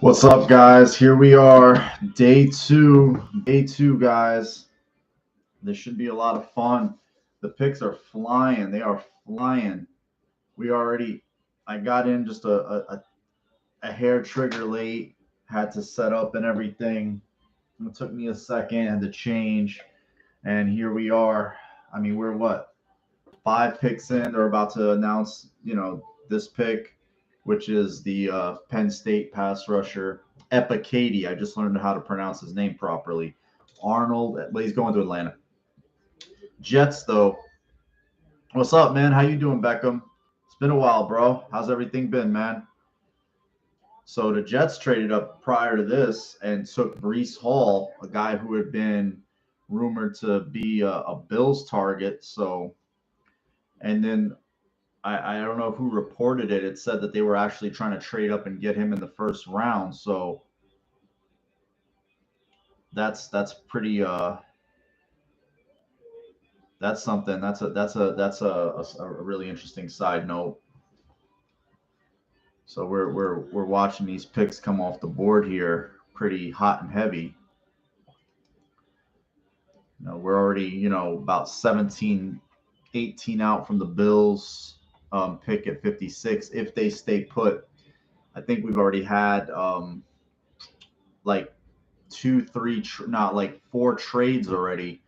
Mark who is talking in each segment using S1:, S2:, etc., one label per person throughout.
S1: What's up, guys? Here we are, day two. Day two, guys. This should be a lot of fun. The picks are flying. They are flying. I got in just a hair trigger late, had to set up and everything. It took me a second, had to change. And here we are. I mean, we're what? 5 picks in. They're about to announce, this pick, which is the Penn State pass rusher, Epicady. I just learned how to pronounce his name properly. Arnold, but he's going to Atlanta. Jets, though. What's up, man? How you doing, Beckham? It's been a while, bro. How's everything been, man? So the Jets traded up prior to this and took Breece Hall, a guy who had been rumored to be a Bills target. And then I don't know who reported it. It said that they were actually trying to trade up and get him in the first round. So that's pretty that's something. That's a really interesting side note. So we're watching these picks come off the board here, pretty hot and heavy. We're already, about 17, 18 out from the Bills pick at 56 if they stay put. I think we've already had like not like 4 trades already,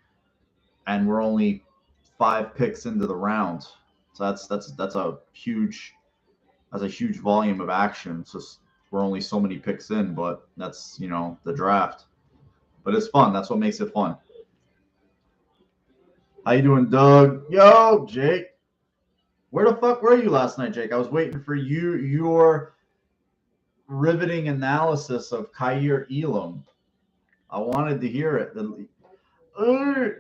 S1: and we're only 5 picks into the round. So that's a huge volume of action. It's just we're only so many picks in, but that's the draft. But it's fun. That's what makes it fun. How you doing, Doug? Yo, Jake. Where the fuck were you last night, Jake? I was waiting for your riveting analysis of Kaiir Elam. I wanted to hear it.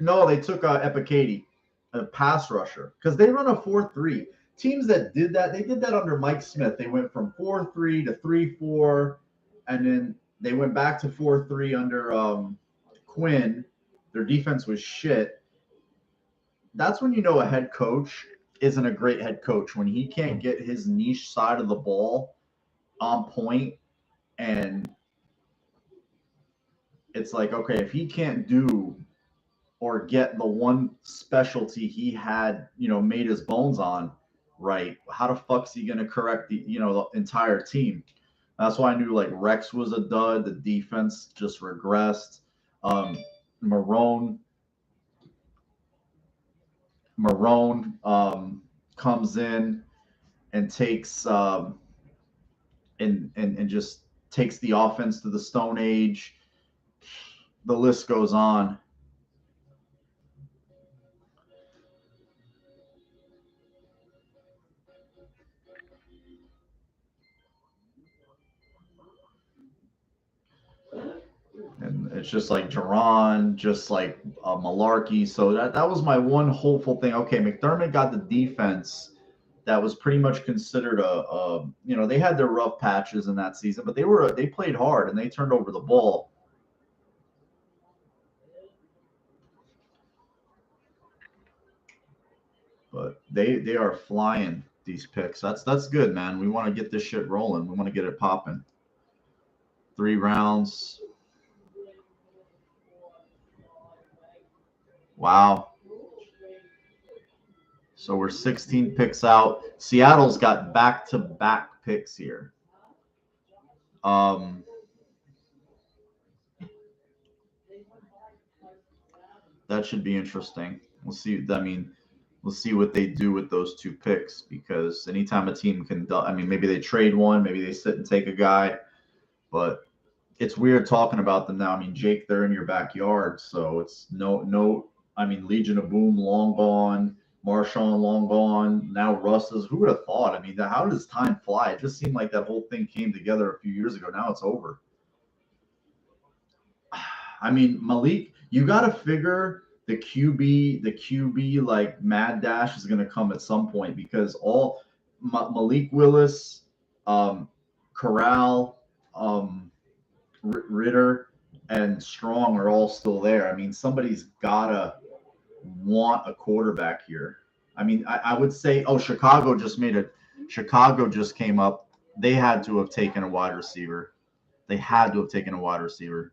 S1: No, they took Epicady, a pass rusher, because they run a 4-3. Teams that did that, they did that under Mike Smith. They went from 4-3 to 3-4, and then they went back to 4-3 under Quinn. Their defense was shit. That's when you know a head coach isn't a great head coach, when he can't get his niche side of the ball on point. And it's like, okay, if he can't do or get the one specialty he had, made his bones on right, how the fuck's he going to correct the entire team? That's why I knew like Rex was a dud. The defense just regressed. Marone comes in and takes and just takes the offense to the Stone Age. The list goes on. And it's just like Jerron, just like Malarkey. So that was my one hopeful thing. Okay, McDermott got the defense that was pretty much considered they had their rough patches in that season, but they played hard and they turned over the ball. But they are flying, these picks. That's good, man. We want to get this shit rolling. We want to get it popping. 3 rounds. Wow. So we're 16 picks out. Seattle's got back-to-back picks here. That should be interesting. We'll see. We'll see what they do with those 2 picks, because anytime a team can, maybe they trade one, maybe they sit and take a guy, but it's weird talking about them now. Jake, they're in your backyard, so it's no. Legion of Boom long gone, Marshawn long gone. Now Russ is. Who would have thought? How does time fly? It just seemed like that whole thing came together a few years ago. Now it's over. Malik, you got to figure the QB like mad dash is going to come at some point, because all Malik Willis, Corral, Ritter, and Strong are all still there. Somebody's gotta want a quarterback here. I would say, Chicago just came up. They had to have taken a wide receiver. They had to have taken a wide receiver.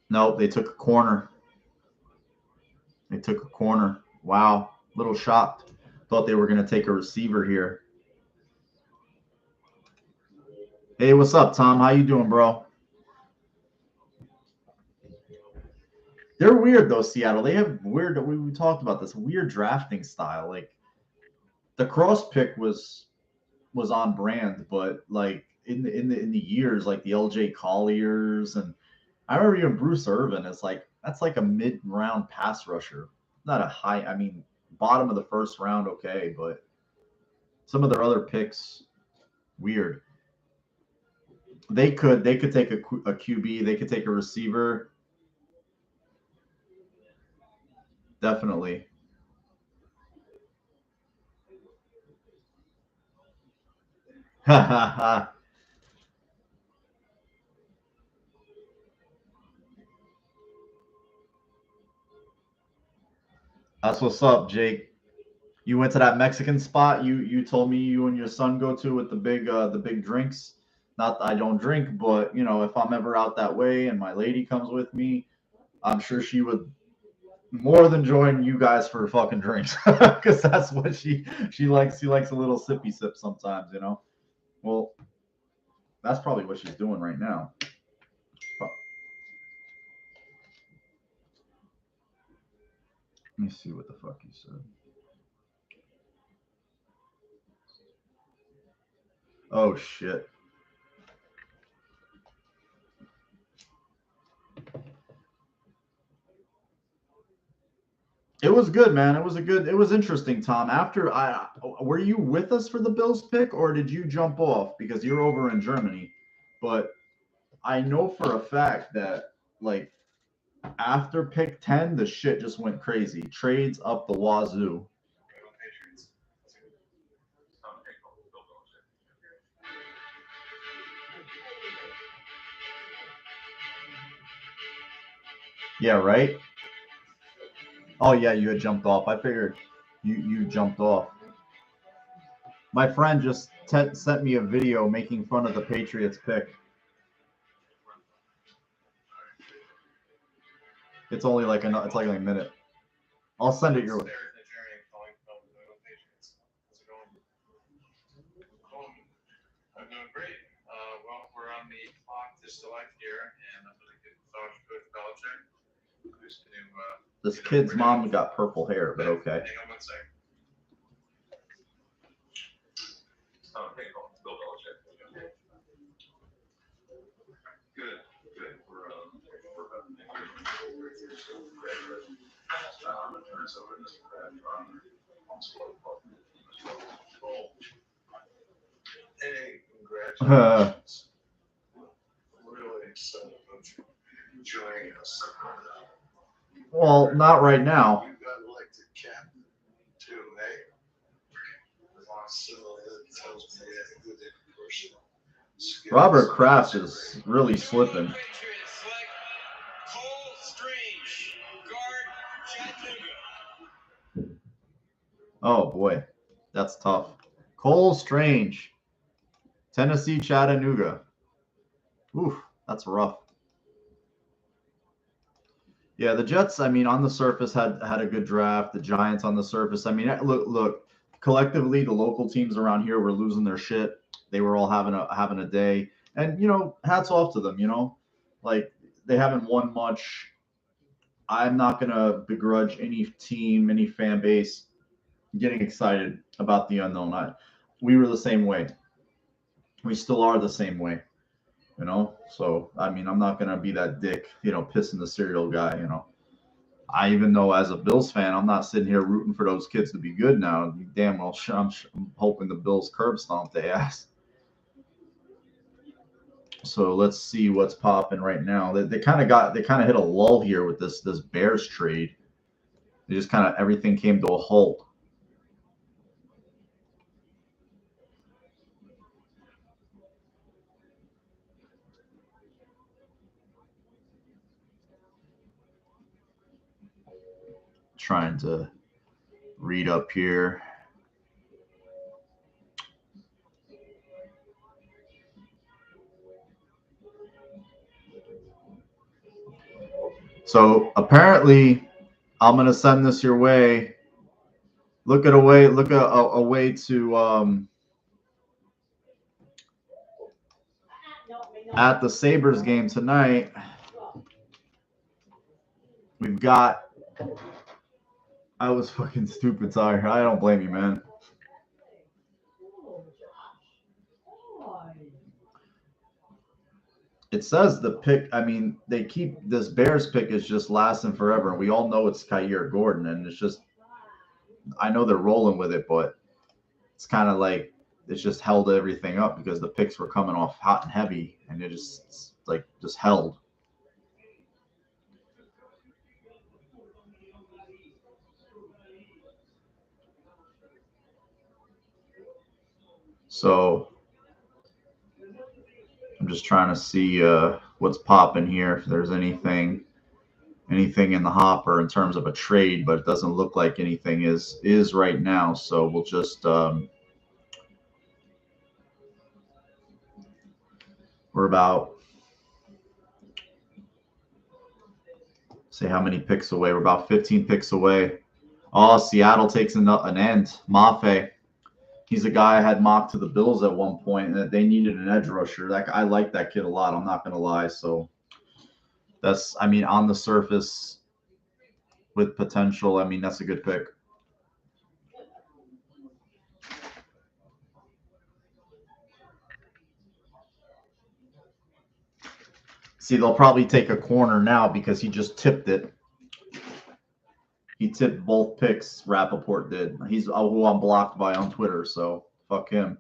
S1: No, they took a corner. They took a corner. Wow, little shocked. Thought they were going to take a receiver here. Hey, what's up, Tom? How you doing, bro? They're weird though, Seattle. They have weird. We talked about this weird drafting style. Like the cross pick was on brand, but like in the years, like the LJ Colliers, and I remember even Bruce Irvin is like that's like a mid round pass rusher, not a high. I mean, bottom of the first round, okay, but some of their other picks weird. They could take a QB, they could take a receiver, definitely. That's what's up, Jake. You went to that Mexican spot you told me you and your son go to with the big drinks. Not that I don't drink, but you know, if I'm ever out that way and my lady comes with me, I'm sure she would more than join you guys for fucking drinks because that's what she likes. She likes a little sippy sip sometimes, you know. Well, that's probably what she's doing right now. Let me see what the fuck you said. Oh shit. It was good, man. It was interesting, Tom. After I were you with us for the Bills pick or did you jump off because you're over in Germany? But I know for a fact that like after pick 10, the shit just went crazy. Trades up the wazoo. Yeah, right? Oh yeah, you had jumped off. I figured you jumped off. My friend just sent me a video making fun of the Patriots pick. It's only like a minute. I'll send it your way.
S2: I'm doing great. Well, we're on the clock to select here, and I'm going to get Coach Belichick, who's going to.
S1: This kid's mom got purple hair, but okay.
S2: Hang on one second. Okay, Bill Belichick. Good, good. We're about to make Hey, congratulations. Really excited about you joining us.
S1: Well, not right now.
S2: You got elected captain too, hey? So that tells me you had a good personal skills.
S1: Robert Kraft is really slipping. Oh boy, that's tough. Cole Strange, Tennessee Chattanooga. Oof, that's rough. Yeah, the Jets. I mean, on the surface had a good draft. The Giants on the surface. I mean, look. Collectively, the local teams around here were losing their shit. They were all having a day, and you know, hats off to them. You know, like they haven't won much. I'm not gonna begrudge any team, any fan base getting excited about the unknown. We were the same way. We still are the same way. You know, so I mean, I'm not gonna be that dick. You know, pissing the cereal guy. You know. I even know as a Bills fan, I'm not sitting here rooting for those kids to be good now. Damn well, I'm hoping the Bills curb stomp their ass. So let's see what's popping right now. They kind of hit a lull here with this Bears trade. They just kind of everything came to a halt. Trying to read up here. So apparently, I'm gonna send this your way. Look at a way. Look at a way to at the Sabres game tonight. We've got. I was fucking stupid, sorry. I don't blame you, man. It says the pick. I mean, they keep this Bears pick is just lasting forever, and we all know it's Kyrie Gordon, and it's just. I know they're rolling with it, but it's kind of like it's just held everything up because the picks were coming off hot and heavy, and it just like just held. So I'm just trying to see what's popping here. If there's anything in the hopper in terms of a trade, but it doesn't look like anything is right now. So we'll just we're about say how many picks away. We're about 15 picks away. Oh, Seattle takes an end. Mafe. He's a guy I had mocked to the Bills at one point, and they needed an edge rusher. I like that kid a lot. I'm not gonna lie. So that's, I mean, on the surface with potential, I mean, that's a good pick. See, they'll probably take a corner now because he just tipped it. He tipped both picks. Rappaport did. He's who I'm blocked by on Twitter, so fuck him.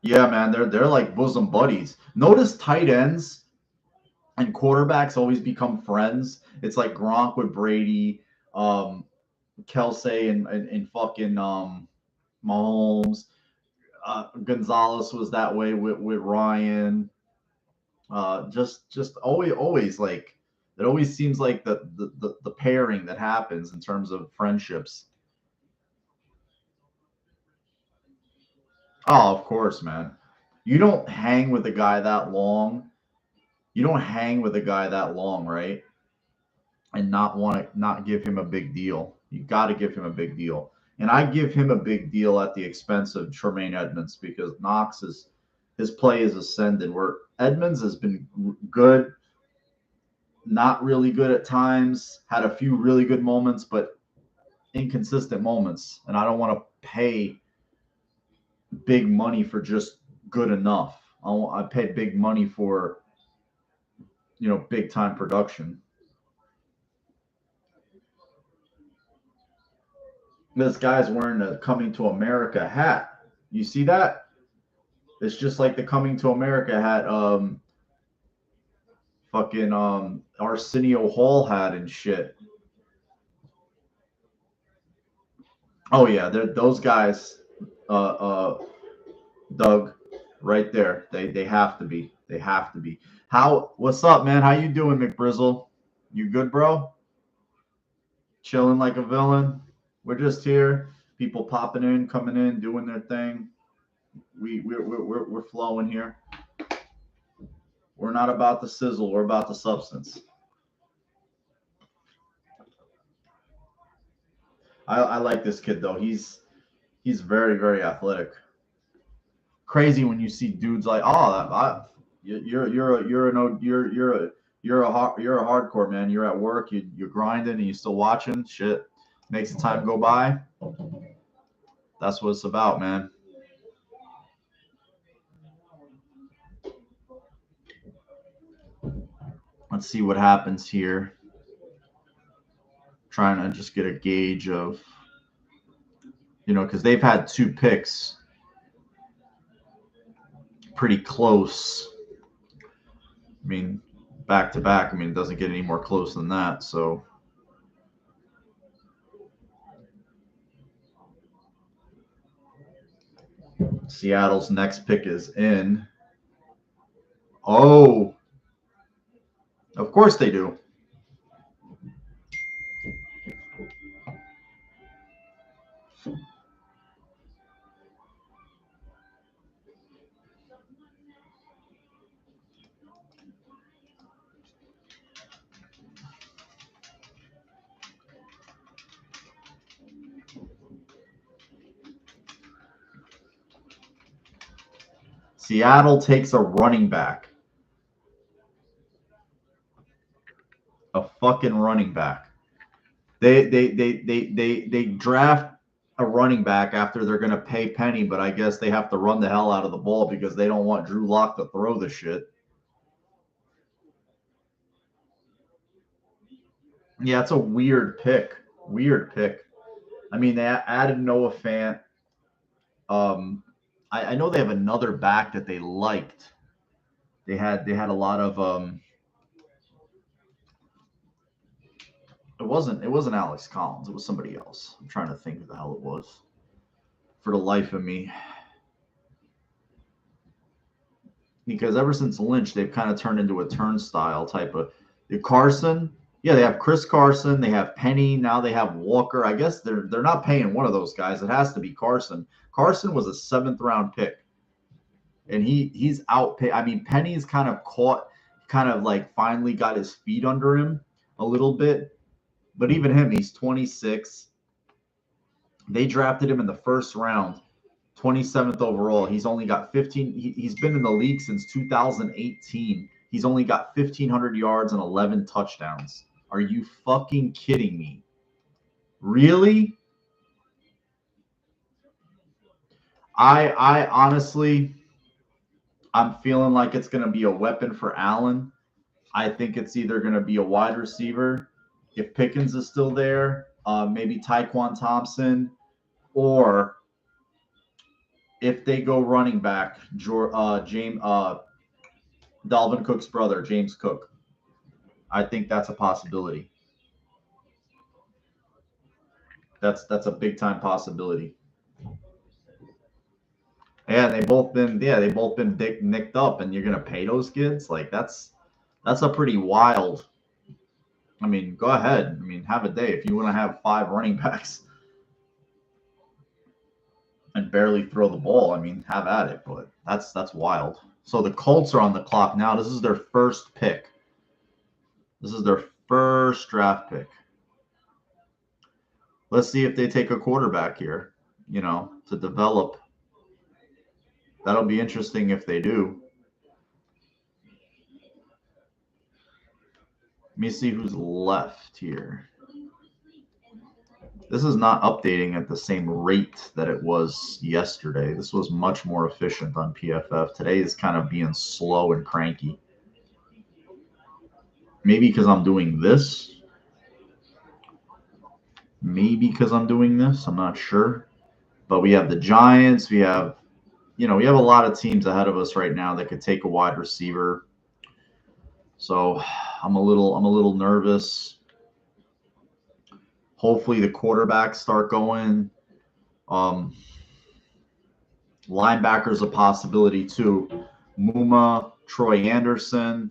S1: Yeah, man, they're like bosom buddies. Notice tight ends and quarterbacks always become friends. It's like Gronk with Brady, Kelsey and fucking Mahomes. Gonzalez was that way with Ryan. Just always like it always seems like the pairing that happens in terms of friendships. Oh, of course, man. You don't hang with a guy that long. You don't hang with a guy that long, right? And not want to not give him a big deal. You got to give him a big deal. And I give him a big deal at the expense of Tremaine Edmonds because Knox is his play is ascended. Where Edmonds has been good, not really good at times, had a few really good moments, but inconsistent moments. And I don't want to pay big money for just good enough. I pay big money for, big time production. This guy's wearing a Coming to America hat. You see that? It's just like the Coming to America hat. Fucking Arsenio Hall had and shit. Oh yeah, they're those guys. Doug, right there. They have to be. They have to be. What's up, man? How you doing, McBrizzle? You good, bro? Chilling like a villain. We're just here. People popping in, coming in, doing their thing. We're flowing here. We're not about the sizzle. We're about the substance. I like this kid though. He's very very athletic. Crazy when you see dudes like, you're a hardcore man. You're at work, you're grinding, and you're still watching. Shit makes the time go by. That's what it's about, man. Let's see what happens here. Trying to just get a gauge of, because they've had two picks pretty close. I mean, back to back. I mean, it doesn't get any more close than that. So. Seattle's next pick is in. Oh, Of course they do. Seattle takes a running back. A fucking running back. They draft a running back after they're gonna pay Penny, but I guess they have to run the hell out of the ball because they don't want Drew Lock to throw the shit. Yeah, it's a weird pick. Weird pick. I mean, they added Noah Fant. I know they have another back that they liked. They had a lot of it wasn't Alex Collins. It was somebody else. I'm trying to think who the hell it was. For the life of me. Because ever since Lynch, they've kind of turned into a turnstile type of Carson. Yeah, they have Chris Carson, they have Penny, now they have Walker. I guess they're not paying one of those guys. It has to be Carson. Carson was a 7th-round pick, and he's out. I mean, Penny's kind of caught, kind of like finally got his feet under him a little bit, but even him, he's 26. They drafted him in the first round. 27th overall. He's only got 15. He's been in the league since 2018. He's only got 1,500 yards and 11 touchdowns. Are you fucking kidding me? Really? I honestly, I'm feeling like it's going to be a weapon for Allen. I think it's either going to be a wide receiver if Pickens is still there, maybe Tyquan Thompson, or if they go running back, James Dalvin Cook's brother, James Cook. I think that's a possibility. That's a big time possibility. Yeah, they've both been nicked up, and you're gonna pay those kids like that's a pretty wild. I mean, go ahead. I mean, have a day if you want to have 5 running backs and barely throw the ball. I mean, have at it, but that's wild. So the Colts are on the clock now. This is their first pick. This is their first draft pick. Let's see if they take a quarterback here, to develop. That'll be interesting if they do. Let me see who's left here. This is not updating at the same rate that it was yesterday. This was much more efficient on PFF. Today is kind of being slow and cranky. Maybe because I'm doing this. Maybe because I'm doing this. I'm not sure. But we have the Giants. We have a lot of teams ahead of us right now that could take a wide receiver. So I'm a little nervous. Hopefully the quarterbacks start going. Linebackers a possibility too. Muma, Troy Anderson.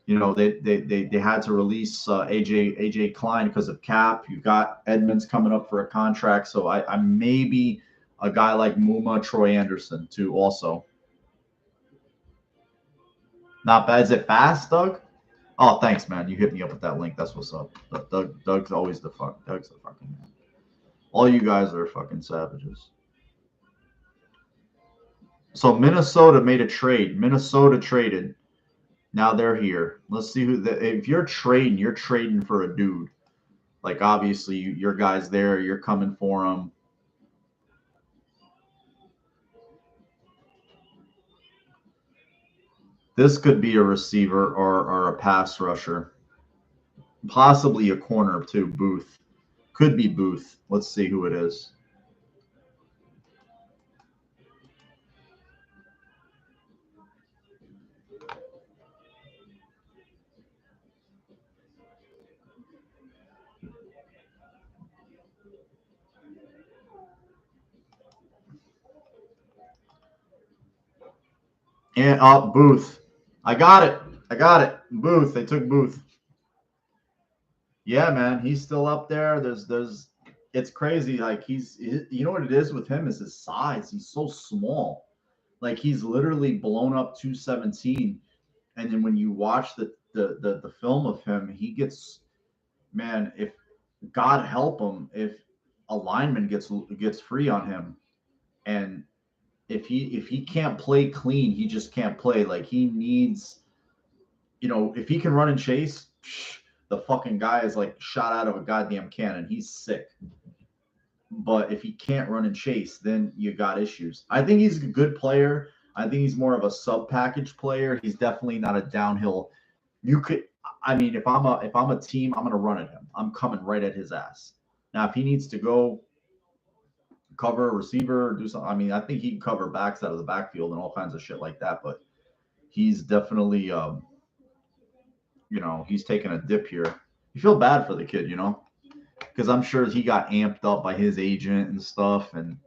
S1: They had to release AJ Klein because of cap. You got Edmonds coming up for a contract, so I maybe a guy like Muma, Troy Anderson too. Also, not bad. Is it fast, Doug? Oh, thanks, man. You hit me up with that link. That's what's up. Doug's always the fuck. Doug's the fucking man. All you guys are fucking savages. So Minnesota made a trade. Minnesota traded. Now they're here. Let's see if you're trading for a dude. Like, obviously, your guy's there. You're coming for him. This could be a receiver or a pass rusher. Possibly a corner, too. Booth. Could be Booth. Let's see who it is. And Booth. I got it. I got it. Booth. They took Booth. Yeah, man, he's still up there. It's crazy. Like you know what it is with him is his size. He's so small. Like he's literally blown up 217. And then when you watch the film of him, he gets, man, if God help him, if a lineman gets free on him, and if he can't play clean, he just can't play. Like he needs, if he can run and chase, the fucking guy is like shot out of a goddamn cannon. He's sick. But if he can't run and chase, then you got issues. I think he's a good player. I think he's more of a sub package player. He's definitely not a downhill. You could, I mean, if I'm a team, I'm gonna run at him. I'm coming right at his ass. Now, if he needs to go cover a receiver or do something, I mean, I think he can cover backs out of the backfield and all kinds of shit like that. But he's definitely, he's taking a dip here. You feel bad for the kid, because I'm sure he got amped up by his agent and stuff, and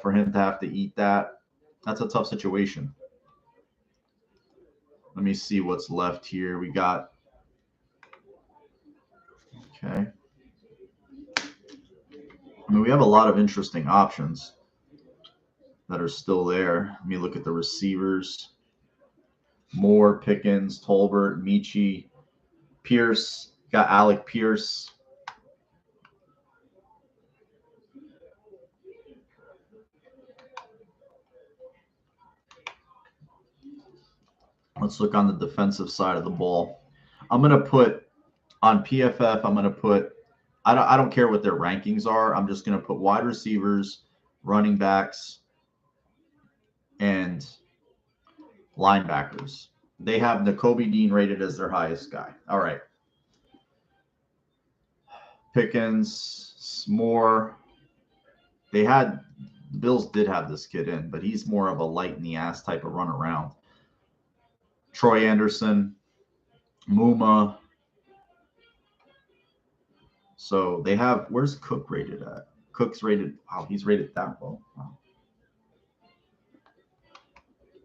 S1: for him to have to eat that's a tough situation. Let me see what's left here. We got okay. I mean, we have a lot of interesting options that are still there. Let me look at the receivers. Moore, Pickens, Tolbert, Michi, Pierce. Got Alec Pierce. Let's look on the defensive side of the ball. I'm going to put on PFF, I'm going to put, I don't care what their rankings are. I'm just going to put wide receivers, running backs, and linebackers. They have Nakobe Dean rated as their highest guy. All right. Pickens, Moore. The Bills did have this kid in, but he's more of a light in the ass type of run around. Troy Anderson, Muma. So they have, where's Cook rated at? Cook's rated, wow, he's rated that low. Wow.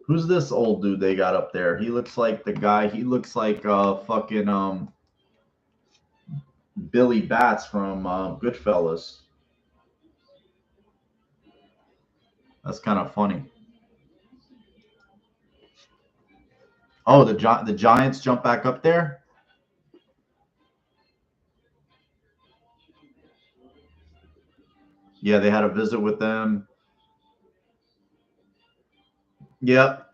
S1: Who's this old dude they got up there? He looks like the guy, he looks like fucking Billy Bats from Goodfellas. That's kind of funny. Oh, the Giants jump back up there? Yeah, they had a visit with them. Yep.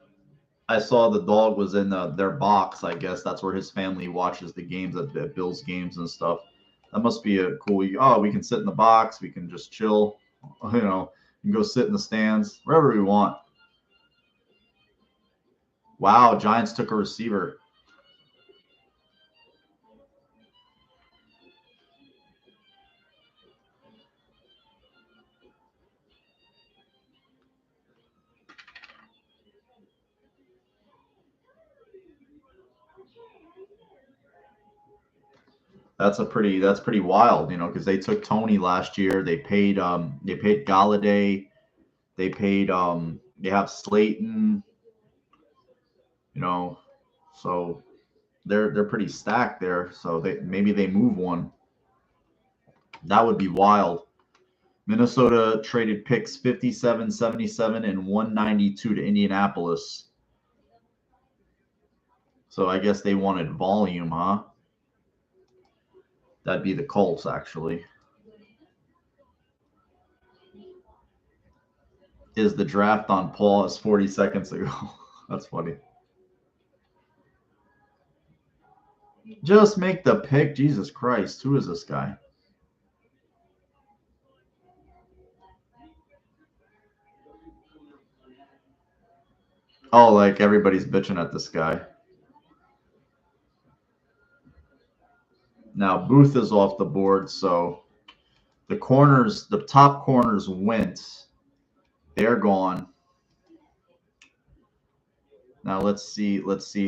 S1: I saw the dog was in their box. I guess that's where his family watches the games at Bills games and stuff. That must be a cool. Oh, we can sit in the box. We can just chill. You know, we can go sit in the stands wherever we want. Wow, Giants took a receiver. That's pretty wild, because they took Tony last year. They paid Galladay. They have Slayton, you know, so they're pretty stacked there. So maybe they move one. That would be wild. Minnesota traded picks 57, 77, and 192 to Indianapolis. So I guess they wanted volume, huh? That'd be the Colts, actually. Is the draft on pause 40 seconds ago? That's funny. Just make the pick. Jesus Christ. Who is this guy? Oh, like everybody's bitching at this guy. Now Booth is off the board, so the top corners went. They're gone. Now let's see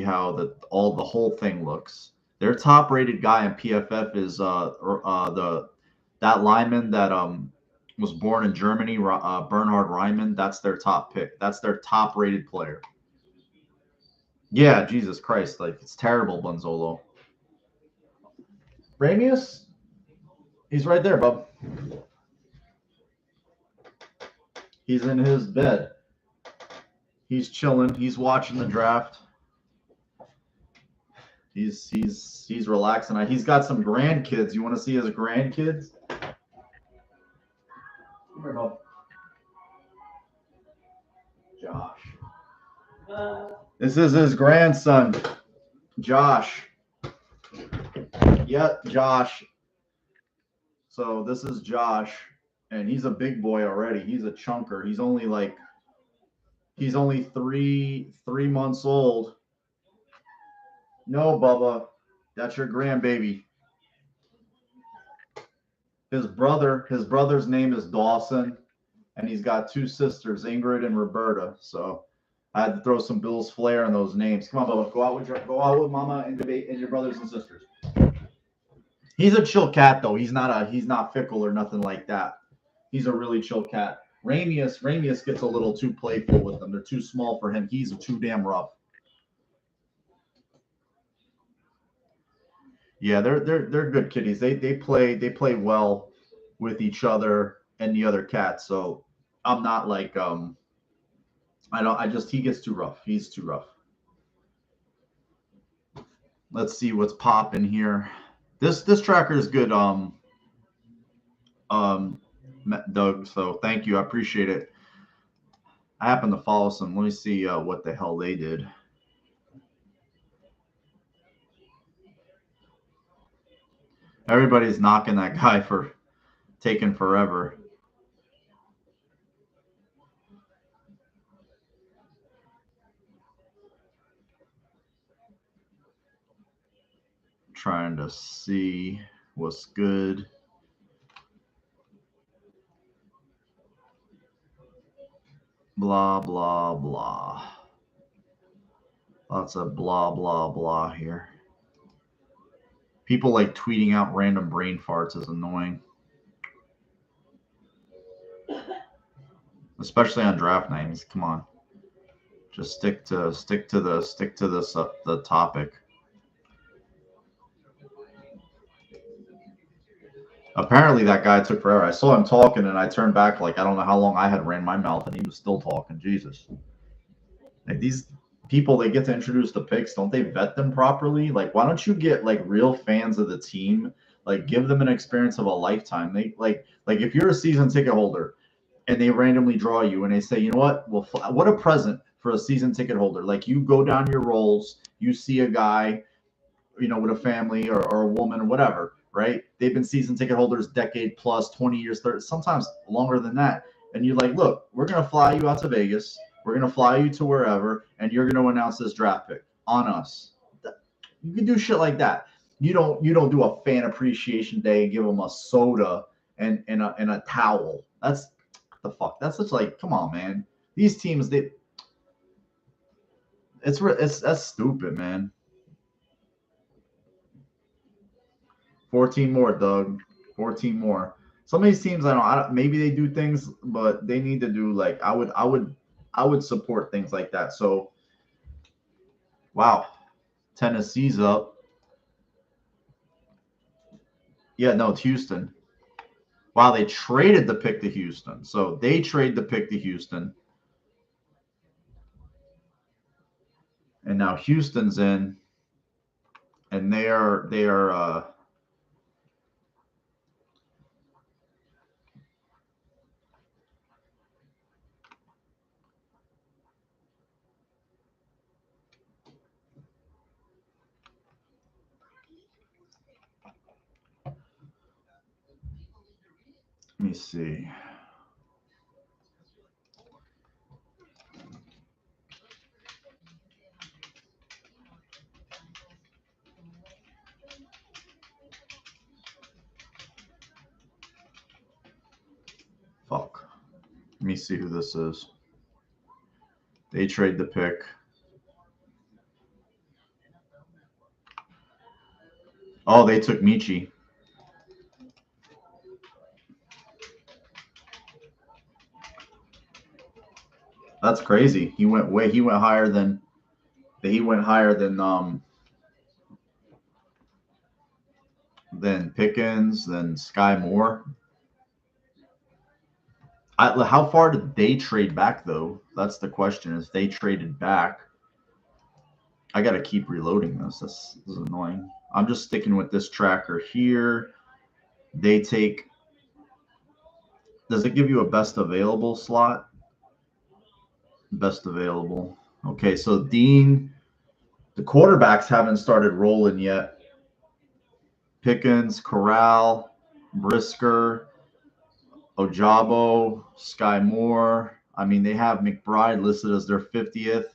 S1: how the whole thing looks. Their top rated guy in PFF is that lineman that was born in Germany, Bernhard Reimann. That's their top pick. That's their top rated player. Yeah, Jesus Christ. Like, it's terrible, Bunzolo. Ramius? He's right there, bub. He's in his bed. He's chilling. He's watching the draft. He's relaxing. He's got some grandkids. You want to see his grandkids? Come here, bub. Josh. This is his grandson, Josh. Yeah, Josh. So this is Josh, and he's a big boy already. He's a chunker. He's only three months old. No, Bubba, that's your grandbaby. His brother's name is Dawson, and he's got two sisters, Ingrid and Roberta. So I had to throw some Bills flair in those names. Come on, Bubba, go out with Mama and your brothers and sisters. He's a chill cat though. He's not fickle or nothing like that. He's a really chill cat. Ramius gets a little too playful with them. They're too small for him. He's too damn rough. Yeah, they're good kitties. They play well with each other and the other cats. So I'm not like he gets too rough. He's too rough. Let's see what's popping here. This tracker is good, Doug. So thank you. I appreciate it. I happen to follow some. Let me see what the hell they did. Everybody's knocking that guy for taking forever. Trying to see what's good. Blah, blah, blah. Lots of blah, blah, blah here. People like tweeting out random brain farts is annoying. Especially on draft names. Come on. Just stick to the topic. Apparently that guy took forever. I saw him talking and I turned back like I don't know how long I had ran my mouth and he was still talking. Jesus. Like these people, they get to introduce the picks. Don't they vet them properly? Like, why don't you get like real fans of the team? Like, give them an experience of a lifetime. They like if you're a season ticket holder and they randomly draw you and they say, you know what? Well, what a present for a season ticket holder. Like, you go down your rolls, you see a guy, you know, with a family or a woman or whatever, right? They've been season ticket holders decade plus, 20 years, 30, sometimes longer than that. And you're like, look, we're going to fly you out to Vegas. We're going to fly you to wherever, and you're going to announce this draft pick on us. You can do shit like that. You don't do a fan appreciation day and give them a soda and a towel. That's the fuck. That's such like, come on, man. These teams, that's stupid, man. 14 more, Doug. 14 more. Some of these teams, I don't. Maybe they do things, but they need to do like I would support things like that. So, wow, Tennessee's up. Yeah, no, it's Houston. Wow, they traded the pick to Houston. So they trade the pick to Houston, and now Houston's in, and they are. Let me see. Fuck. Let me see who this is. They trade the pick. Oh, they took Michi. That's crazy. He went higher than He went higher than Pickens, than Sky Moore. How far did they trade back, though? That's the question. If they traded back, I got to keep reloading this. This is annoying. I'm just sticking with this tracker here. They take. Does it give you a best available slot? Best available. Okay, so Dean, the quarterbacks haven't started rolling yet. Pickens, Corral, Brisker, Ojabo, Sky Moore. I mean, they have McBride listed as their 50th.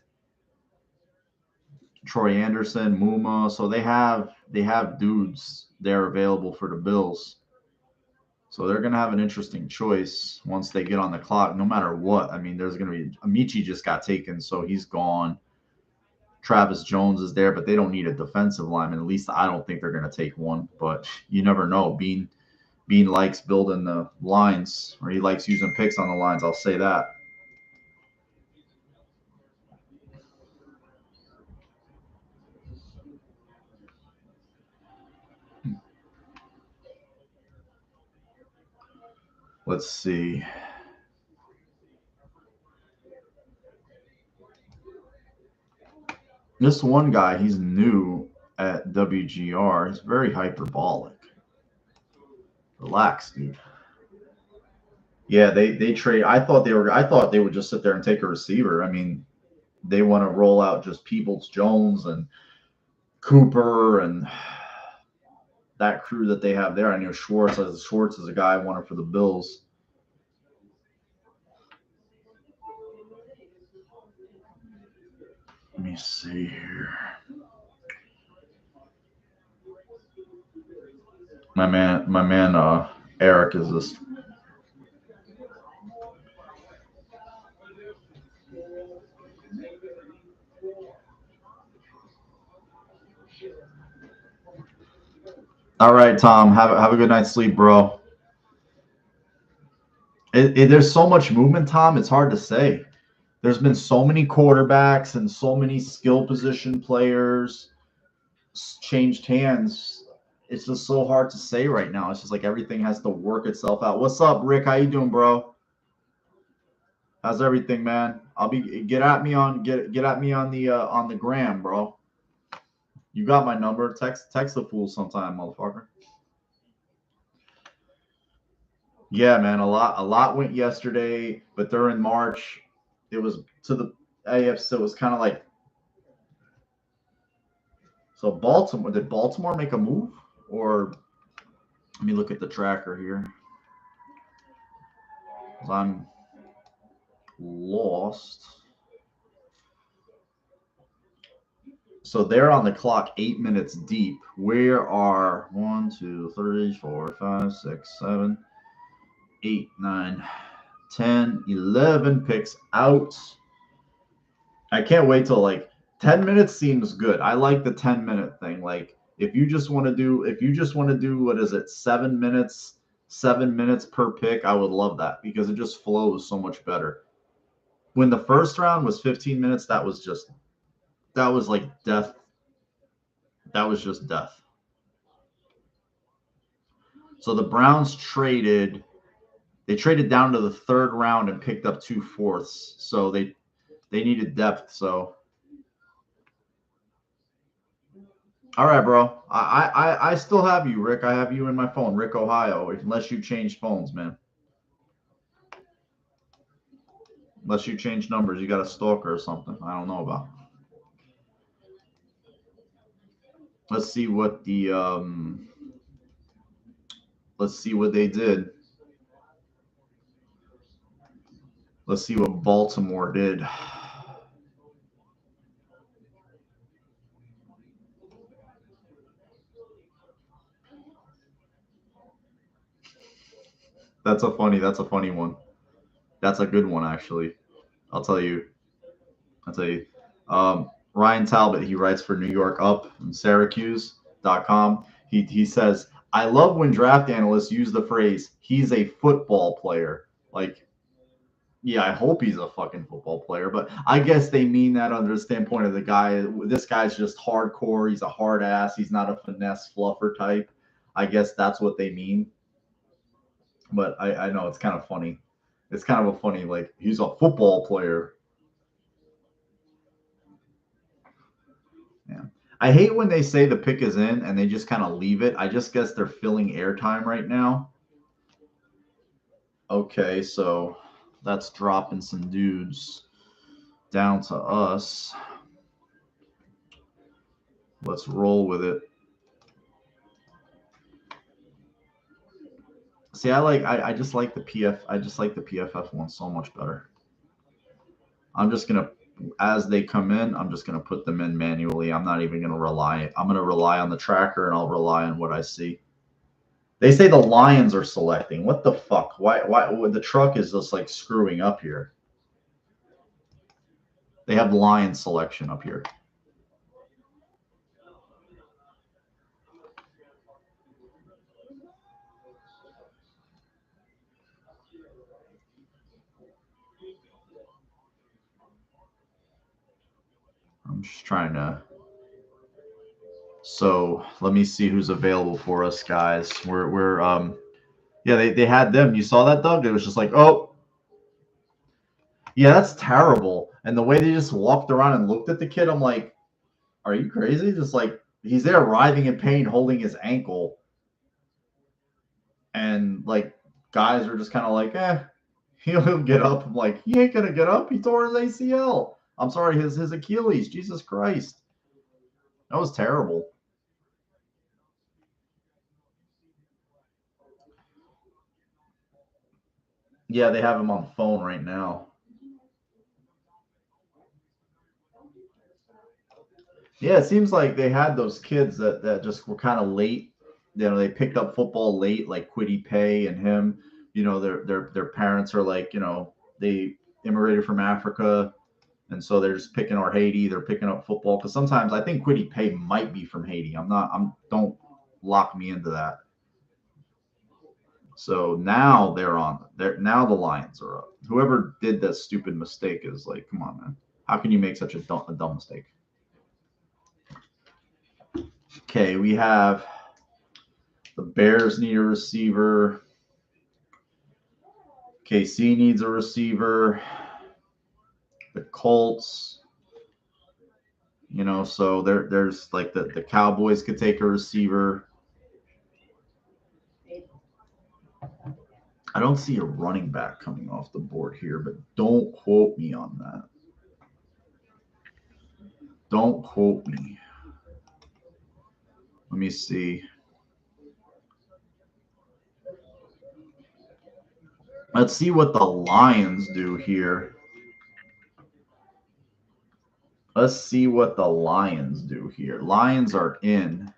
S1: Troy Anderson, Muma. So they have dudes there available for the Bills. So they're going to have an interesting choice once they get on the clock, no matter what. I mean, there's going to be Amici just got taken, so he's gone. Travis Jones is there, but they don't need a defensive lineman. At least I don't think they're going to take one, but you never know. Bean likes building the lines, or he likes using picks on the lines. I'll say that. Let's see. This one guy, he's new at WGR. He's very hyperbolic. Relax, dude. Yeah, they trade. I thought they would just sit there and take a receiver. I mean, they want to roll out just Peoples-Jones and Cooper and that crew that they have there. I know Schwartz is a guy I wanted for the Bills. Let me see here. My man, Eric is just. All right, Tom. Have a good night's sleep, bro. There's so much movement, Tom. It's hard to say. There's been so many quarterbacks and so many skill position players changed hands. It's just so hard to say right now. It's just like everything has to work itself out. What's up, Rick? How you doing, bro? How's everything, man? Get at me on the gram, bro. You got my number. Text the fool sometime, motherfucker. Yeah, man. A lot went yesterday, but during March, it was to the AFC. So it was kind of like. So Baltimore, did Baltimore make a move? Or let me look at the tracker here. I'm lost. So they're on the clock 8 minutes deep. We are 1, 2, 3, 4, 5, 6, 7, 8, 9, 10, 11 picks out. I can't wait till like 10 minutes seems good. I like the 10-minute thing. Like if you just want to do what is it, 7 minutes per pick, I would love that because it just flows so much better. When the first round was 15 minutes, that was like death. That was just death. So the Browns traded down to the third round and picked up 2/4. So they needed depth. So all right, bro. I still have you, Rick. I have you in my phone, Rick, Ohio. Unless you changed phones, man. Unless you change numbers, you got a stalker or something. I don't know about. Let's see what the let's see what they did. Let's see what Baltimore did. That's a funny one. That's a good one, actually. I'll tell you. Ryan Talbot, he writes for New York Up and Syracuse.com. He says, I love when draft analysts use the phrase, he's a football player. Like, Yeah, I hope he's a fucking football player, but I guess they mean that under the standpoint of the guy. This guy's just hardcore. He's a hard ass. He's not a finesse fluffer type. I guess that's what they mean. But I know it's kind of funny. It's kind of a funny, like, he's a football player. Yeah. I hate when they say the pick is in and they just kind of leave it. I just guess they're filling airtime right now. Okay, so that's dropping some dudes down to us. Let's roll with it. See, I just like the PF. I just like the PFF one so much better. I'm just gonna, as they come in, I'm just gonna put them in manually. I'm not even gonna rely. I'm gonna rely on the tracker and I'll rely on what I see. They say the Lions are selecting. What the fuck? Why the truck is just like screwing up here? They have Lions selection up here. I'm just trying to. So let me see who's available for us, guys. We're yeah, they had them. You saw that, Doug? It was just like, oh, yeah, that's terrible. And the way they just walked around and looked at the kid, I'm like, are you crazy? Just like he's there writhing in pain, holding his ankle, and like guys are just kind of like, he'll get up. I'm like, he ain't gonna get up. He tore his ACL. I'm sorry, his Achilles. Jesus Christ, that was terrible. Yeah, they have him on the phone right now. Yeah, it seems like they had those kids that just were kind of late. You know, they picked up football late, like Quiddy Pay and him. You know, their parents are like, you know, they immigrated from Africa, and so they're just picking or Haiti. They're picking up football because sometimes I think Quiddy Pay might be from Haiti. I'm not. I'm don't lock me into that. So now they're on. They're now the Lions are up. Whoever did that stupid mistake is like, come on, man. How can you make such a dumb mistake? Okay, we have the Bears need a receiver. KC needs a receiver. The Colts, you know, so there's like the Cowboys could take a receiver. I don't see a running back coming off the board here, but don't quote me on that. Don't quote me. Let me see. Let's see what the Lions do here. Let's see what the Lions do here. Lions are in.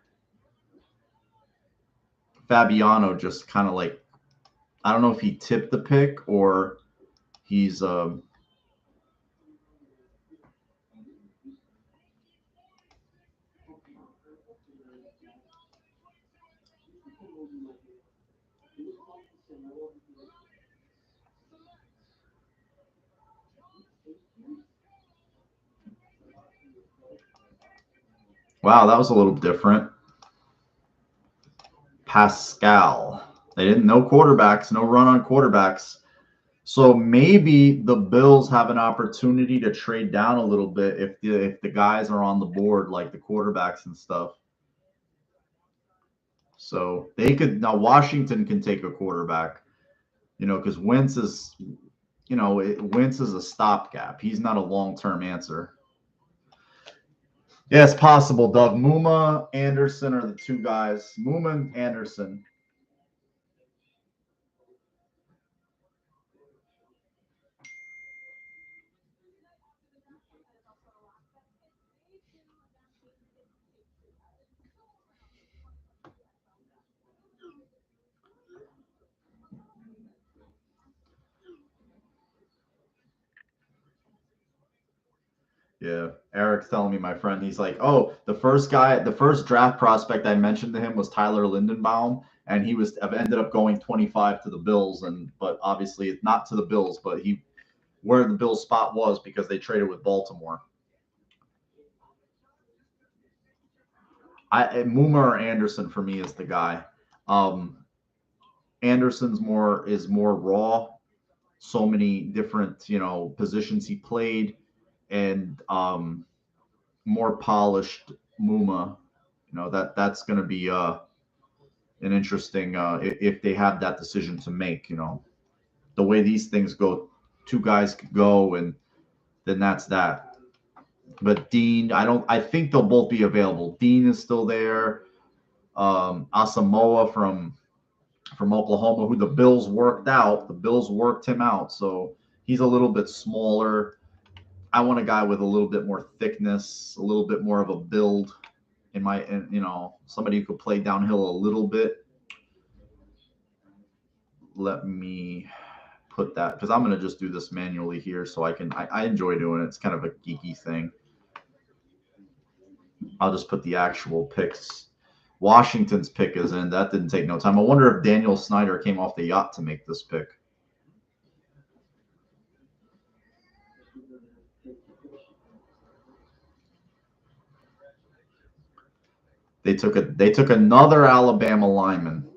S1: Fabiano just kind of like, I don't know if he tipped the pick or he's wow, that was a little different. Pascal. They didn't no quarterbacks, no run on quarterbacks. So maybe the Bills have an opportunity to trade down a little bit if the guys are on the board like the quarterbacks and stuff. So they could now Washington can take a quarterback, you know, because Wentz is, you know, Wentz is a stopgap. He's not a long-term answer. Yeah, it's possible, Doug. Muma, Anderson are the two guys. Muma and Anderson. Yeah, Eric's telling me, my friend, he's like, oh, the first draft prospect I mentioned to him was Tyler Lindenbaum, and he was ended up going 25 to the Bills, and but obviously not to the Bills, but where the Bills' spot was because they traded with Baltimore. Muma or Anderson for me is the guy. Anderson's more raw. So many different positions he played, and more polished Muma. That's going to be an interesting if they have that decision to make. The way these things go, two guys could go, and then that's that. But Dean, I think they'll both be available. Dean is still there. Asamoah from Oklahoma, who the Bills worked out. The Bills worked him out, so he's a little bit smaller. I want a guy with a little bit more thickness, a little bit more of a build. Somebody who could play downhill a little bit. Let me put that, because I'm going to just do this manually here so I enjoy doing it. It's kind of a geeky thing. I'll just put the actual picks. Washington's pick is in. That didn't take no time. I wonder if Daniel Snyder came off the yacht to make this pick. They took another Alabama lineman.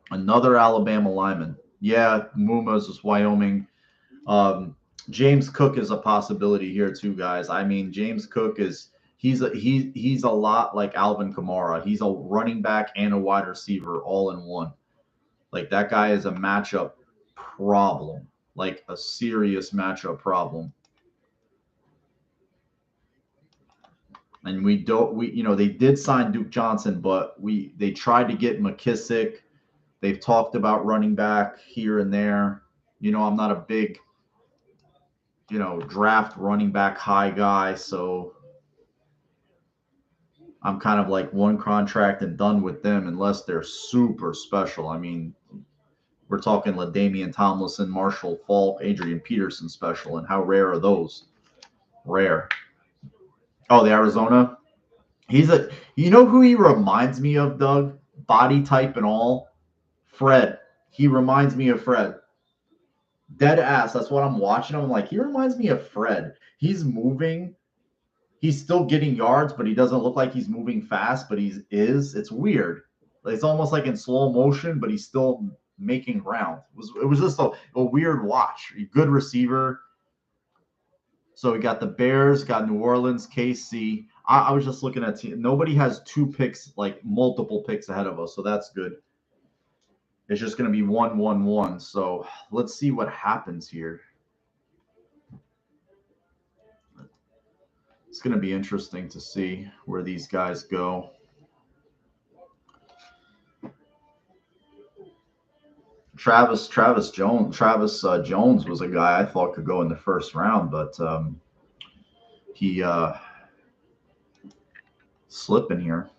S1: Another Alabama lineman. Yeah, Muma's is Wyoming. James Cook is a possibility here too, guys. I mean, James Cook he's a lot like Alvin Kamara. He's a running back and a wide receiver all in one. Like, that guy is a matchup problem, like a serious matchup problem. And they did sign Duke Johnson, but they tried to get McKissick. They've talked about running back here and there. I'm not a big, draft running back high guy, so I'm kind of like one contract and done with them unless they're super special. I mean, we're talking LaDainian Tomlinson, Marshall Faulk, Adrian Peterson special, and how rare are those? Rare. Oh, the Arizona? You know who he reminds me of, Doug? Body type and all? Fred. He reminds me of Fred. Dead ass. That's what I'm watching. I'm like, he reminds me of Fred. He's moving. He's still getting yards, but he doesn't look like he's moving fast, but he is. It's weird. It's almost like in slow motion, but he's still making ground. It was just a weird watch. A good receiver. So we got the Bears, got New Orleans, KC. I was just looking at nobody has two picks, like multiple picks ahead of us, so that's good. It's just going to be 1-1-1. So let's see what happens here. It's going to be interesting to see where these guys go. Travis Jones was a guy I thought could go in the first round, but he slipping here.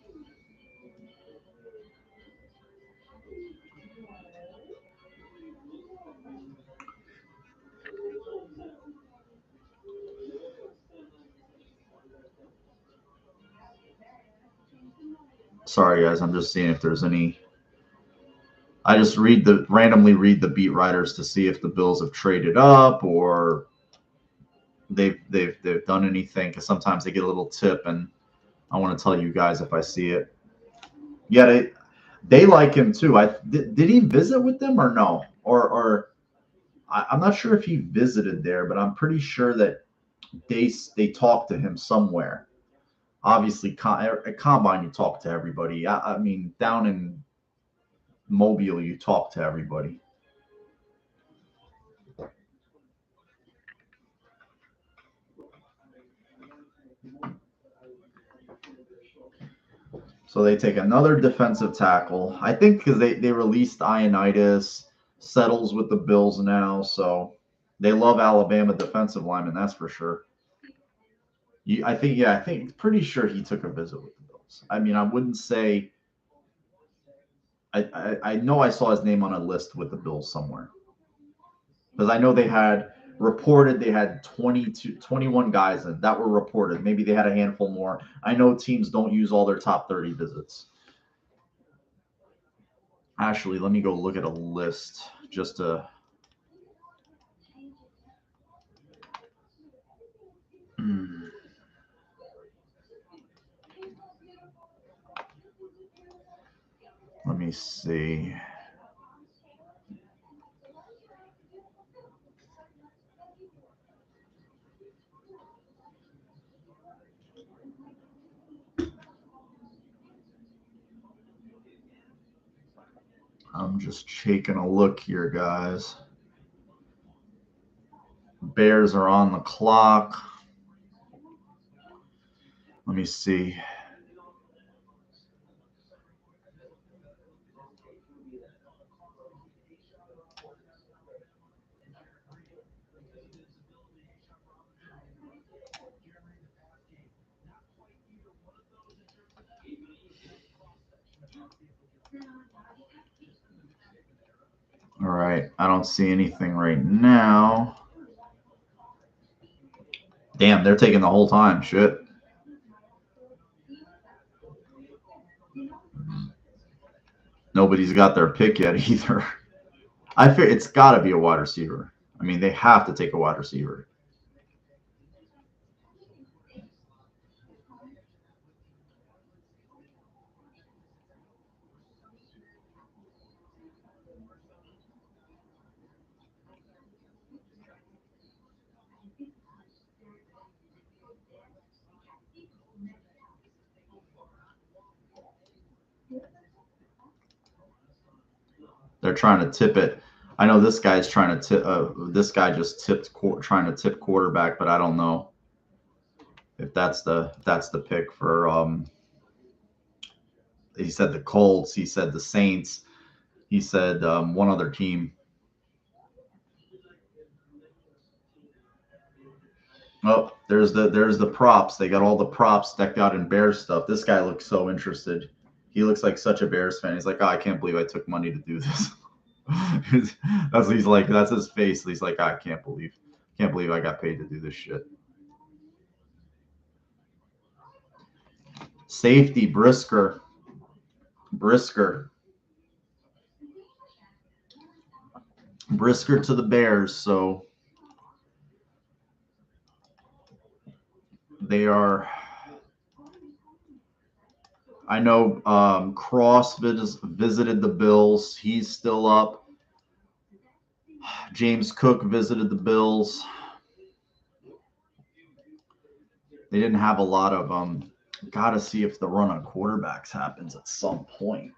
S1: Sorry, guys. I'm just seeing if there's any. I just randomly read the beat writers to see if the Bills have traded up or they've done anything, because sometimes they get a little tip, and I want to tell you guys if I see it. Yeah, they like him too. Did he visit with them or no? Or I'm not sure if he visited there, but I'm pretty sure that they talked to him somewhere. Obviously, at Combine, you talk to everybody. I mean, down in Mobile, you talk to everybody. So they take another defensive tackle. I think because they released Ioannidis, settles with the Bills now. So they love Alabama defensive linemen, that's for sure. I think pretty sure he took a visit with the Bills. I mean, I wouldn't say. I know I saw his name on a list with the Bills somewhere, because I know they had 21 guys that were reported. Maybe they had a handful more. I know teams don't use all their top 30 visits. Actually, let me go look at a list just to. Let me see. I'm just taking a look here, guys. Bears are on the clock. Let me see. All right, I don't see anything right now. Damn, they're taking the whole time. Shit. Nobody's got their pick yet either. I fear it's got to be a wide receiver. I mean, they have to take a wide receiver. They're trying to tip it. I know this guy's trying to tip. This guy just tipped, trying to tip quarterback, but I don't know if that's the pick for. He said the Colts. He said the Saints. He said one other team. Oh, there's the props. They got all the props decked out in Bears stuff. This guy looks so interested. He looks like such a Bears fan. He's like, oh, I can't believe I took money to do this. That's what he's like. That's his face. He's like, I can't believe I got paid to do this shit. Safety Brisker to the Bears. So they are. I know Cross visited the Bills. He's still up. James Cook visited the Bills. They didn't have a lot of got to see if the run on quarterbacks happens at some point.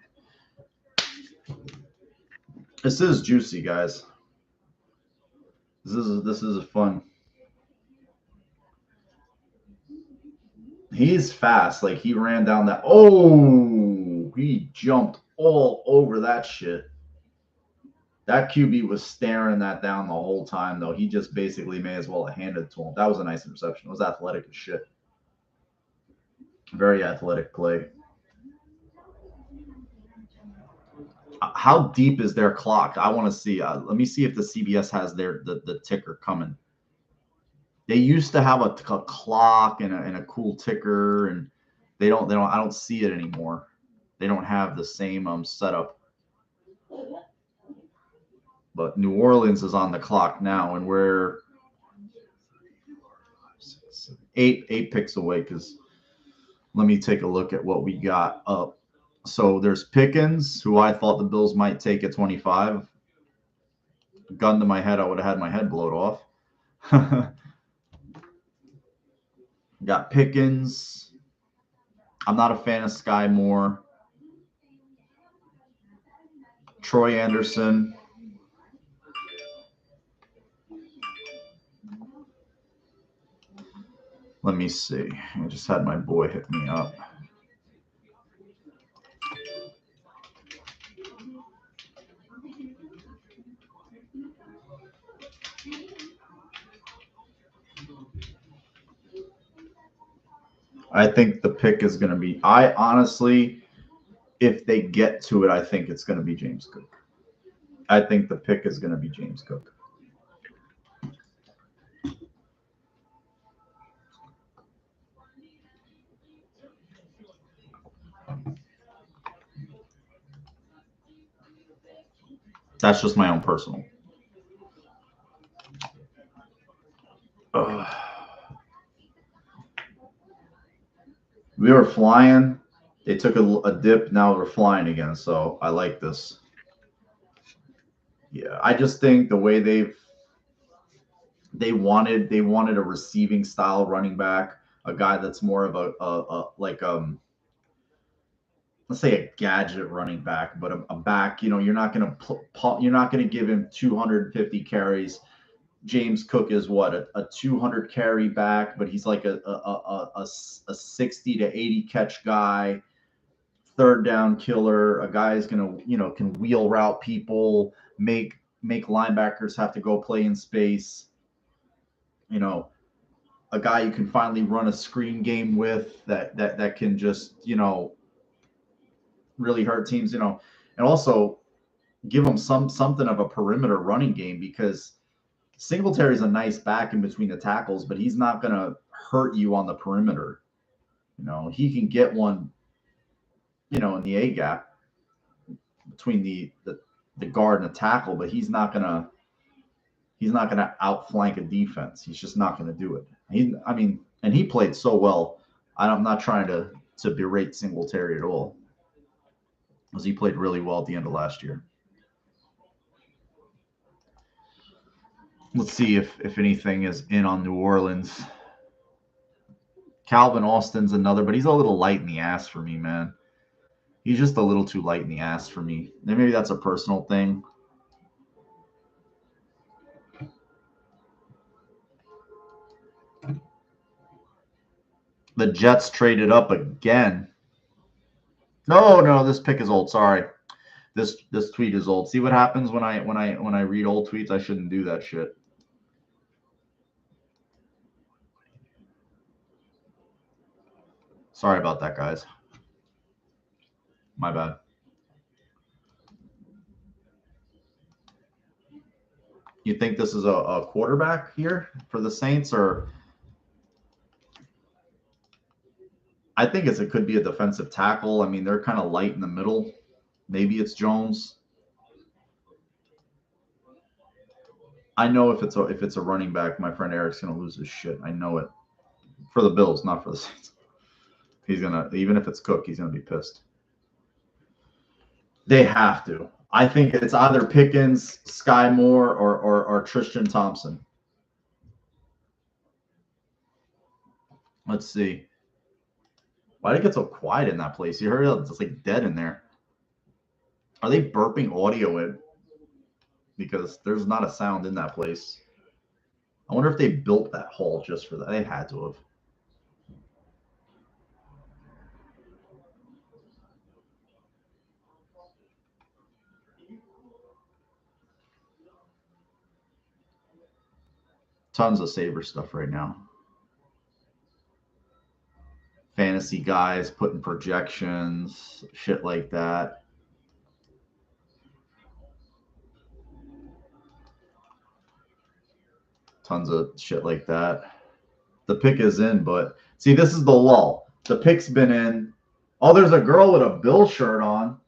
S1: This is juicy, guys. This is fun. He's fast. Like he ran down that. Oh, he jumped all over that shit. That QB was staring that down the whole time, though. He just basically may as well have handed it to him. That was a nice interception. It was athletic as shit. Very athletic play. How deep is their clock? I want to see. Let me see if the CBS has the ticker coming. They used to have a clock and a cool ticker, and they don't. I don't see it anymore. They don't have the same setup. But New Orleans is on the clock now, and we're eight picks away. Because let me take a look at what we got up. So there's Pickens, who I thought the Bills might take at 25. Gun to my head, I would have had my head blown off. Got Pickens. I'm not a fan of Sky Moore. Troy Anderson. Let me see. I just had my boy hit me up. I think the pick is going to be, I honestly, if they get to it, I think it's going to be James Cook. I think the pick is going to be James Cook. That's just my own personal. We were flying. They took a dip. Now they're flying again. So I like this. Yeah, I just think the way they wanted a receiving style running back, a guy that's more of a like let's say a gadget running back, but a back. You're not going to give him 250 carries. James Cook is what a 200 carry back, but he's like a 60 to 80 catch guy, third down killer. A guy is going to can wheel route people, make linebackers have to go play in space. A guy you can finally run a screen game with that can just really hurt teams. And also give them something of a perimeter running game, because Singletary's a nice back in between the tackles, but he's not going to hurt you on the perimeter. He can get one, in the A gap between the guard and the tackle, but he's not going to outflank a defense. He's just not going to do it. And he played so well. I'm not trying to berate Singletary at all, because he played really well at the end of last year. Let's see if anything is in on New Orleans. Calvin Austin's another, but he's a little light in the ass for me, man. He's just a little too light in the ass for me. And maybe that's a personal thing. The Jets traded up again. No, this pick is old. Sorry. This tweet is old. See what happens when I read old tweets? I shouldn't do that shit. Sorry about that, guys. My bad. You think this is a quarterback here for the Saints, or I think it could be a defensive tackle. I mean, they're kind of light in the middle. Maybe it's Jones. I know if it's a running back, my friend Eric's gonna lose his shit. I know it. For the Bills, not for the Saints. He's gonna, even if it's Cook, he's gonna be pissed. They have to. I think it's either Pickens, Sky Moore, or Tristan Thompson. Let's see. Why did it get so quiet in that place? You heard it? It's like dead in there. Are they burping audio in? Because there's not a sound in that place. I wonder if they built that hall just for that. They had to have. Tons of Sabre stuff right now. Fantasy guys putting projections, shit like that. Tons of shit like that. The pick is in, but see, this is the lull. The pick's been in. Oh, there's a girl with a Bill shirt on.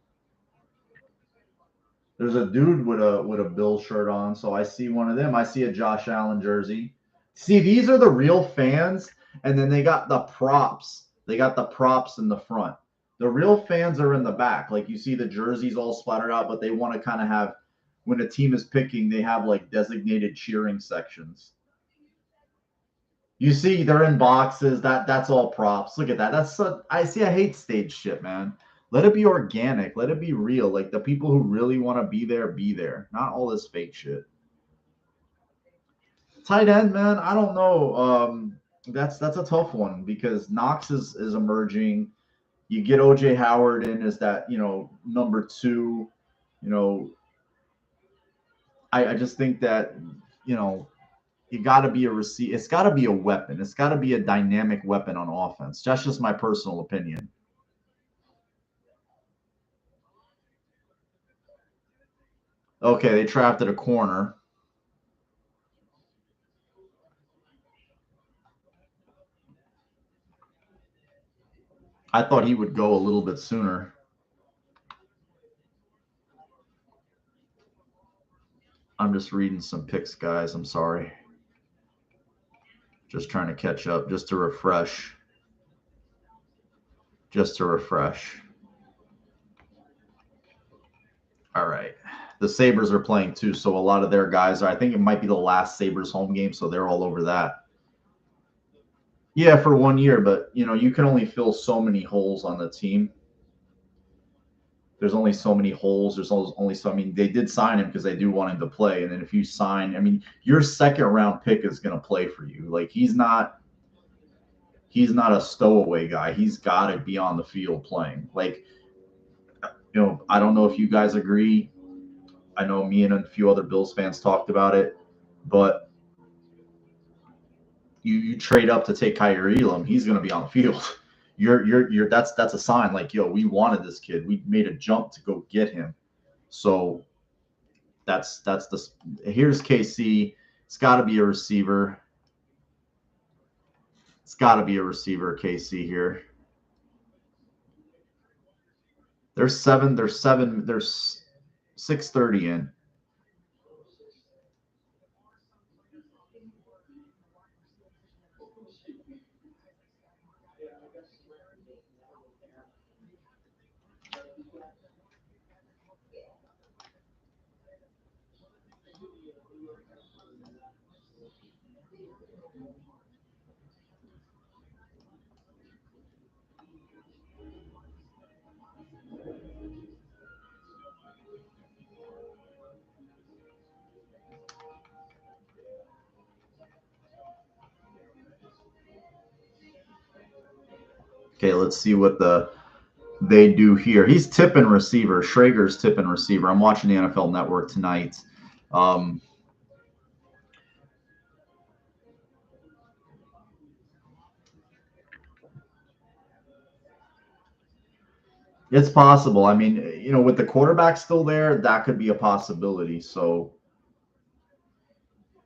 S1: There's a dude with a Bill shirt on, so I see one of them. I see a Josh Allen jersey. See, these are the real fans, and then they got the props. They got the props in the front. The real fans are in the back. Like, you see the jerseys all splattered out, but they want to kind of have, when a team is picking, they have like designated cheering sections. You see, they're in boxes. That's all props. Look at that. I hate stage shit, man. Let it be organic. Let it be real. Like, the people who really want to be there. Not all this fake shit. Tight end, man. I don't know. That's a tough one, because Knox is emerging. You get OJ Howard in as that, number 2. I just think that, you got to be a receiver. It's got to be a weapon. It's got to be a dynamic weapon on offense. That's just my personal opinion. Okay, they drafted a corner. I thought he would go a little bit sooner. I'm just reading some picks, guys. I'm sorry. Just trying to catch up, just to refresh. just to refresh. All right. The Sabres are playing too, so a lot of their guys I think it might be the last Sabres home game, so they're all over that. Yeah, for 1 year, but you can only fill so many holes on the team. There's only so many holes. There's only so. I mean, they did sign him because they do want him to play, and then if you sign, I mean, your second round pick is going to play for you. Like he's not a stowaway guy. He's got to be on the field playing. Like, I don't know if you guys agree. I know me and a few other Bills fans talked about it, but you trade up to take Kyrie Elam, he's going to be on the field. That's a sign like, yo, we wanted this kid. We made a jump to go get him. So that's the here's KC. It's got to be a receiver. It's got to be a receiver, KC here. There's 6:30 in. Okay, let's see what they do here. He's tipping receiver. Schrager's tipping receiver. I'm watching the NFL Network tonight. It's possible. I mean, with the quarterback still there, that could be a possibility. So,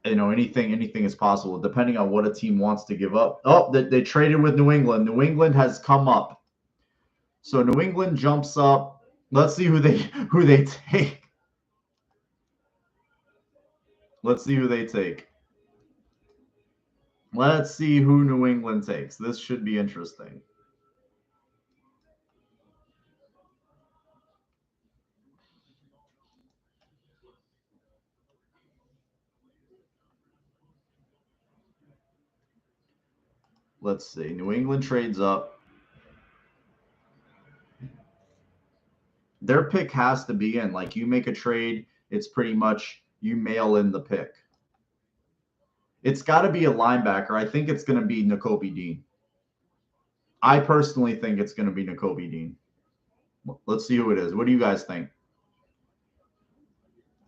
S1: anything is possible depending on what a team wants to give up. Oh, they traded with New England. New England has come up. So New England jumps up. Let's see who they take. Let's see who they take. Let's see who New England takes. This should be interesting. Let's see. New England trades up. Their pick has to be in. Like you make a trade, it's pretty much you mail in the pick. It's got to be a linebacker. I think it's going to be Nakobe Dean. I personally think it's going to be Nakobe Dean. Let's see who it is. What do you guys think?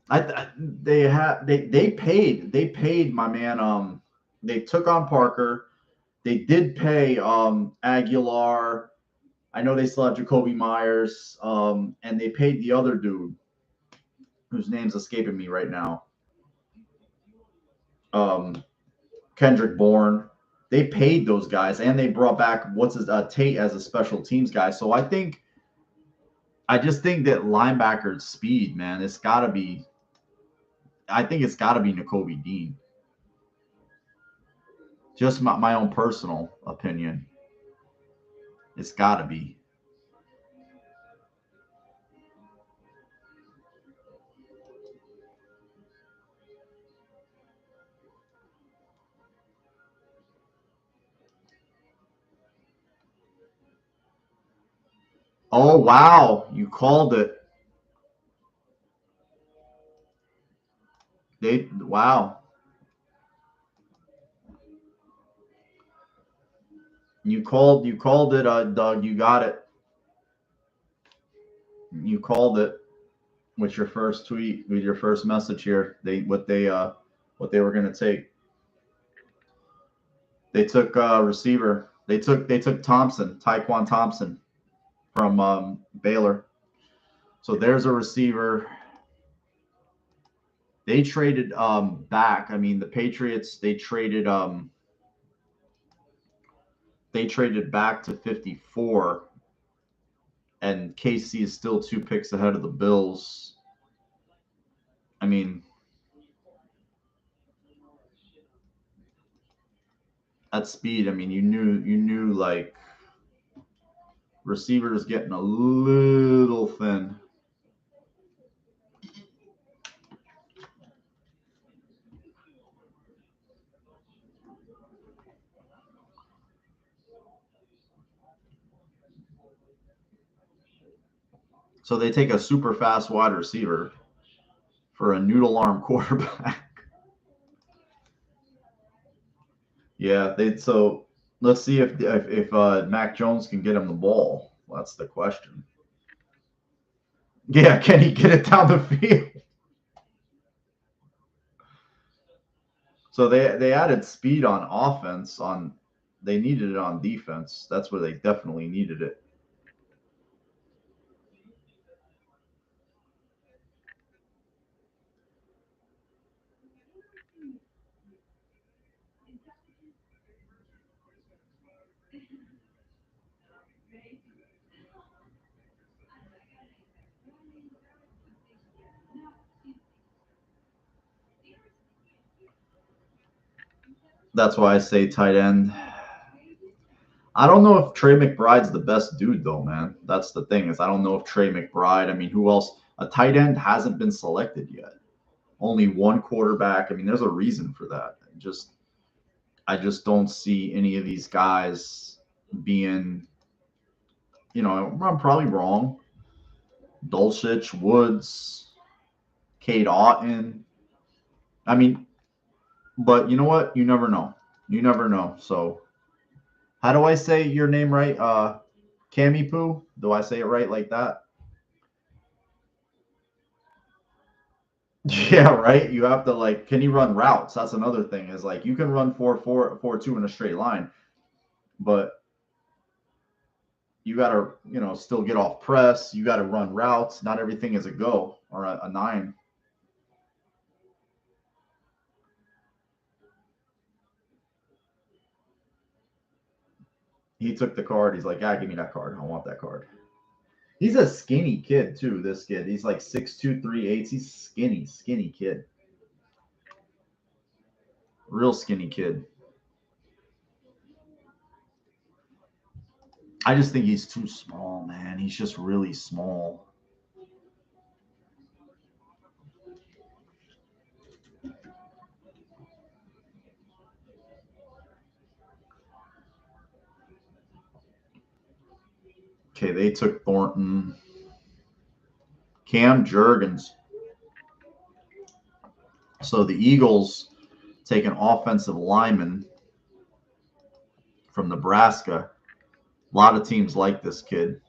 S1: They paid my man. They took on Parker. They did pay Aguilar. I know they still have Jacoby Myers. And they paid the other dude whose name's escaping me right now. Kendrick Bourne. They paid those guys, and they brought back Tate as a special teams guy. So I just think that linebacker speed, man, it's got to be. I think it's got to be Nakobe Dean. Just my own personal opinion. It's got to be. Oh, wow. You called it. Wow. You called it, Doug. You got it. You called it with your first tweet, with your first message here. What they were going to take. They took receiver. They took Thompson, Tyquan Thompson from Baylor. So there's a receiver. They traded back. I mean, the Patriots, they traded back to 54, and KC is still 2 picks ahead of the Bills. I mean, at speed, I mean, you knew like Receiver is getting a little thin. So they take a super fast wide receiver for a noodle arm quarterback. Yeah, so let's see if Mac Jones can get him the ball. That's the question. Yeah, can he get it down the field? So they added speed on offense. They needed it on defense. That's where they definitely needed it. That's why I say tight end. I don't know if Trey McBride's the best dude though, man. That's the thing is I don't know if Trey McBride. I mean, who else? A tight end hasn't been selected yet. Only one quarterback. I mean, there's a reason for that. I just don't see any of these guys being. I'm probably wrong. Dulcich, Woods, Cade Otton. I mean, but you know what? You never know. You never know. So, how do I say your name right? Cami Poo? Do I say it right like that? Yeah, right. You have to like, can you run routes? That's another thing. Is like you can run 4-4-4-2 in a straight line, but you gotta, still get off press. You gotta run routes. Not everything is a go or a nine. He took the card. He's like, give me that card. I want that card. He's a skinny kid too. This kid. He's like 6'2", 3/8. He's skinny kid. Real skinny kid. I just think he's too small, man. He's just really small. Okay, they took Thornton. Cam Jurgens. So the Eagles take an offensive lineman from Nebraska. A lot of teams like this kid.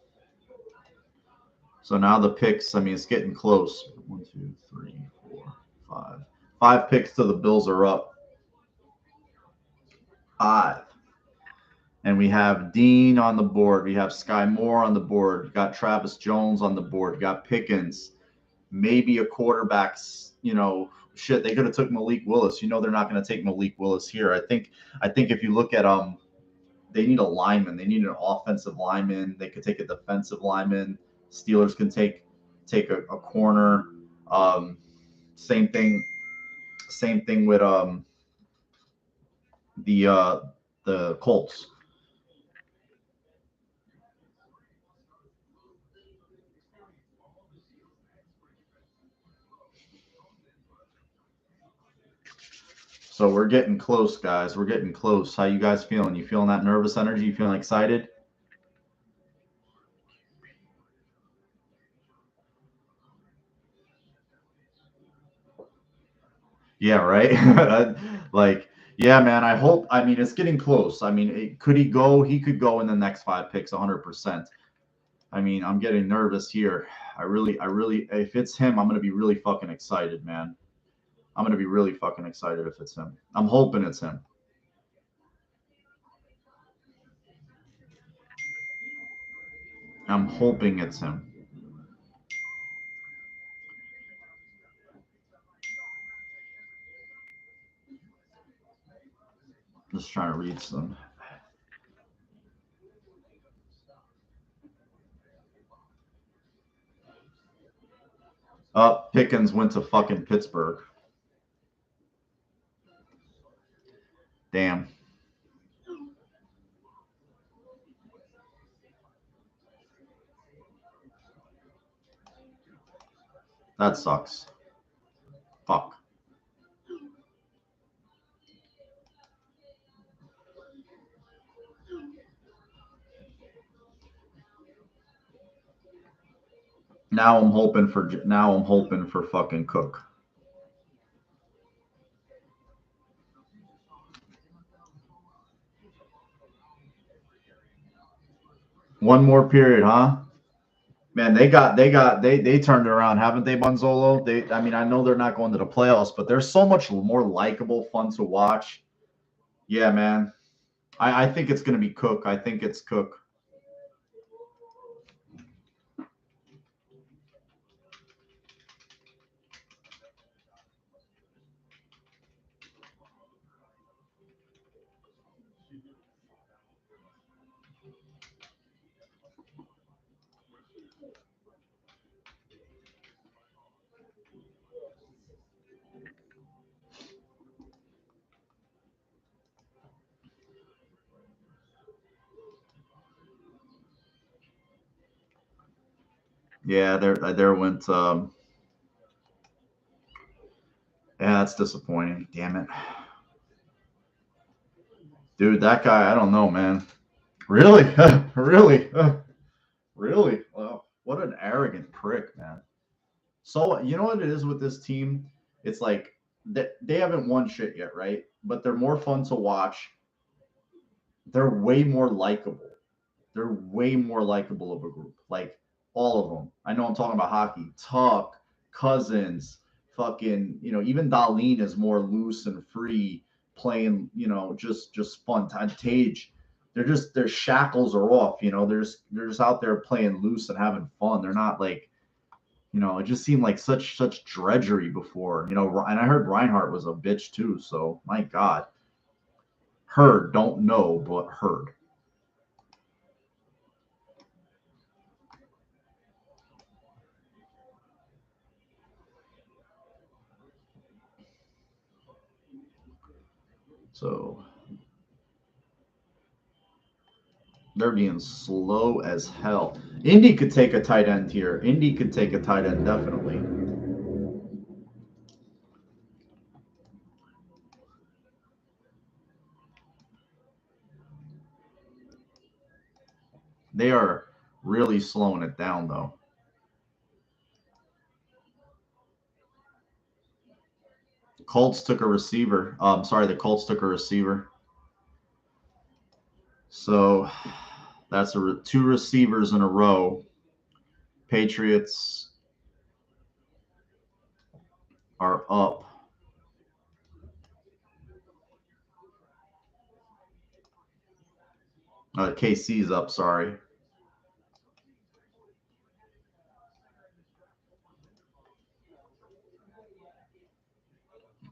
S1: So now the picks, I mean, it's getting close. 1, 2, 3, 4, 5. 5 picks to the Bills are up. 5. And we have Dean on the board. We have Sky Moore on the board. We got Travis Jones on the board. We got Pickens. Maybe a quarterback, shit, they could have took Malik Willis. They're not going to take Malik Willis here. I think if you look at they need a lineman. They need an offensive lineman. They could take a defensive lineman. Steelers can take a corner. Same thing with the Colts. So we're getting close, guys. We're getting close. How you guys feeling? You feeling that nervous energy? You feeling excited? Yeah, right. Like, yeah, man. I mean, it's getting close. I mean, could he go? He could go in the next 5 picks, 100%. I mean, I'm getting nervous here. I really, if it's him, I'm gonna be really fucking excited, man. I'm gonna be really fucking excited if it's him. I'm hoping it's him. I'm hoping it's him. Just trying to read some. Pickens went to fucking Pittsburgh. Damn. That sucks. Fuck. Now I'm hoping for fucking Cook. One more period, huh? Man, they turned it around, haven't they, Bunzolo? I mean, I know they're not going to the playoffs, but they're so much more likable, fun to watch. Yeah, man. I think it's gonna be Cook. I think it's Cook. Yeah, there went. Yeah, that's disappointing. Damn it, dude. That guy, I don't know, man. Really, really, really. Well, what an arrogant prick, man. So you know what it is with this team? It's like they haven't won shit yet, right? But they're more fun to watch. They're way more likable. They're way more likable of a group. Like all of them. I know I'm talking about hockey. Tuck, Cousins, fucking, even Darlene is more loose and free, playing, just fun. Tage, their shackles are off. They're just out there playing loose and having fun. They're not like, it just seemed like such drudgery before. And I heard Reinhardt was a bitch too. So my God, heard, don't know, but heard. So they're being slow as hell. Indy could take a tight end here. Indy could take a tight end, definitely. They are really slowing it down, though. Colts took a receiver. Sorry, the Colts took a receiver. So that's two receivers in a row. Patriots are up. KC's up, sorry.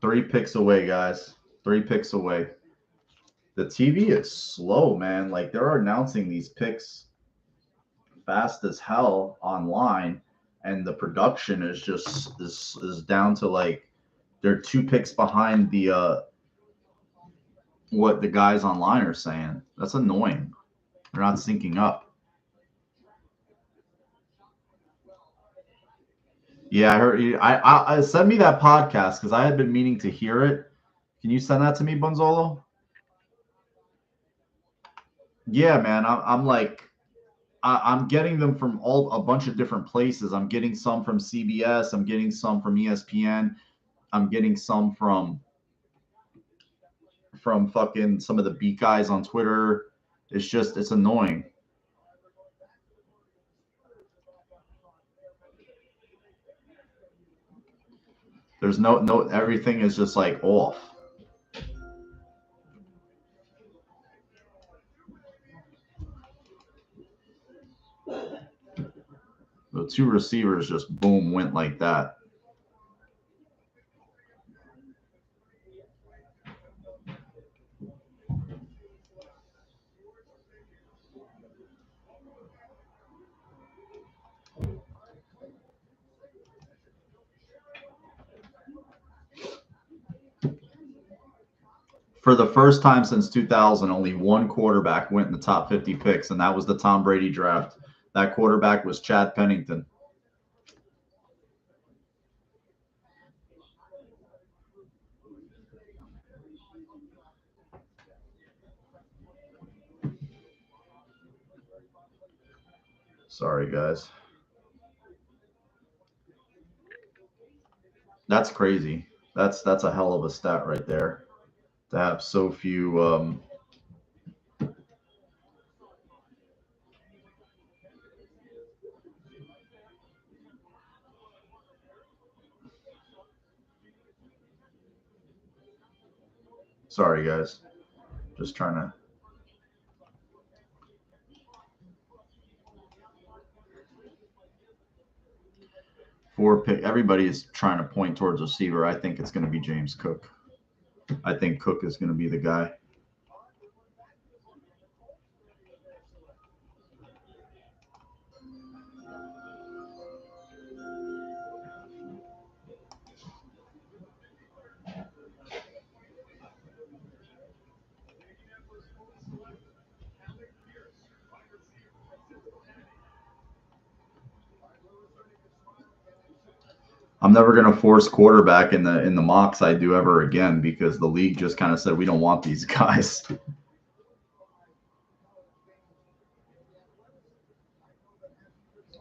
S1: Three picks away, guys. Three picks away. The TV is slow, man. Like they're announcing these picks fast as hell online, and the production is just is down to like they're two picks behind the what the guys online are saying. That's annoying. They're not syncing up. Yeah, I heard. I send me that podcast because I had been meaning to hear it. Can you send that to me, Bunzolo? Yeah, man. I'm like I'm getting them from a bunch of different places. I'm getting some from CBS. I'm getting some from ESPN. I'm getting some from fucking some of the beat guys on Twitter. It's annoying. There's no everything is just like off. The two receivers just boom went like that. For the first time since 2000, only one quarterback went in the top 50 picks, and that was the Tom Brady draft. That quarterback was Chad Pennington. Sorry, guys. That's crazy. That's a hell of a stat right there to have so few. Sorry, guys. Just trying to. Four pick. Everybody is trying to point towards receiver. I think it's going to be James Cook. I think Cook is going to be the guy. I'm never going to force quarterback in the mocks I do ever again because the league just kind of said we don't want these guys.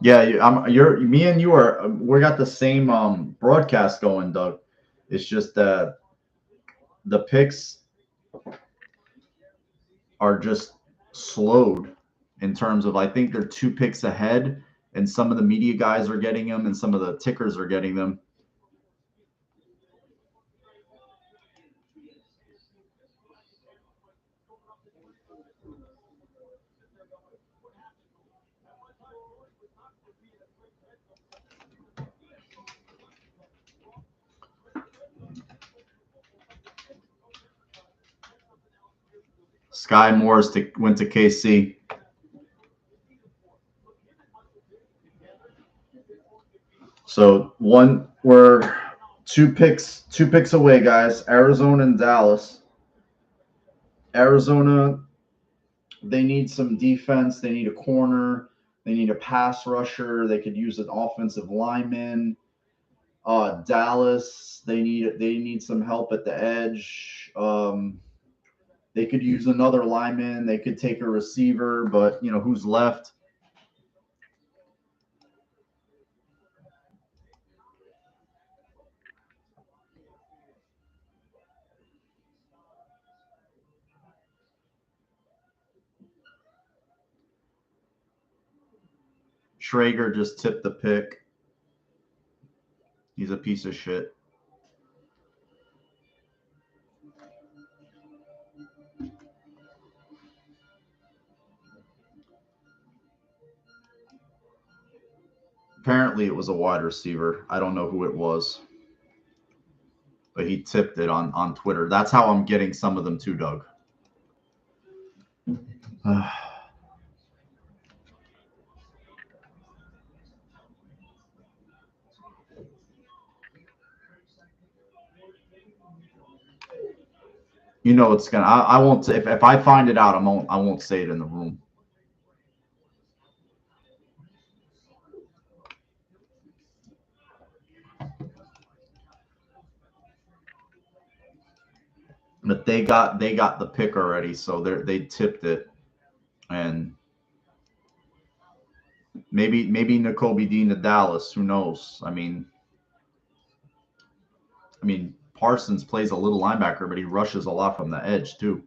S1: Yeah, you're me and you are we got the same broadcast going, Doug. It's just that the picks are just slowed in terms of I think they're 2 picks ahead, and some of the media guys are getting them, and some of the tickers are getting them. Sky Moore's went to KC. So we're 2 picks away, guys. Arizona and Dallas. Arizona, they need some defense. They need a corner. They need a pass rusher. They could use an offensive lineman. Dallas, they need some help at the edge. They could use another lineman. They could take a receiver, but who's left? Schrager just tipped the pick. He's a piece of shit. Apparently, it was a wide receiver. I don't know who it was, but he tipped it on Twitter. That's how I'm getting some of them too, Doug. It's gonna. I won't. If I find it out, I won't say it in the room. But they got the pick already, so they tipped it, and maybe N'Kobe Dean to Dallas. Who knows? I mean Parsons plays a little linebacker, but he rushes a lot from the edge too.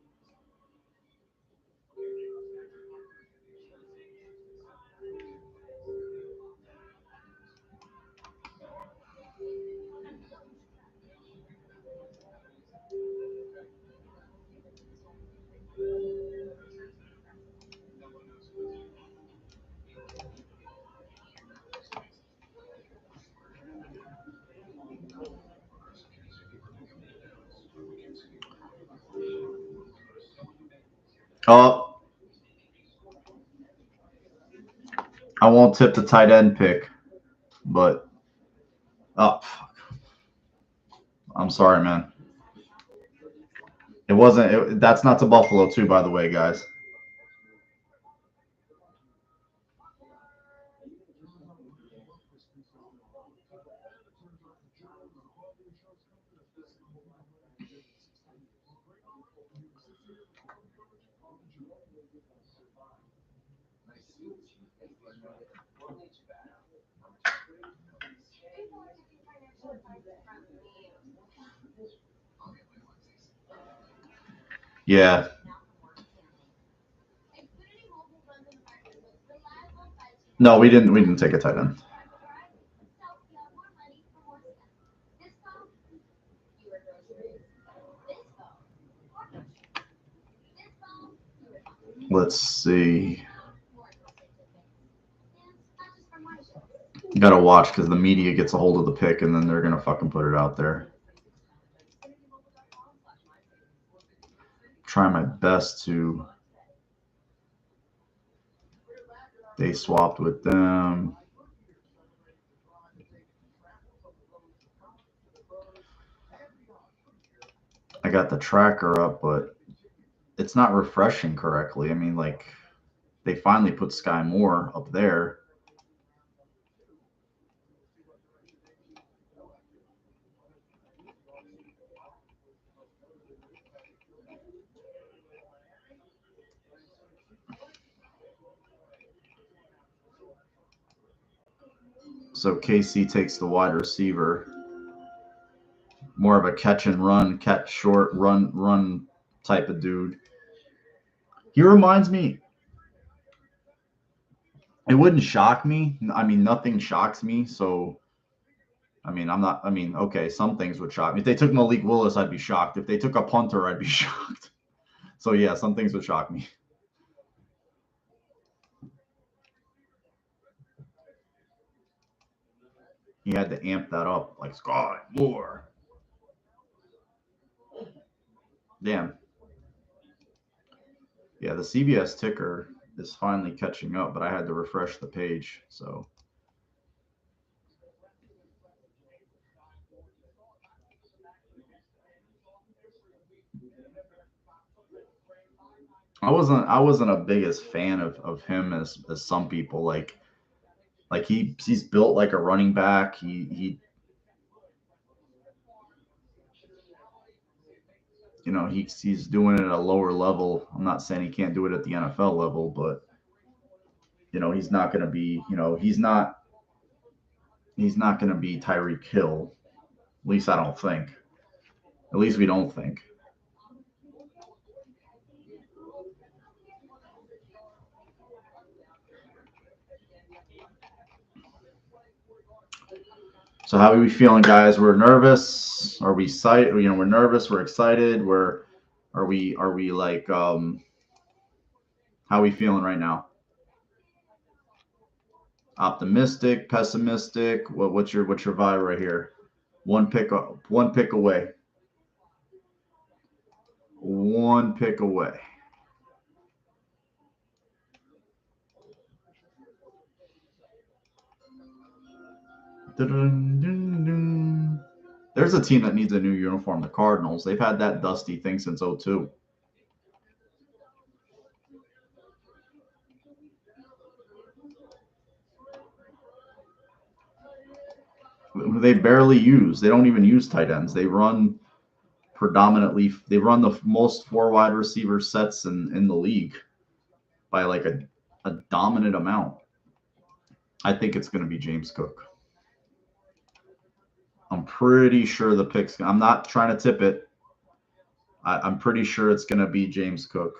S1: Oh, I won't tip the tight end pick, but fuck. I'm sorry, man. It wasn't. That's not to Buffalo too, by the way, guys. Yeah. No, we didn't. We didn't take a tight end. Let's see. You gotta watch because the media gets a hold of the pick and then they're gonna fucking put it out there. Try my best to. They swapped with them. I got the tracker up, but it's not refreshing correctly. I mean, like, they finally put Sky Moore up there. So KC takes the wide receiver. More of a catch and run, catch short, run type of dude. He reminds me. It wouldn't shock me. I mean, nothing shocks me. So, I mean, I'm not. I mean, okay, some things would shock me. If they took Malik Willis, I'd be shocked. If they took a punter, I'd be shocked. So yeah, some things would shock me. He had to amp that up, like Sky Moore. Damn. Yeah, the CBS ticker is finally catching up, but I had to refresh the page. So I wasn't a biggest fan of him as some people like he's built like a running back. He you know he's doing it at a lower level. I'm not saying he can't do it at the NFL level, but you know he's not going to be he's not going to be Tyreek Hill. At least I don't think. At least we don't think. So how are we feeling, guys? We're nervous. Are we excited? You know, we're nervous. We're excited. Are we like how are we feeling right now? Optimistic, pessimistic. What's your vibe right here? One pick away. One pick away. Dun-dun-dun-dun. There's a team that needs a new uniform, the Cardinals. They've had that dusty thing since '02. They barely use. They don't even use tight ends. They run predominantly. They run the most four wide receiver sets in the league by like a dominant amount. I think it's going to be James Cook. I'm pretty sure the pick's. I'm not trying to tip it. I'm pretty sure it's going to be James Cook.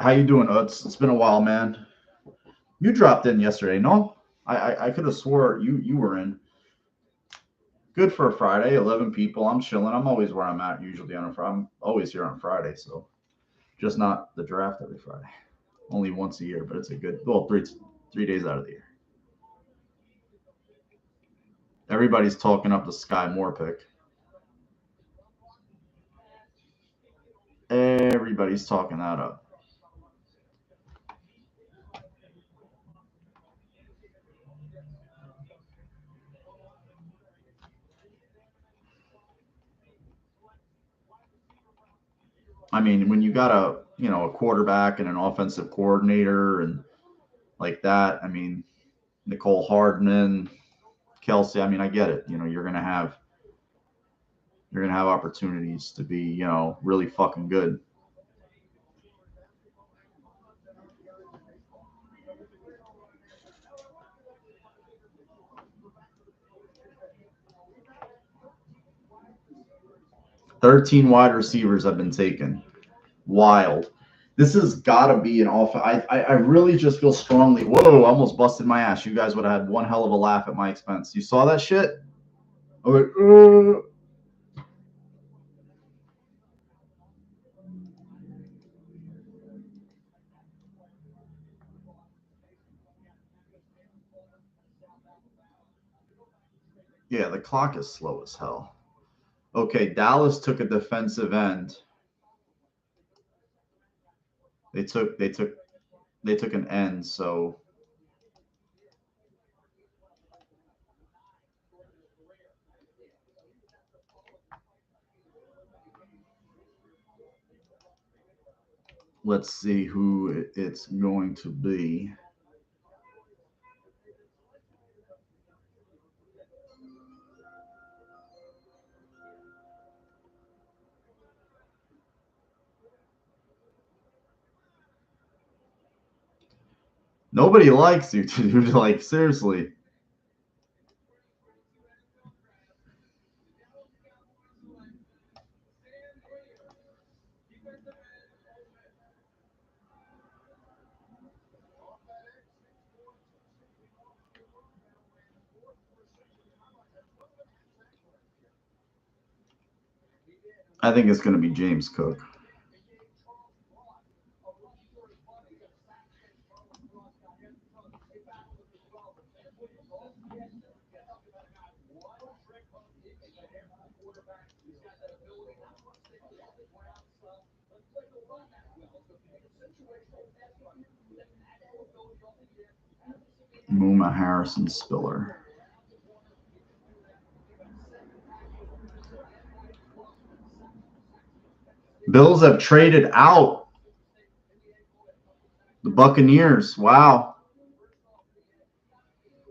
S1: How you doing, Utz? It's been a while, man. You dropped in yesterday, no? I could have swore you were in. Good for a Friday. 11 people. I'm chilling. I'm always where I'm at usually on a Friday. I'm always here on Friday, so just not the draft every Friday. Only once a year, but it's a good. Well, three days out of the year. Everybody's talking up the Sky Moore pick. Everybody's talking that up. I mean, when you got a quarterback and an offensive coordinator and like that, I mean, Nicole Hardman, Kelsey, I mean, I get it. You know, you're gonna have opportunities to be, really fucking good. 13 wide receivers have been taken. Wild. This has got to be an offense. I really just feel strongly. Whoa, I almost busted my ass. You guys would have had one hell of a laugh at my expense. You saw that shit? I was like, yeah, the clock is slow as hell. Okay, Dallas took a defensive end. They took an end, so let's see who it's going to be. Nobody likes you, dude. Like, seriously. I think it's going to be James Cook. Muma Harrison Spiller. Bills have traded out the Buccaneers. Wow.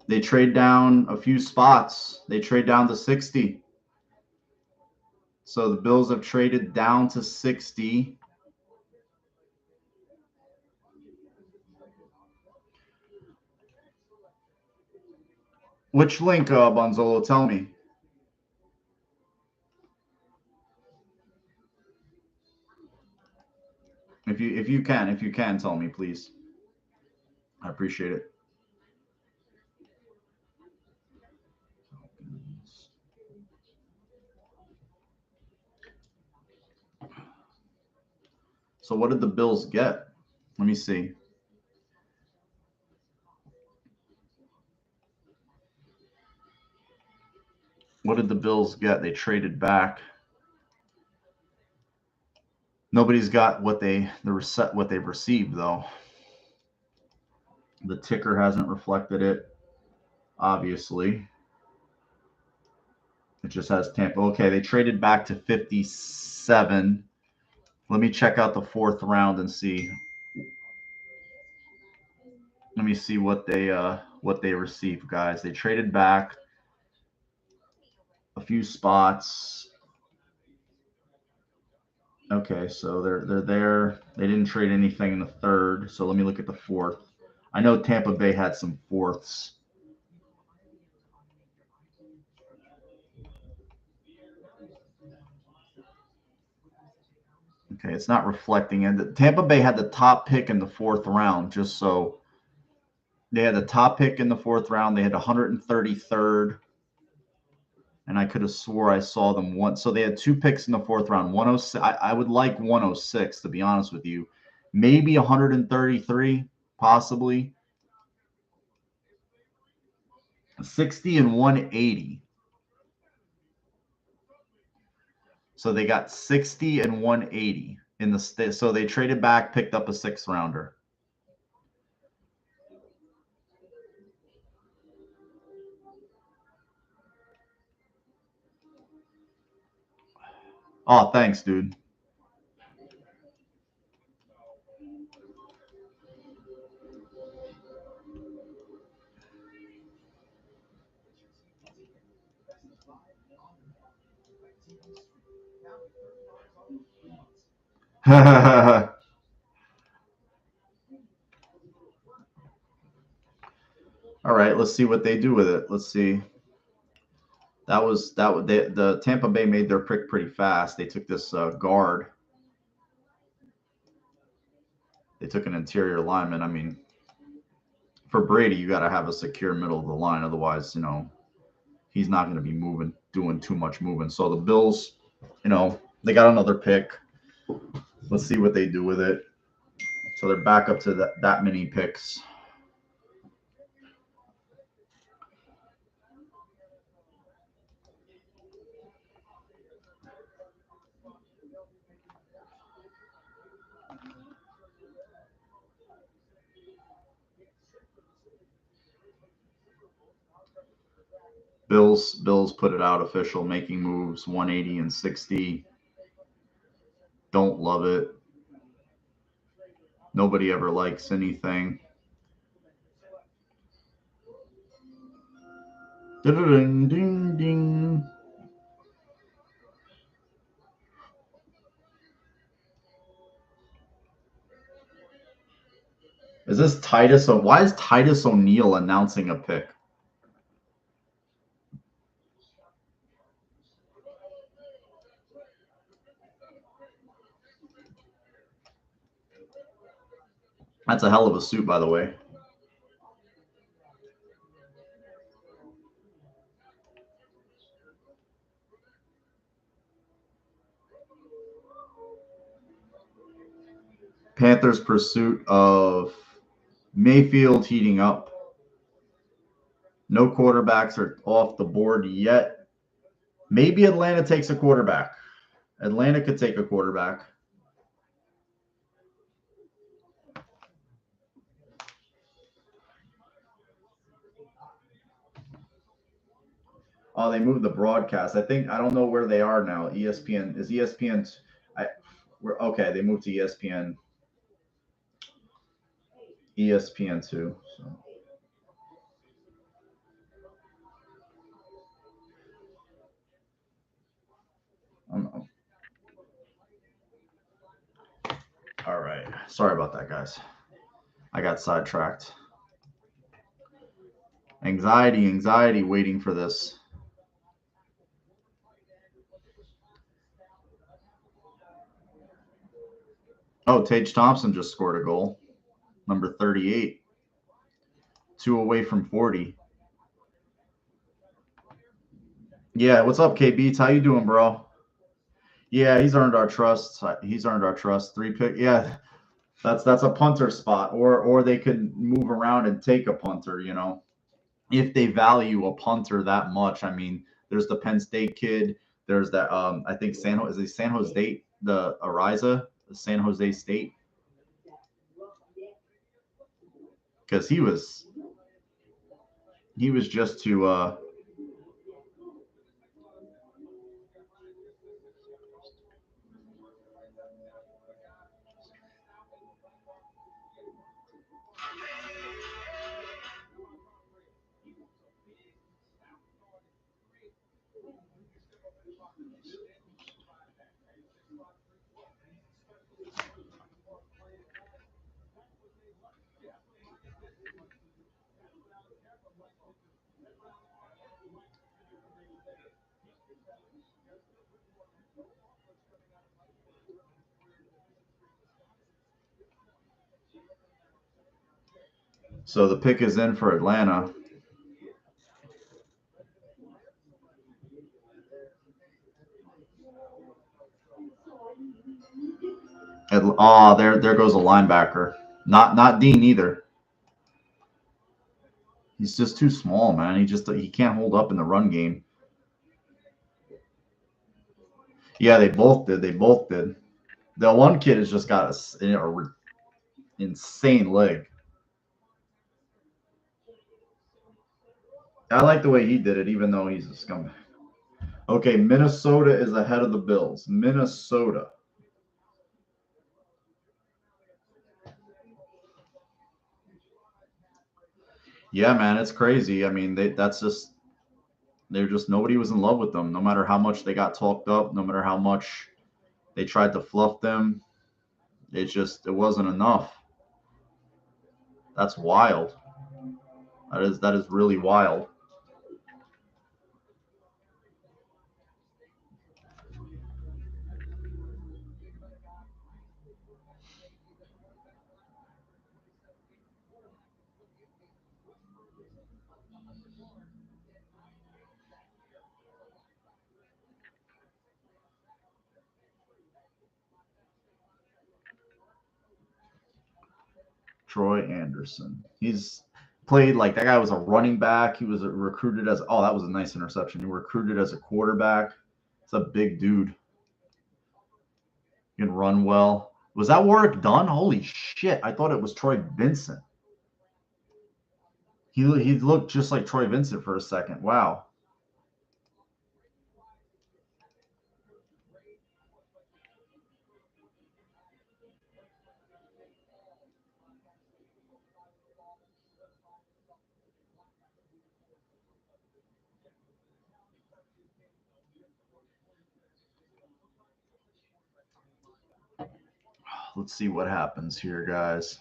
S1: They trade down a few spots. They trade down to 60. So the Bills have traded down to 60. Which link, Bonzolo? Tell me. If you can tell me, please. I appreciate it. So what did the Bills get? Let me see. What did the Bills get? They traded back. Nobody's got what they've received though. The ticker hasn't reflected it, obviously. It just has Tampa. Okay, they traded back to 57. Let me check out the fourth round and see. Let me see what they received, guys. They traded back a few spots. Okay, so they're there. They didn't trade anything in the third. So let me look at the fourth. I know Tampa Bay had some fourths. Okay, it's not reflecting it. Tampa Bay had the top pick in the fourth round, just so they had the top pick in the fourth round. They had 133rd, and I could have swore I saw them once. So they had two picks in the fourth round. 106. I would like 106 to be honest with you. Maybe 133, possibly. 60 and 180. So they got 60 and 180 in the state. So they traded back, picked up a sixth rounder. Oh, thanks, dude. All right, let's see what they do with it. Let's see. The Tampa Bay made their pick pretty fast. They took this guard. They took an interior lineman. I mean, for Brady, you got to have a secure middle of the line. Otherwise, he's not going to be doing too much moving. So the Bills, they got another pick. Let's see what they do with it. So they're back up to that many picks. Bills put it out official, making moves 180 and 60. Don't love it. Nobody ever likes anything. Ding, ding, ding. Is this Titus? Why is Titus O'Neil announcing a pick? That's a hell of a suit, by the way. Panthers' pursuit of Mayfield heating up. No quarterbacks are off the board yet. Maybe Atlanta takes a quarterback. Atlanta could take a quarterback. Oh, they moved the broadcast. I don't know where they are now. ESPN is ESPN. Okay. They moved to ESPN. ESPN2. So. All right. Sorry about that, guys. I got sidetracked. Anxiety waiting for this. Oh, Tage Thompson just scored a goal. Number 38. 2 away from 40. Yeah, what's up, KB? How you doing, bro? Yeah, he's earned our trust. 3 pick. Yeah, that's a punter spot, or they could move around and take a punter. If they value a punter that much. I mean, there's the Penn State kid. There's that. I think San Jose State, the Ariza, the San Jose State, because he was just to. So the pick is in for Atlanta. There goes a linebacker. Not Dean either. He's just too small, man. He can't hold up in the run game. Yeah, they both did. The one kid has just got a insane leg. I like the way he did it, even though he's a scumbag. Okay, Minnesota is ahead of the Bills. Minnesota. Yeah, man, it's crazy. I mean, they're just nobody was in love with them. No matter how much they got talked up, no matter how much they tried to fluff them, it wasn't enough. That's wild. That is really wild. Troy Anderson. He's played like that guy was a running back. He was recruited as that was a nice interception. He recruited as a quarterback. It's a big dude. He can run well. Was that Warwick Dunn? Holy shit. I thought it was Troy Vincent. He looked just like Troy Vincent for a second. Wow. Let's see what happens here, guys.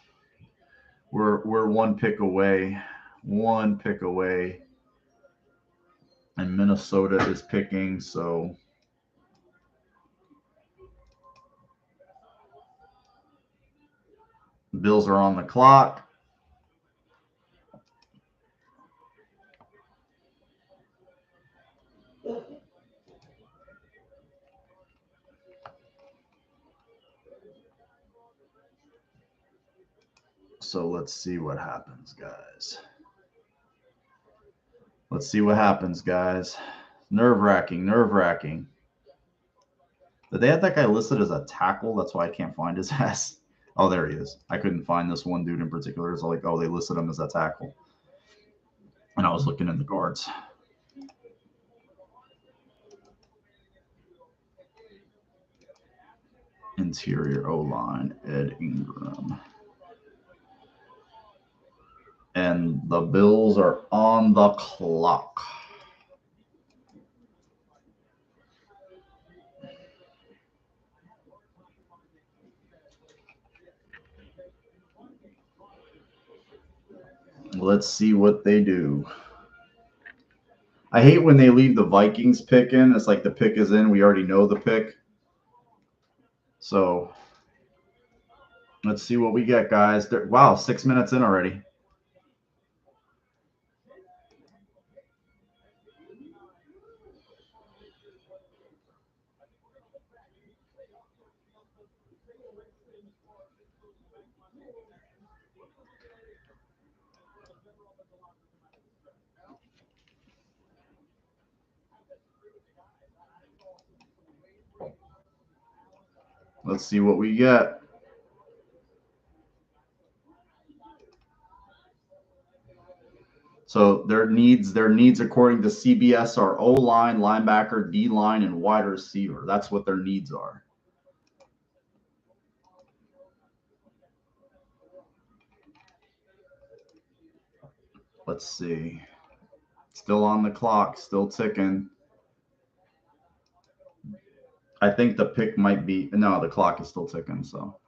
S1: We're one pick away. One pick away. And Minnesota is picking, so the Bills are on the clock. So let's see what happens, guys. Let's see what happens, guys. Nerve-wracking, nerve-wracking. Did they have that guy listed as a tackle? That's why I can't find his ass. Oh, there he is. I couldn't find this one dude in particular. It's like, oh, they listed him as a tackle. And I was looking in the guards. Interior O-line, Ed Ingram. And the Bills are on the clock. Let's see what they do. I hate when they leave the Vikings pick in. It's like the pick is in. We already know the pick. So let's see what we get, guys. Wow, 6 minutes in already. Let's see what we get. So their needs according to CBS are O-line, linebacker, D-line, and wide receiver. That's what their needs are. Let's see. Still on the clock, still ticking. I think the pick might be no, the clock is still ticking, so.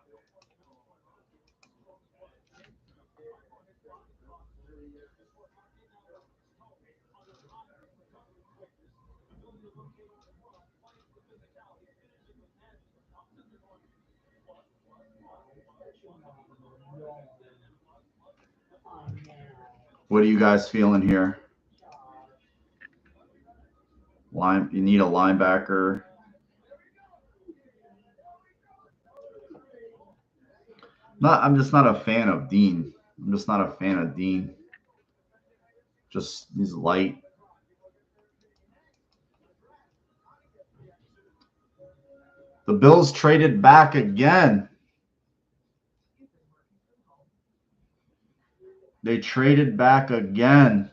S1: What are you guys feeling here? You need a linebacker. I'm just not a fan of Dean. I'm just not a fan of Dean. Just he's light. The Bills traded back again. They traded back again.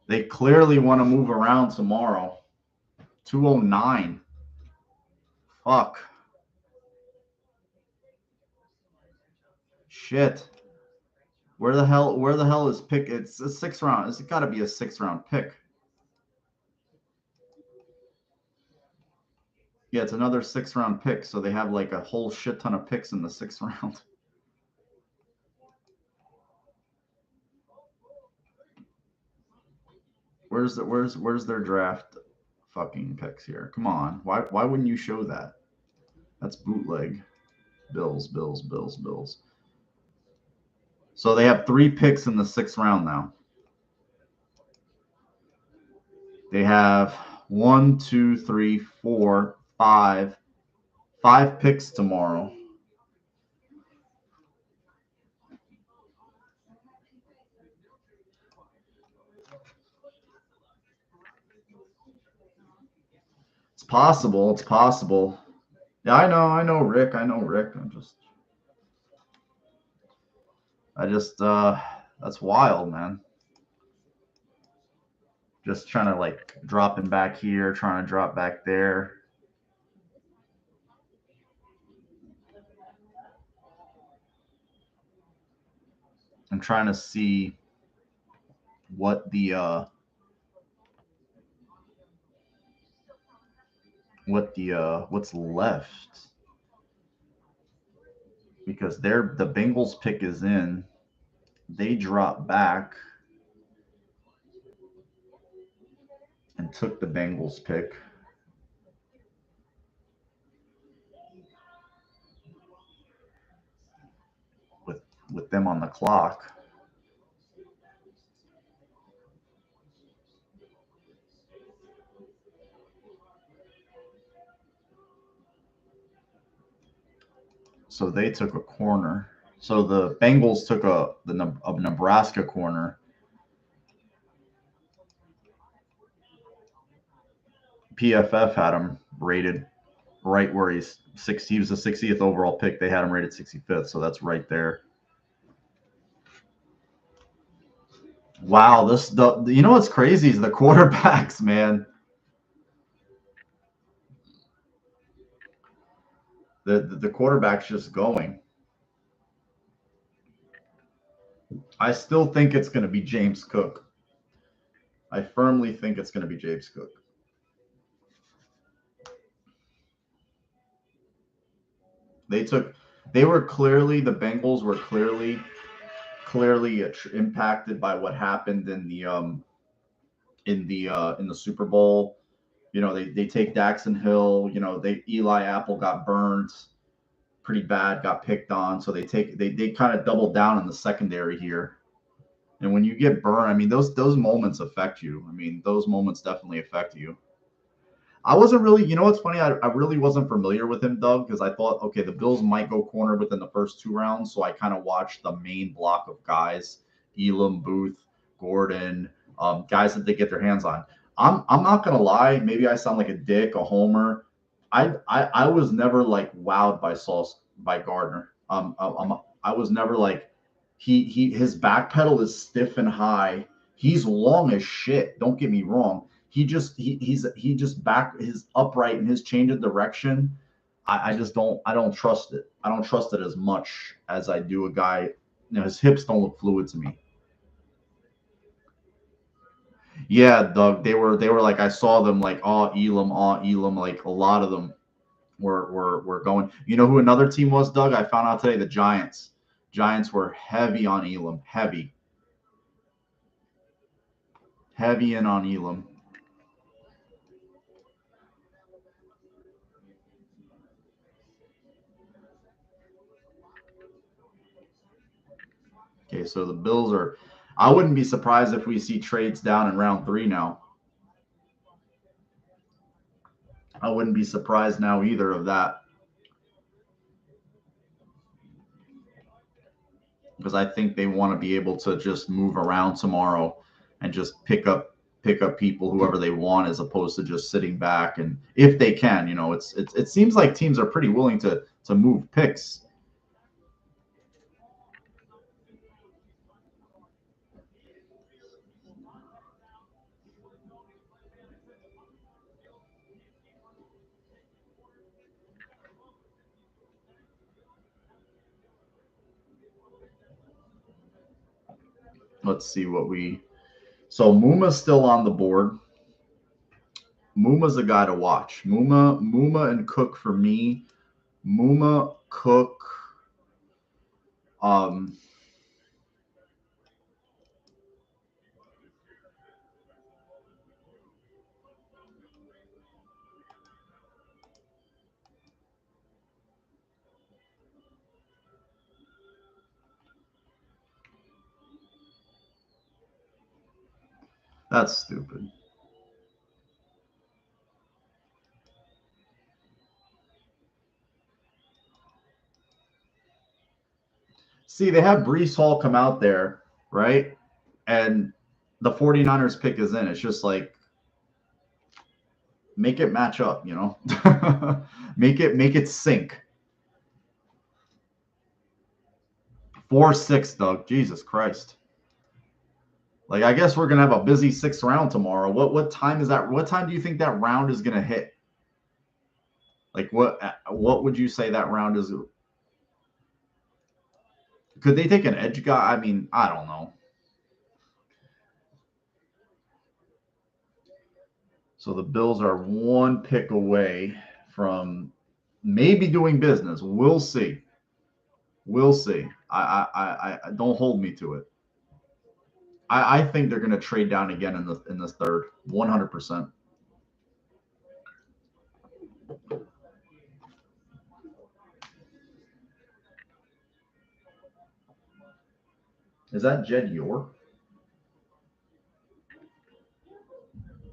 S1: They clearly want to move around tomorrow. 209. Fuck. Shit. Where the hell is pick? It's a 6th round. It's got to be a 6th round pick. Yeah, it's another 6th round pick. So they have like a whole shit ton of picks in the 6th round. Where's their draft fucking picks here? Come on. Why wouldn't you show that? That's bootleg. Bills. So they have 3 picks in the 6th round now. They have 1, 2, 3, 4, 5 picks tomorrow. It's possible. It's possible. Yeah, I know, Rick. I know, Rick. That's wild, man. Just trying to like dropping back here, trying to drop back there. I'm trying to see what the what's left, because the Bengals pick is in. They drop back and took the Bengals pick. With them on the clock. So they took a corner. So the Bengals took a Nebraska corner. PFF had him rated right where he's 60. He was the 60th overall pick. They had him rated 65th, so that's right there. Wow, you know what's crazy is the quarterbacks, man. The quarterback's just going. I still think it's going to be James Cook. I firmly think it's going to be James Cook. The Bengals were clearly impacted by what happened in the Super Bowl. You know, they take Daxon Hill. You know, Eli Apple got burned pretty bad, got picked on. So they kind of doubled down in the secondary here. And when you get burned, I mean, those moments affect you. I mean, those moments definitely affect you. I wasn't really, you know what's funny? I really wasn't familiar with him, Doug, because I thought, okay, the Bills might go corner within the first 2 rounds. So I kind of watched the main block of guys, Elam, Booth, Gordon, guys that they get their hands on. I'm not gonna lie, maybe I sound like a dick, a homer. I was never like wowed by Gardner. I was never like his back pedal is stiff and high. He's long as shit. Don't get me wrong. He just back his upright and his change of direction. I don't trust it. I don't trust it as much as I do a guy. You know, his hips don't look fluid to me. Yeah, Doug. They were like, I saw them like Elam, like a lot of them were going. You know who another team was, Doug? I found out today, the Giants. Giants were heavy on Elam, heavy in on Elam. Okay, so the Bills are. I wouldn't be surprised if we see trades down in round 3 now. I wouldn't be surprised now either of that, because I think they want to be able to just move around tomorrow and just pick up people whoever they want, as opposed to just sitting back. And if they can, you know, it seems like teams are pretty willing to move picks. Let's see what we. So Muma's still on the board. Muma's a guy to watch. Muma and Cook for me. Muma, Cook. Um, That's stupid. See, they have Brees Hall come out there, right? And the 49ers pick is in. It's just like make it match up, you know? make it sync. 4-6, Doug. Jesus Christ. Like I guess we're gonna have a busy 6th round tomorrow. What time is that? What time do you think that round is gonna hit? Like what would you say that round is? Could they take an edge guy? I mean, I don't know. So the Bills are 1 pick away from maybe doing business. We'll see. We'll see. I don't hold me to it. I think they're going to trade down again in the third, 100%. Is that Jed York?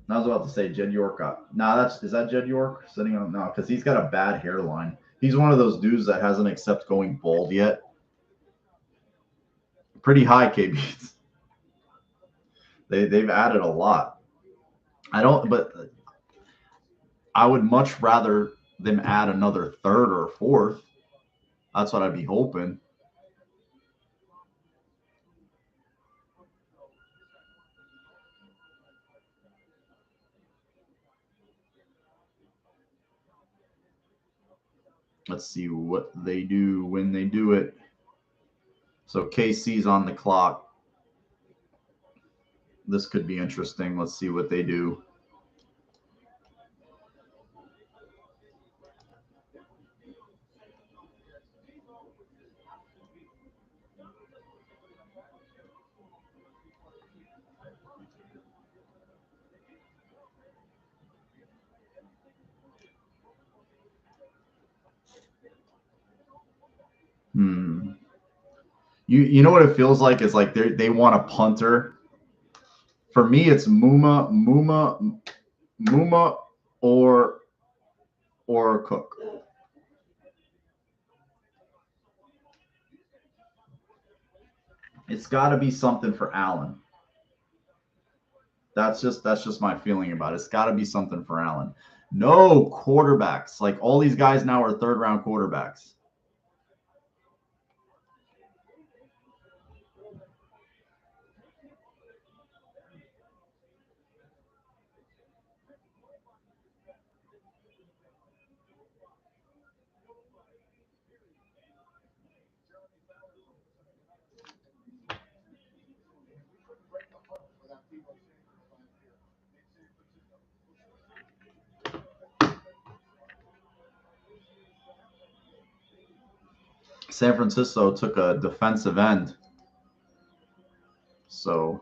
S1: I was about to say Jed York. Is that Jed York sitting on? No, because he's got a bad hairline. He's one of those dudes that hasn't accepted going bald yet. Pretty high KBs. They've added a lot. But I would much rather them add another third or fourth. That's what I'd be hoping. Let's see what they do when they do it. So KC's on the clock. This could be interesting. Let's see what they do. You know what it feels like? It's like they want a punter. For me, it's Muma, or Cook. It's got to be something for Allen. That's just my feeling about it. It's got to be something for Allen. No quarterbacks. Like all these guys now are 3rd round quarterbacks. San Francisco took a defensive end. So,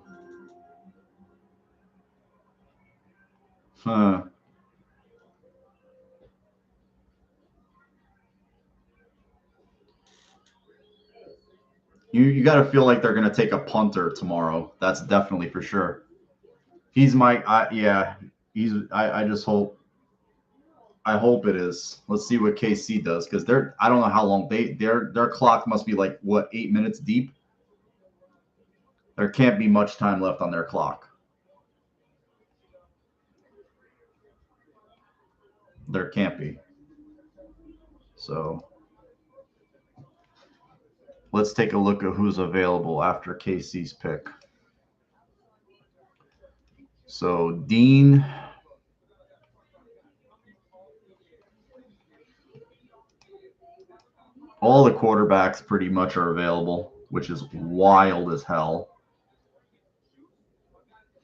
S1: you got to feel like they're going to take a punter tomorrow. That's definitely for sure. He's I just hope. I hope it is. Let's see what KC does because I don't know how long their clock must be like what 8 minutes deep. There can't be much time left on their clock. There can't be. So let's take a look at who's available after KC's pick. So Dean. All the quarterbacks pretty much are available, which is wild as hell.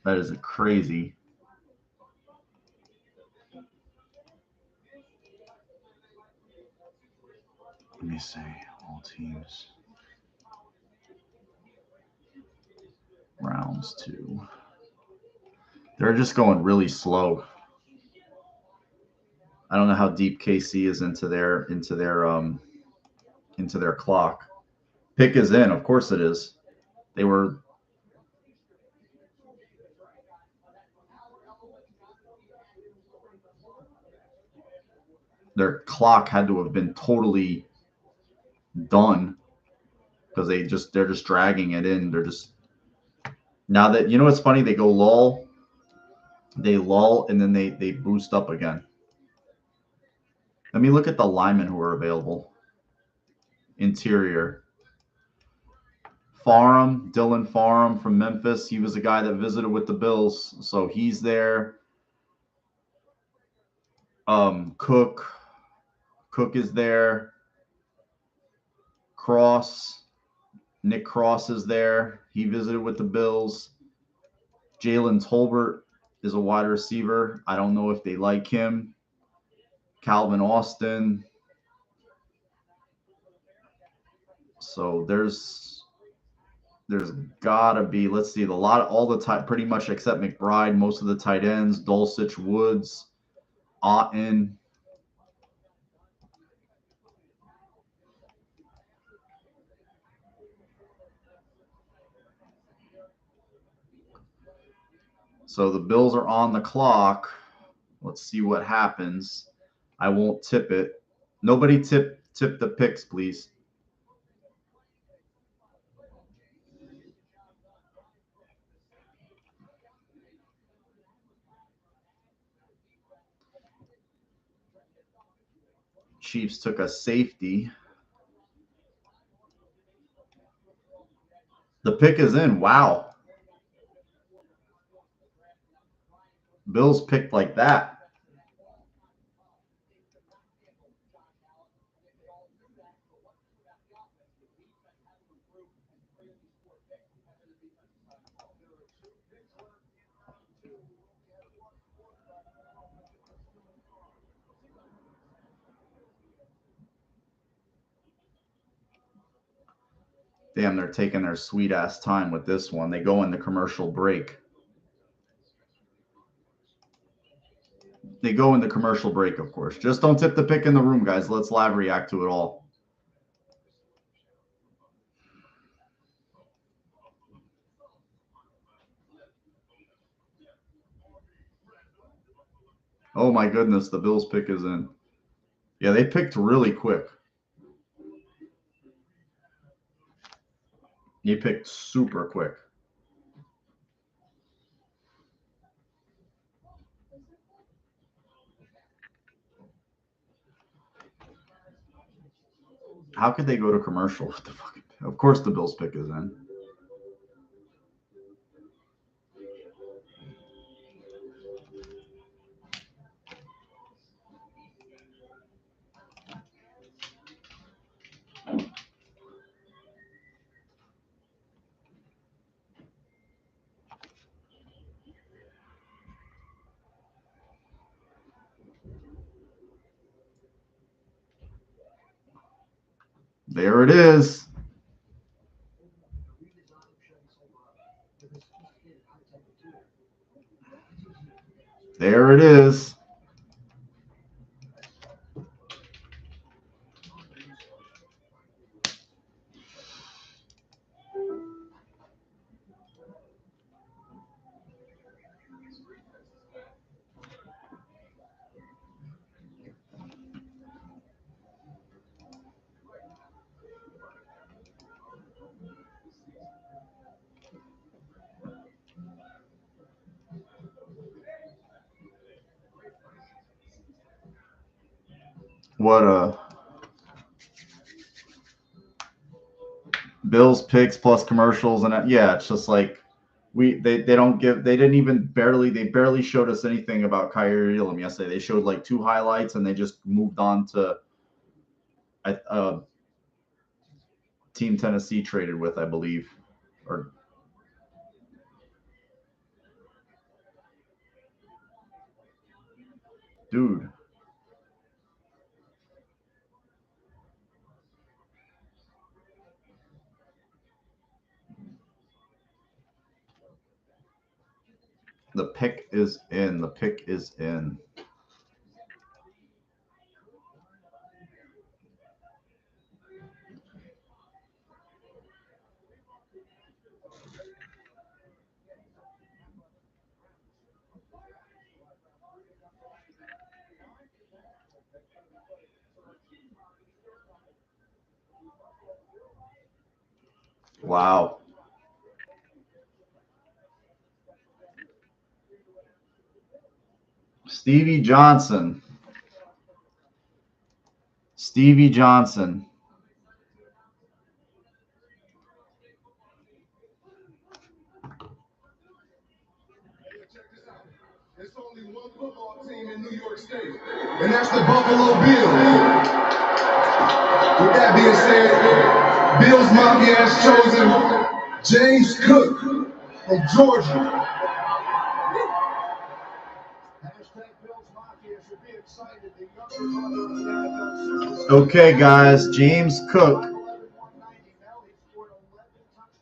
S1: That is crazy. Let me see. All teams. Rounds 2. They're just going really slow. I don't know how deep KC is into their clock. Pick is in, of course it is. They were their clock had to have been totally done because they're just dragging it in. They're just now that you know what's funny. They go lull, and then they boost up again. Let me look at the linemen who are available. Interior. Dylan Farham from Memphis. He was a guy that visited with the Bills, so he's there. Cook is there. Nick Cross is there. He visited with the Bills. Jalen Tolbert is a wide receiver. I don't know if they like him. Calvin Austin. So there's gotta be, let's see, pretty much except McBride, most of the tight ends, Dulcich, Woods, Otten. So the Bills are on the clock. Let's see what happens. I won't tip it. Nobody tip the picks, please. Chiefs took a safety. The pick is in. Wow. Bills picked like that. Damn, they're taking their sweet ass time with this one. They go in the commercial break. They go in the commercial break, of course. Just don't tip the pick in the room, guys. Let's live react to it all. Oh my goodness, the Bills pick is in. Yeah, they picked really quick. He picked super quick. How could they go to commercial with the fucking? Of course, the Bills pick is in. There it is. There it is. What a Bills picks plus commercials and yeah, it's just like they barely showed us anything about Kyrie Elam yesterday. They showed like 2 highlights and they just moved on to team Tennessee traded with, I believe, or dude. The pick is in. The pick is in. Wow. Stevie Johnson. Stevie Johnson.
S3: There's only one football team in New York State, and that's the Buffalo Bills. With that being said, Bills Mafia has chosen James Cook from Georgia.
S1: Okay, guys, James Cook.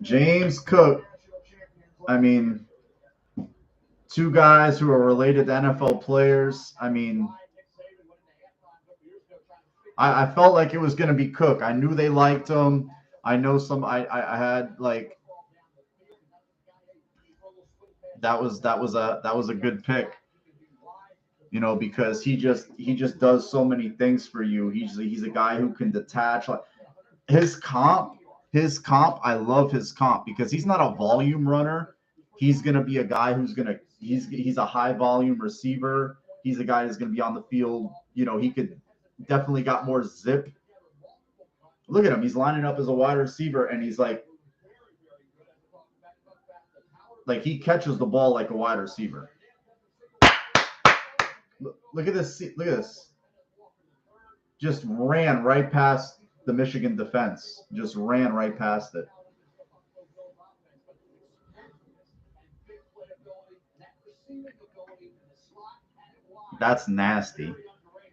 S1: James Cook. I mean, two guys who are related to NFL players. I mean, I felt like it was going to be Cook. I knew they liked him. I know some. I had like that was a good pick. You know, because he just does so many things for you. He's a guy who can detach. Like his comp, I love his comp because he's not a volume runner. He's gonna be a guy he's a high volume receiver. He's a guy who's gonna be on the field. You know, he could definitely got more zip. Look at him. He's lining up as a wide receiver, and he's like he catches the ball like a wide receiver. Look at this. Look at this. Just ran right past the Michigan defense. Just ran right past it. That's nasty.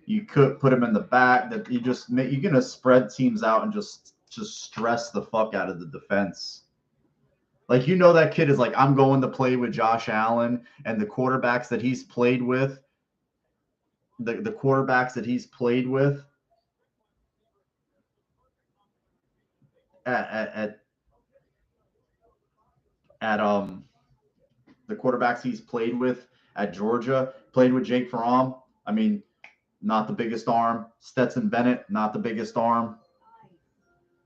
S1: You could put him in the back. That you're gonna spread teams out and just stress the fuck out of the defense. Like, you know, that kid is like, I'm going to play with Josh Allen, and the quarterbacks that he's played with, the quarterbacks that he's played with at the quarterbacks he's played with at Georgia, played with Jake Fromm. I mean, not the biggest arm. Stetson Bennett, not the biggest arm.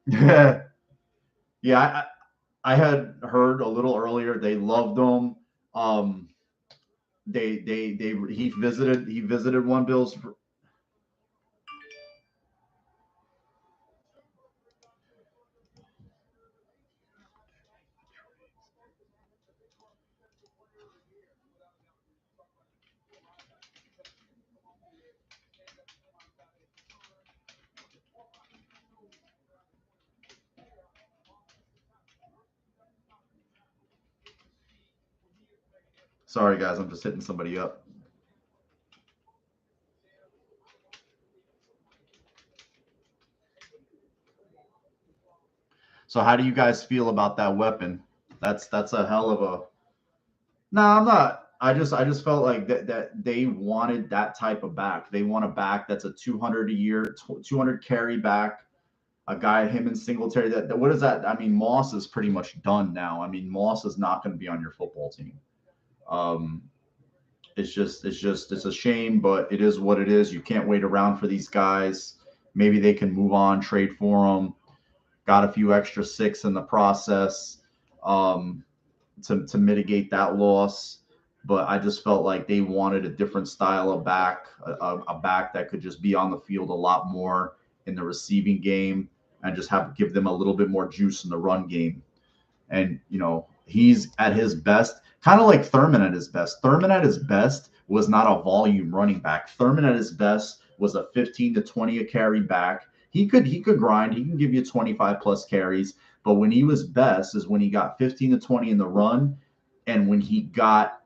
S1: Yeah, I had heard a little earlier they loved him. He visited one Bills. Sorry, guys, I'm just hitting somebody up. So how do you guys feel about that weapon? That's a hell of a. No, I'm not. I just felt like that they wanted that type of back. They want a back that's a 200 a year, 200 carry back. A guy, him and Singletary. That what is that? I mean, Moss is pretty much done now. I mean, Moss is not going to be on your football team. It's a shame, but it is what it is. You can't wait around for these guys. Maybe they can move on, trade for them. Got a few extra six in the process to mitigate that loss. But I just felt like they wanted a different style of back, a back that could just be on the field a lot more in the receiving game and just give them a little bit more juice in the run game. And, you know, he's at his best, kind of like Thurman at his best. Thurman at his best was not a volume running back. Thurman at his best was a 15 to 20 a carry back. He could grind. He can give you 25 plus carries. But when he was best is when he got 15 to 20 in the run, and when he got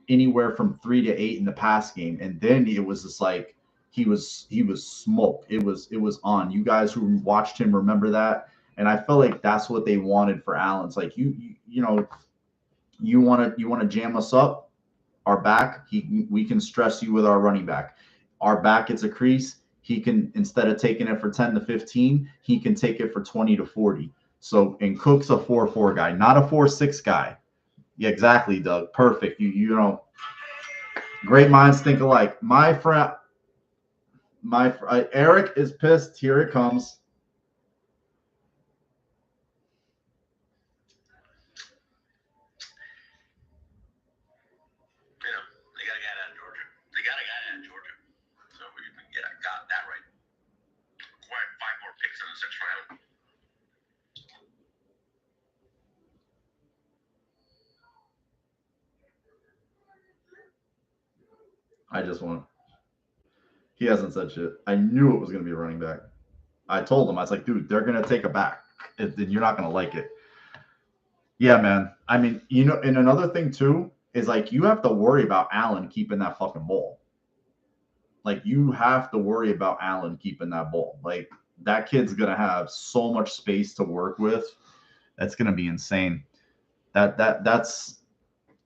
S1: anywhere from 3 to 8 in the pass game. And then it was just like he was smoked. It was on. You guys who watched him remember that. And I felt like that's what they wanted for Allen. It's like you know, you want to jam us up, our back. We can stress you with our running back. Our back gets a crease. He can, instead of taking it for 10 to 15, he can take it for 20 to 40. So, and Cook's a 4-4 guy, not a 4-6 guy. Yeah, exactly, Doug. Perfect. You know, great minds think alike. My friend, Eric is pissed. Here it comes. I just want. He hasn't said shit. I knew it was going to be a running back. I told him, I was like, dude, they're going to take a back. You're not going to like it. Yeah, man. I mean, and another thing too is like you have to worry about Allen keeping that fucking ball. Like you have to worry about Allen keeping that ball. Like that kid's going to have so much space to work with. That's going to be insane. That's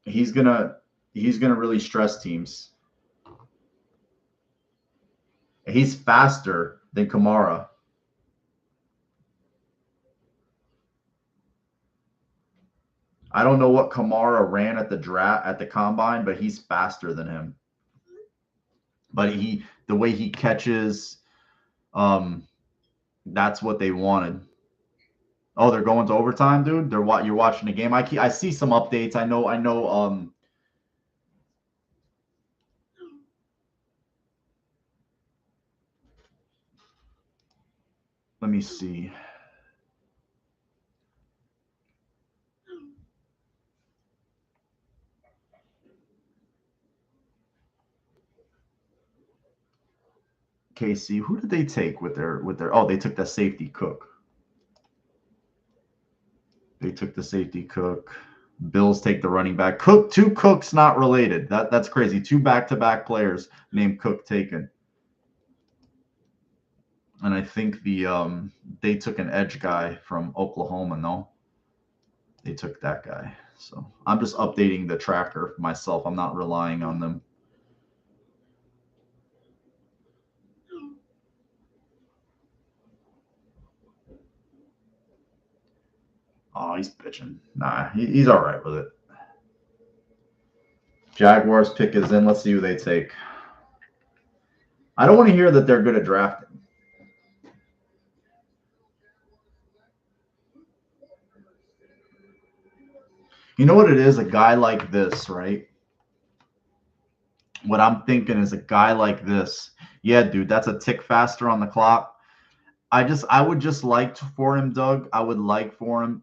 S1: he's going to really stress teams. He's faster than Kamara. I don't know what Kamara ran at the combine, but he's faster than him. But the way he catches, that's what they wanted. Oh, they're going to overtime, dude. You're watching the game. I see some updates. I know. Let me see. KC, who did they take with their? Oh, they took the safety Cook. They took the safety Cook. Bills take the running back. Cook, two Cooks not related. That's crazy. Two back-to-back players named Cook taken. And I think they took an edge guy from Oklahoma, no? They took that guy. So I'm just updating the tracker myself. I'm not relying on them. Oh, he's bitching. Nah, he's all right with it. Jaguars pick is in. Let's see who they take. I don't want to hear that they're good at drafting. You know what it is? A guy like this, right? What I'm thinking is a guy like this. Yeah, dude, that's a tick faster on the clock. I would just like for him, Doug. I would like for him.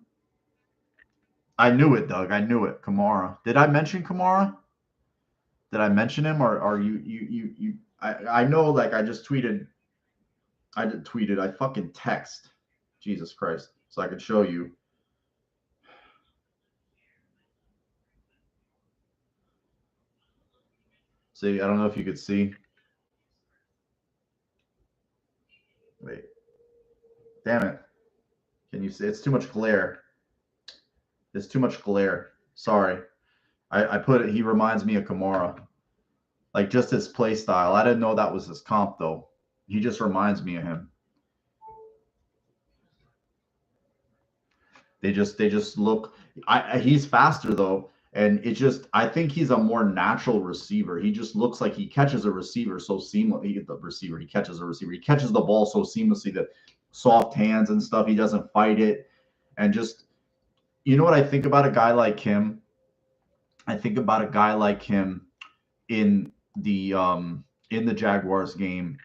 S1: I knew it, Doug. I knew it. Kamara. Did I mention Kamara? Did I mention him, or are you? I know. Like I just tweeted. I did tweeted. I fucking text. Jesus Christ! So I could show you. See, I don't know if you could see. Wait. Damn it. Can you see? It's too much glare. It's too much glare. Sorry. I put it. He reminds me of Kamara. Like just his play style. I didn't know that was his comp though. He just reminds me of him. They just look. He's faster though, and it just. I think he's a more natural receiver. He just looks like he catches a receiver so seamlessly. He catches a receiver. He catches the ball so seamlessly that soft hands and stuff. He doesn't fight it, and just. You know what I think about a guy like him? I think about a guy like him in the Jaguars game,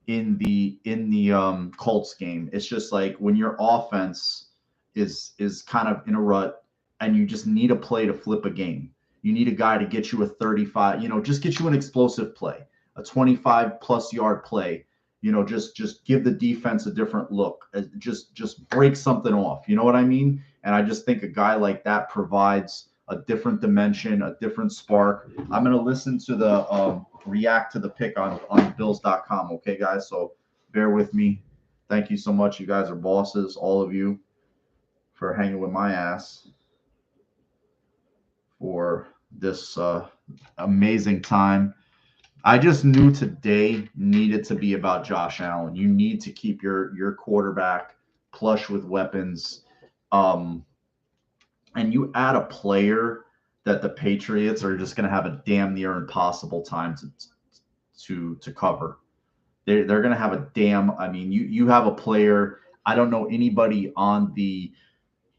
S1: in the Colts game. It's just like when your offense is kind of in a rut and you just need a play to flip a game. You need a guy to get you a 35, just get you an explosive play, a 25 plus yard play. Just give the defense a different look. Just break something off. You know what I mean? And I just think a guy like that provides a different dimension, a different spark. I'm going to listen to the react to the pick on Bills.com. Okay, guys. So bear with me. Thank you so much. You guys are bosses, all of you, for hanging with my ass for this amazing time. I just knew today needed to be about Josh Allen. You need to keep your quarterback plush with weapons. And you add a player that the Patriots are just going to have a damn near impossible time to cover. They're going to have a damn. I mean, you have a player. I don't know anybody on the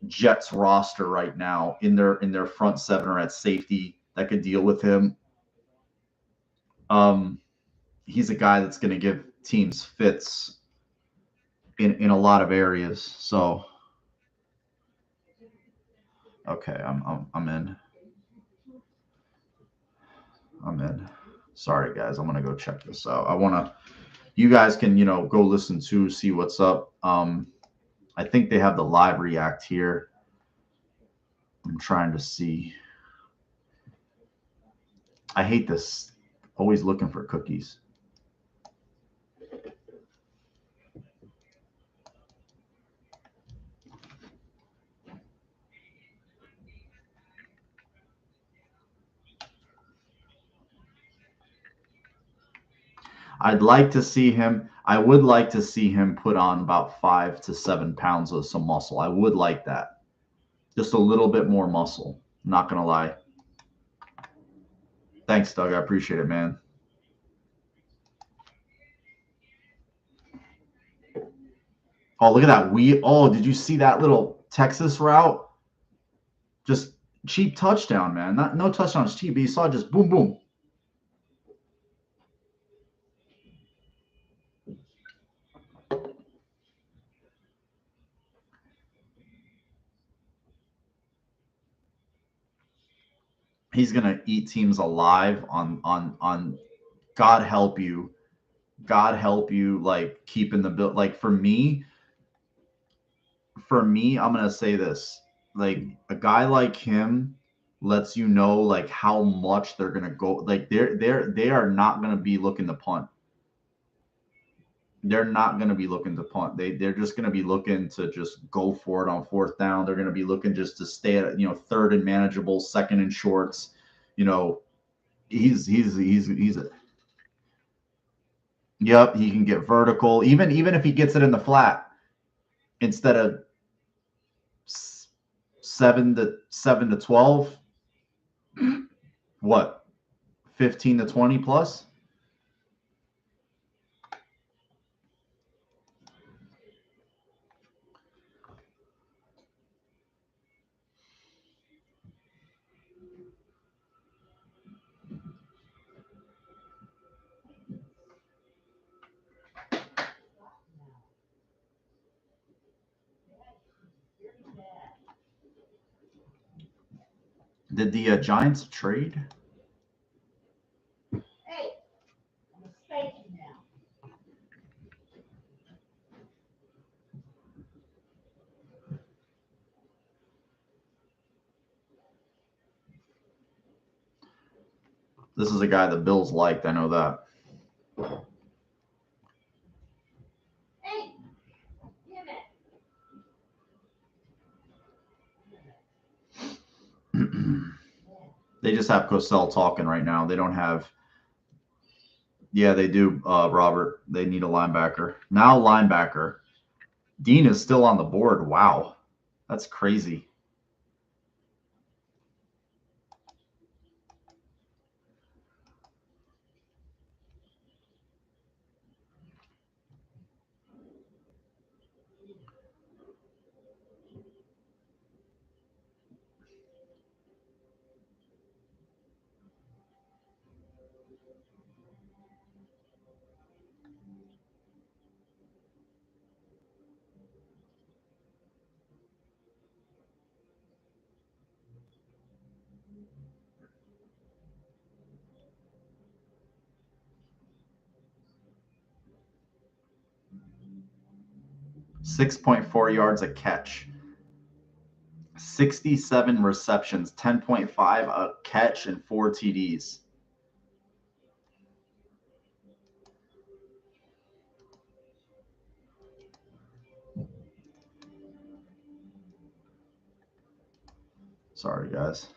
S1: Jets roster right now in their front seven or at safety that could deal with him. He's a guy that's going to give teams fits in a lot of areas. So, okay, I'm in. I'm in. Sorry, guys. I'm going to go check this out. I want to, you guys can, go listen to, see what's up. I think they have the live react here. I'm trying to see. I hate this. Always looking for cookies. I'd like to see him. I would like to see him put on about 5 to 7 pounds of some muscle. I would like that. Just a little bit more muscle. I'm not going to lie. Thanks, Doug. I appreciate it, man. Oh, look at that. Did you see that little Texas route? Just cheap touchdown, man. No touchdowns cheap, but you saw just boom, boom. He's gonna eat teams alive on God help you. God help you, like keeping the bill. Like for me, I'm gonna say this. Like a guy like him lets you know like how much they're gonna go. Like they are not gonna be looking to punt. They're not going to be looking to punt. They're just going to be looking to just go for it on fourth down. They're going to be looking just to stay at third and manageable, second and shorts. He's a, yep, he can get vertical. Even if he gets it in the flat instead of 7 to 12, what 15 to 20 plus. Did the Giants trade?
S4: Hey, I'm a spanking now.
S1: This is a guy the Bills liked. I know that.
S4: Hey, give it.
S1: They just have Cosell talking right now. They don't have. Yeah, they do, Robert. They need a linebacker. Now linebacker. Dean is still on the board. Wow. That's crazy. .4 yards a catch. 67 receptions, 10.5 a catch, and 4 TDs. Sorry, guys.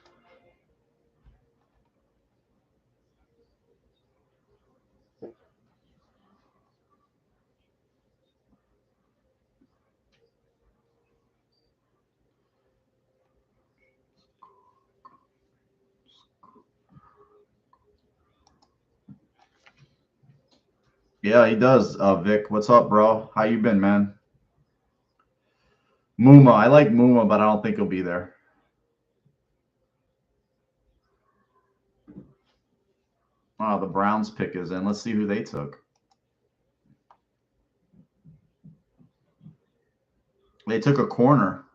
S1: Yeah, he does, Vic. What's up, bro? How you been, man? Muma. I like Muma, but I don't think he'll be there. Oh, the Browns pick is in. Let's see who they took. They took a corner.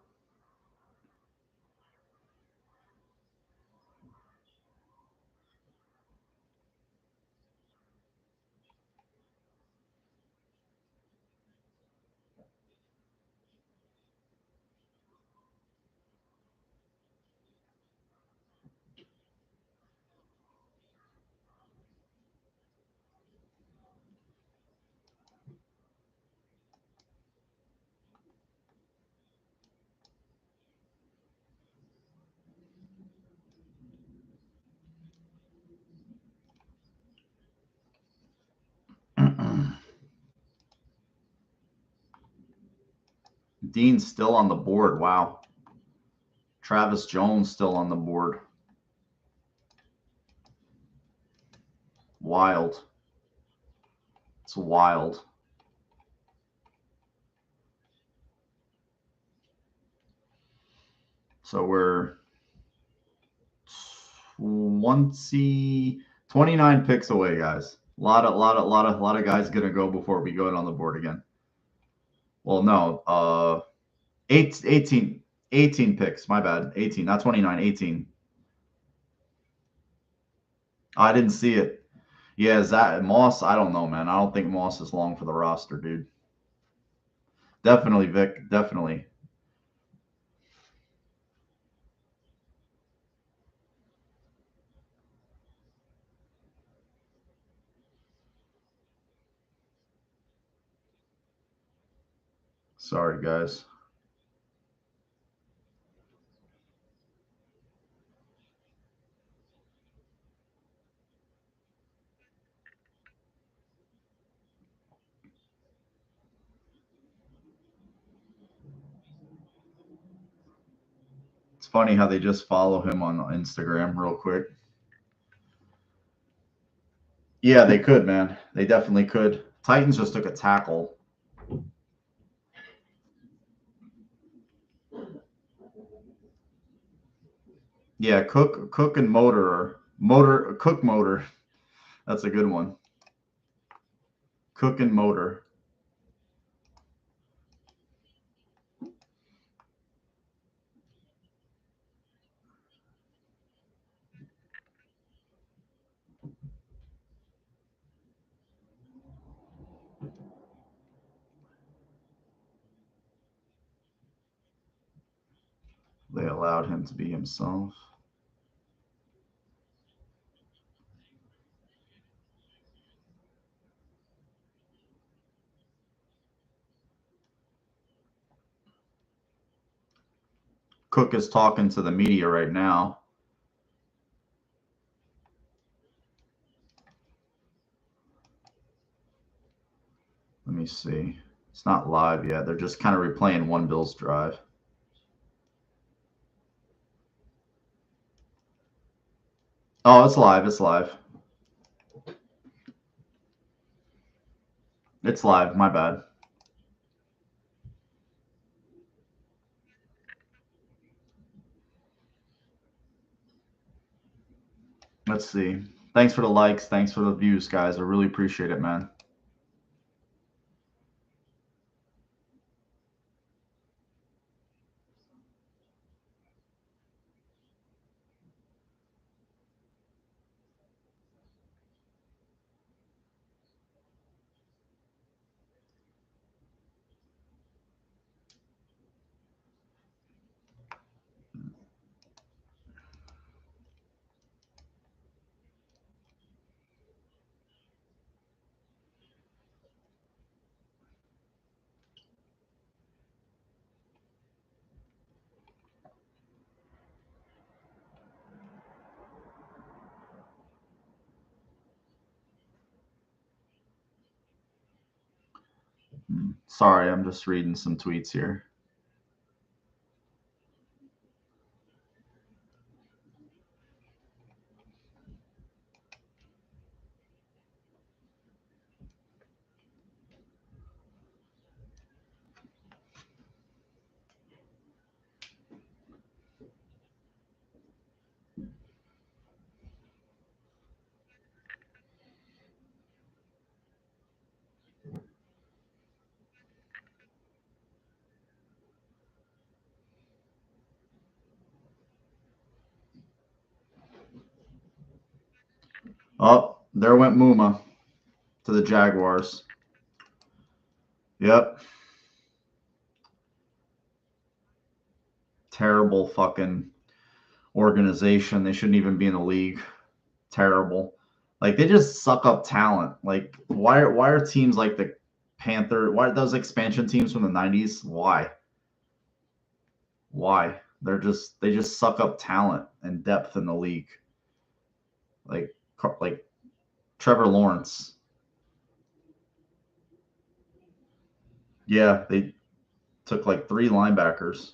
S1: Dean's still on the board. Wow. Travis Jones still on the board. Wild. It's wild. So we're 29 picks away, guys. A lot of guys gonna go before we go on the board again. Well, no, 18 picks. My bad. 18, not 29. 18. I didn't see it. Yeah, is that Moss? I don't know, man. I don't think Moss is long for the roster, dude. Definitely, Vic. Definitely. Sorry, guys. It's funny how they just follow him on Instagram real quick. Yeah, they could, man. They definitely could. Titans just took a tackle. Yeah, Cook and Motor. Cook Motor. That's a good one. Cook and Motor. They allowed him to be himself. Cook is talking to the media right now. Let me see. It's not live yet. They're just kind of replaying one Bills drive. Oh, it's live. It's live. It's live. My bad. Let's see. Thanks for the likes. Thanks for the views, guys. I really appreciate it, man. Sorry, I'm just reading some tweets here. Oh, there went Muma to the Jaguars. Yep. Terrible fucking organization. They shouldn't even be in the league. Terrible. Like they just suck up talent. Like why are teams like the Panther? Why are those expansion teams from the 90s? Why? Why? They just suck up talent and depth in the league. Like Trevor Lawrence. Yeah, they Took like 3 linebackers.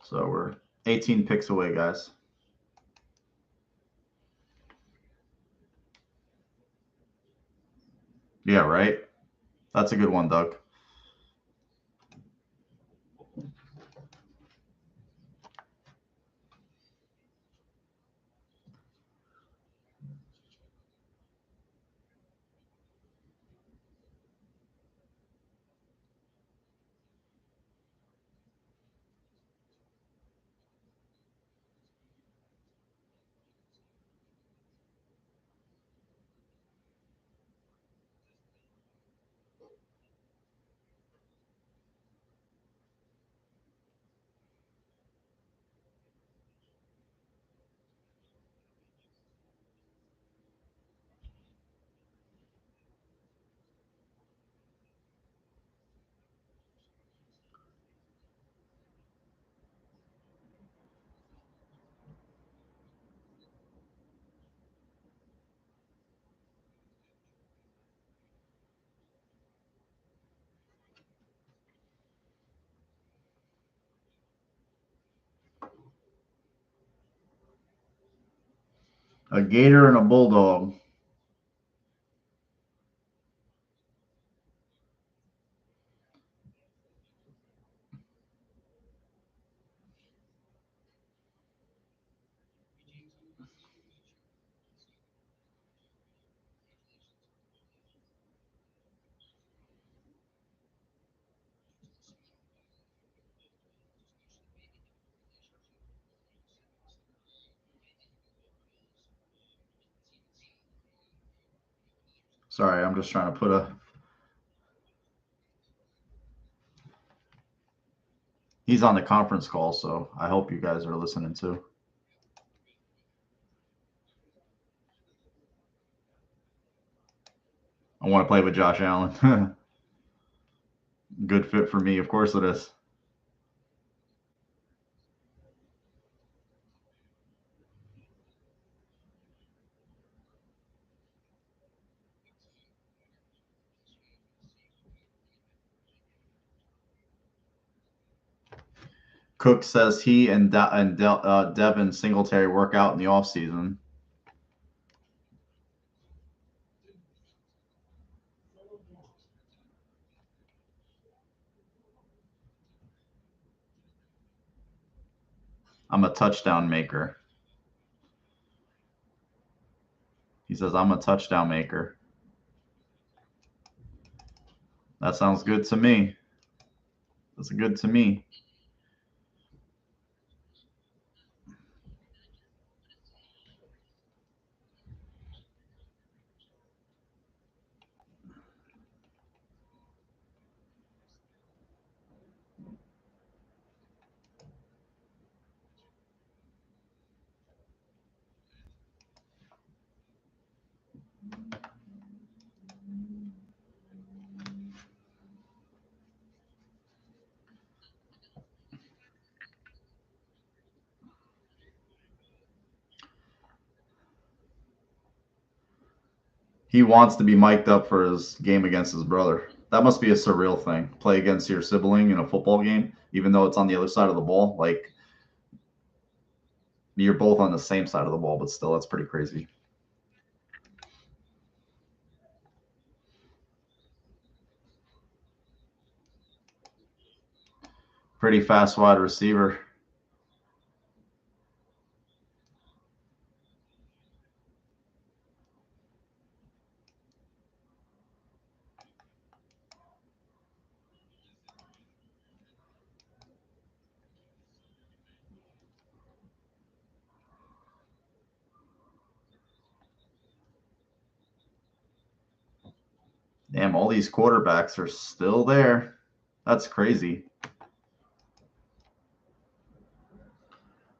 S1: So we're 18 picks away, guys. Yeah, right? That's a good one, Doug. A gator and a bulldog. Sorry, I'm just trying to put a... He's on the conference call, so I hope you guys are listening too. I want to play with Josh Allen. Good fit for me. Of course it is. Cook says he and Devin Singletary work out in the offseason. I'm a touchdown maker. He says, I'm a touchdown maker. That sounds good to me. That's good to me. He wants to be mic'd up for his game against his brother. That must be a surreal thing. Play against your sibling in a football game, even though it's on the other side of the ball. Like, you're both on the same side of the ball, but still, that's pretty crazy. Pretty fast wide receiver. Damn, all these quarterbacks are still there. That's crazy.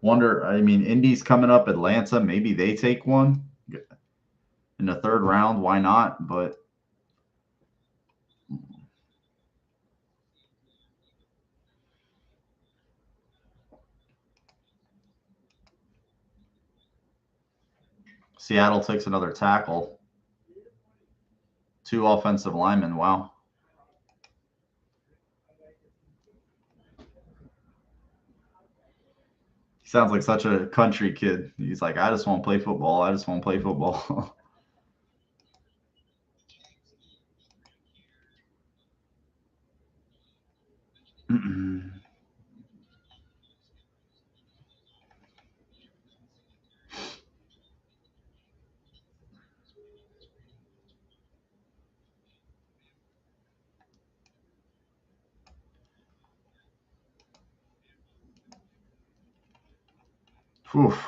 S1: Wonder, I mean, Indy's coming up, Atlanta, maybe they take one in the third round. Why not? But Seattle takes another tackle. 2 offensive linemen. Wow. He sounds like such a country kid. He's like, I just want to play football. I just want to play football. Oof.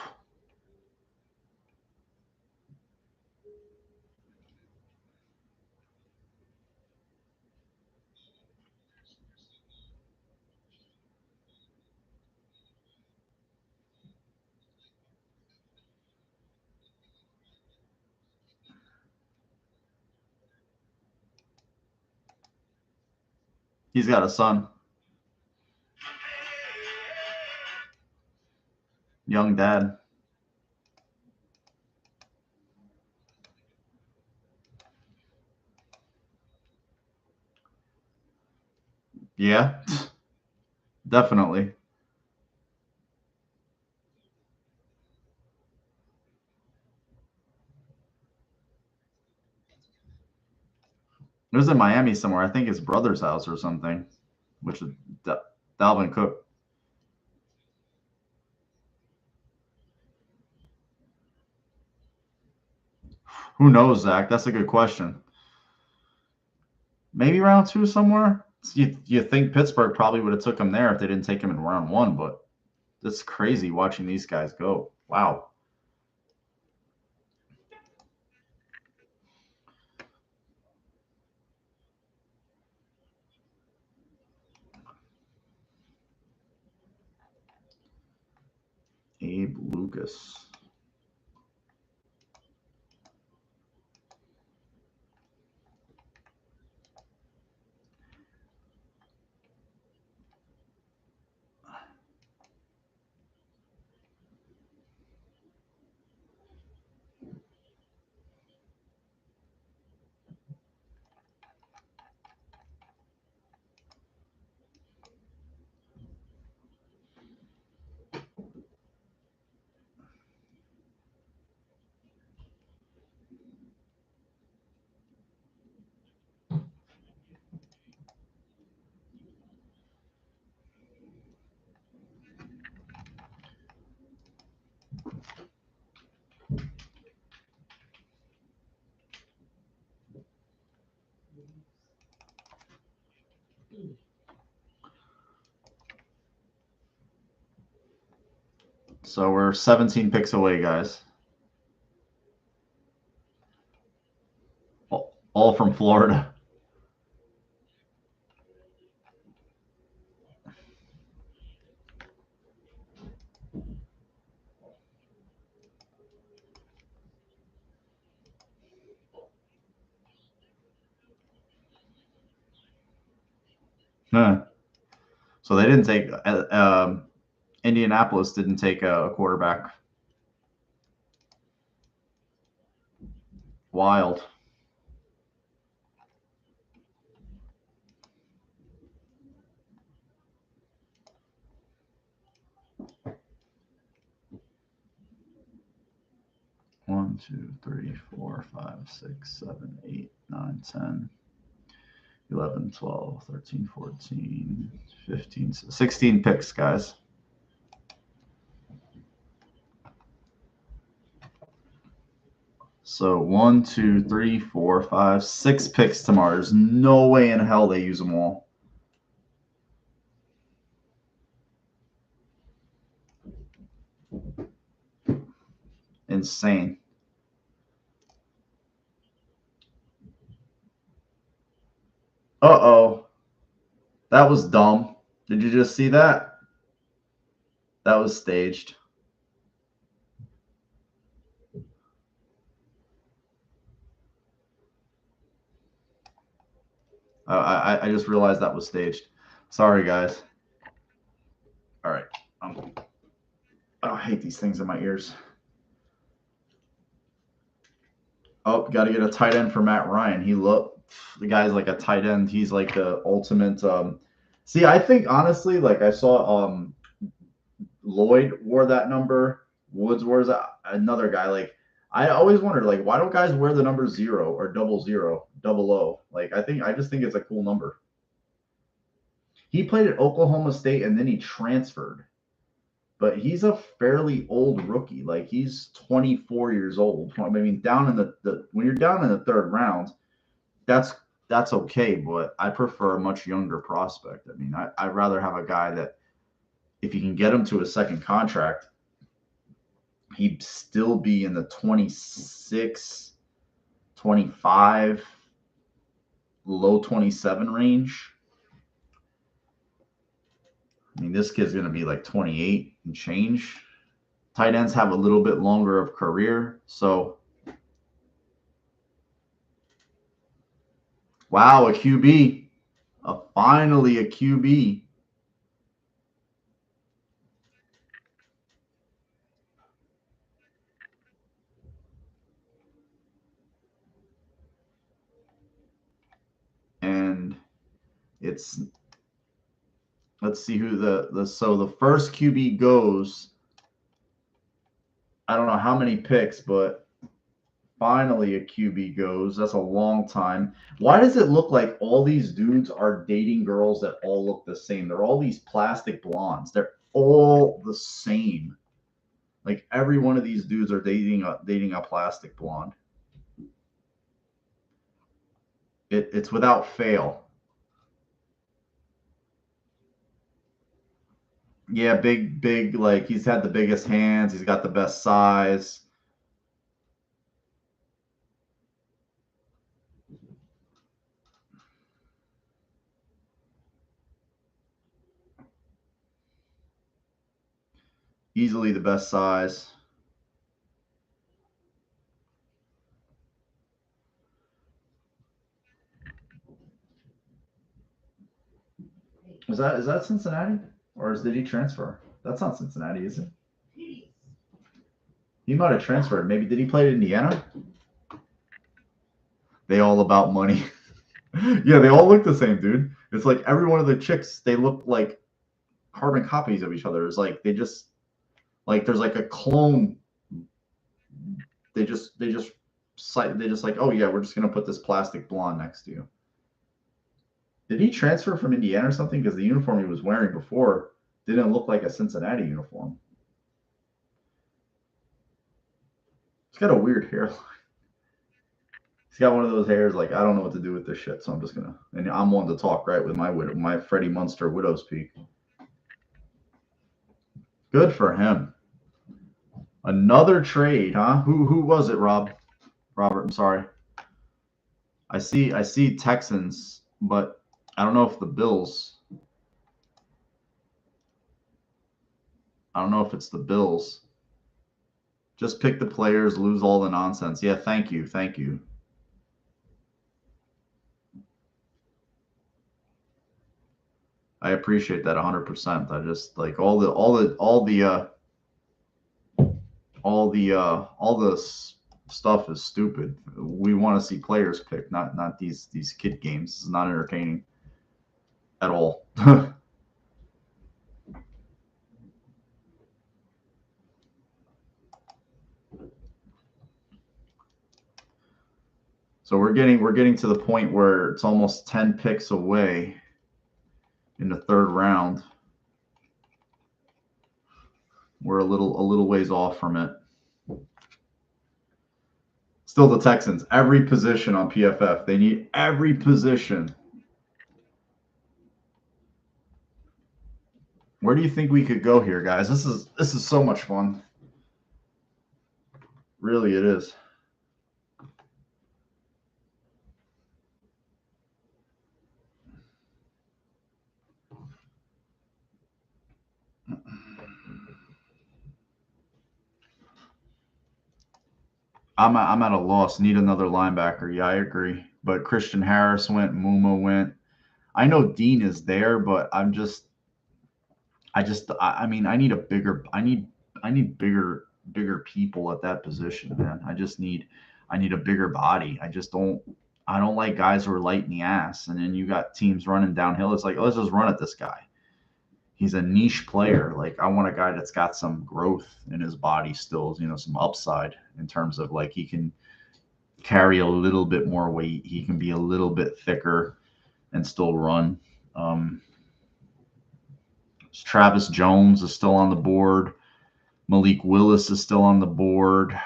S1: He's got a son. Young dad. Yeah, definitely. It was in Miami somewhere. I think his brother's house or something, which is Dalvin Cook. Who knows, Zach? That's a good question. Maybe round 2 somewhere. You think Pittsburgh probably would have took him there if they didn't take him in round 1, but it's crazy watching these guys go. Wow. Abe Lucas. So we're 17 picks away, guys. All from Florida. Huh. So they didn't take Indianapolis didn't take a quarterback. Wild. One, 2, 3, 4, 5, 6, 7, 8, 9, 10, 11, 12, 13, 14, 15, 16 picks, guys. So 1, 2, 3, 4, 5, 6 picks tomorrow. There's no way in hell they use them all. Insane. Uh-oh. That was dumb. Did you just see that? That was staged. I just realized that was staged. Sorry, guys. All right. I hate these things in my ears. Oh, got to get a tight end for Matt Ryan. The guy's like a tight end. He's like the ultimate. See, I think honestly, like I saw Lloyd wore that number. Woods wears another guy. Like I always wondered, like why don't guys wear the number 0 or 00, 00? Like I just think it's a cool number. He played at Oklahoma State and then he transferred. But he's a fairly old rookie. Like he's 24 years old. I mean, down in the when you're down in the third round, that's okay. But I prefer a much younger prospect. I mean, I'd rather have a guy that if you can get him to a second contract, he'd still be in the 26, 25, low 27 range. I mean, this kid's going to be like 28 and change. Tight ends have a little bit longer of career. So, wow, a QB. Finally a QB. And it's, let's see who so the first QB goes. I don't know how many picks, but finally a QB goes. That's a long time. Why does it look like all these dudes are dating girls that all look the same? They're all these plastic blondes. They're all the same. Like every one of these dudes are dating a plastic blonde. It's without fail. Yeah, big, like he's had the biggest hands. He's got the best size. Easily the best size. Is that Cincinnati? Or did he transfer? That's not Cincinnati, is it? He might have transferred. Maybe did he play at Indiana? They all about money. Yeah, they all look the same, dude. It's like every one of the chicks, they look like carbon copies of each other. It's like they just like there's like a clone. They just like, oh yeah, we're just gonna put this plastic blonde next to you. Did he transfer from Indiana or something? Because the uniform he was wearing before didn't look like a Cincinnati uniform. He's got a weird hairline. He's got one of those hairs like I don't know what to do with this shit, so I'm just gonna. And I'm one to talk, right, with my Freddie Munster widow's peak. Good for him. Another trade, huh? Who was it, Rob? Robert, I'm sorry. I see Texans, but I don't know if the Bills. I don't know if it's the Bills. Just pick the players, lose all the nonsense. Yeah, thank you. I appreciate that 100%. I just like all the stuff is stupid. We want to see players pick, not these kid games. This is not entertaining at all. So we're getting to the point where it's almost 10 picks away in the third round. We're a little ways off from it. Still the Texans, every position on PFF. They need every position. Where do you think we could go here, guys? This is so much fun. Really, it is. I'm at a loss. Need another linebacker. Yeah, I agree. But Christian Harris went, Muma went. I know Dean is there, but I mean, I need bigger people at that position, man. I need a bigger body. I don't like guys who are light in the ass. And then you got teams running downhill. It's like, let's just run at this guy. He's a niche player. Like, I want a guy that's got some growth in his body still, some upside in terms of like he can carry a little bit more weight. He can be a little bit thicker and still run. Travis Jones is still on the board. Malik Willis is still on the board.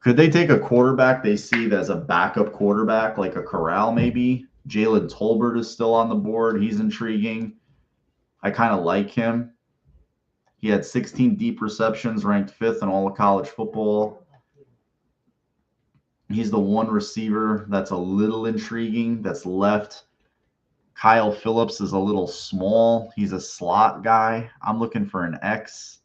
S1: Could they take a quarterback they see as a backup quarterback, like a Corral maybe? Jalen Tolbert is still on the board. He's intriguing. I kind of like him. He had 16 deep receptions, ranked 5th in all of college football. He's the one receiver that's a little intriguing that's left. Kyle Phillips is a little small. He's a slot guy. I'm looking for an X.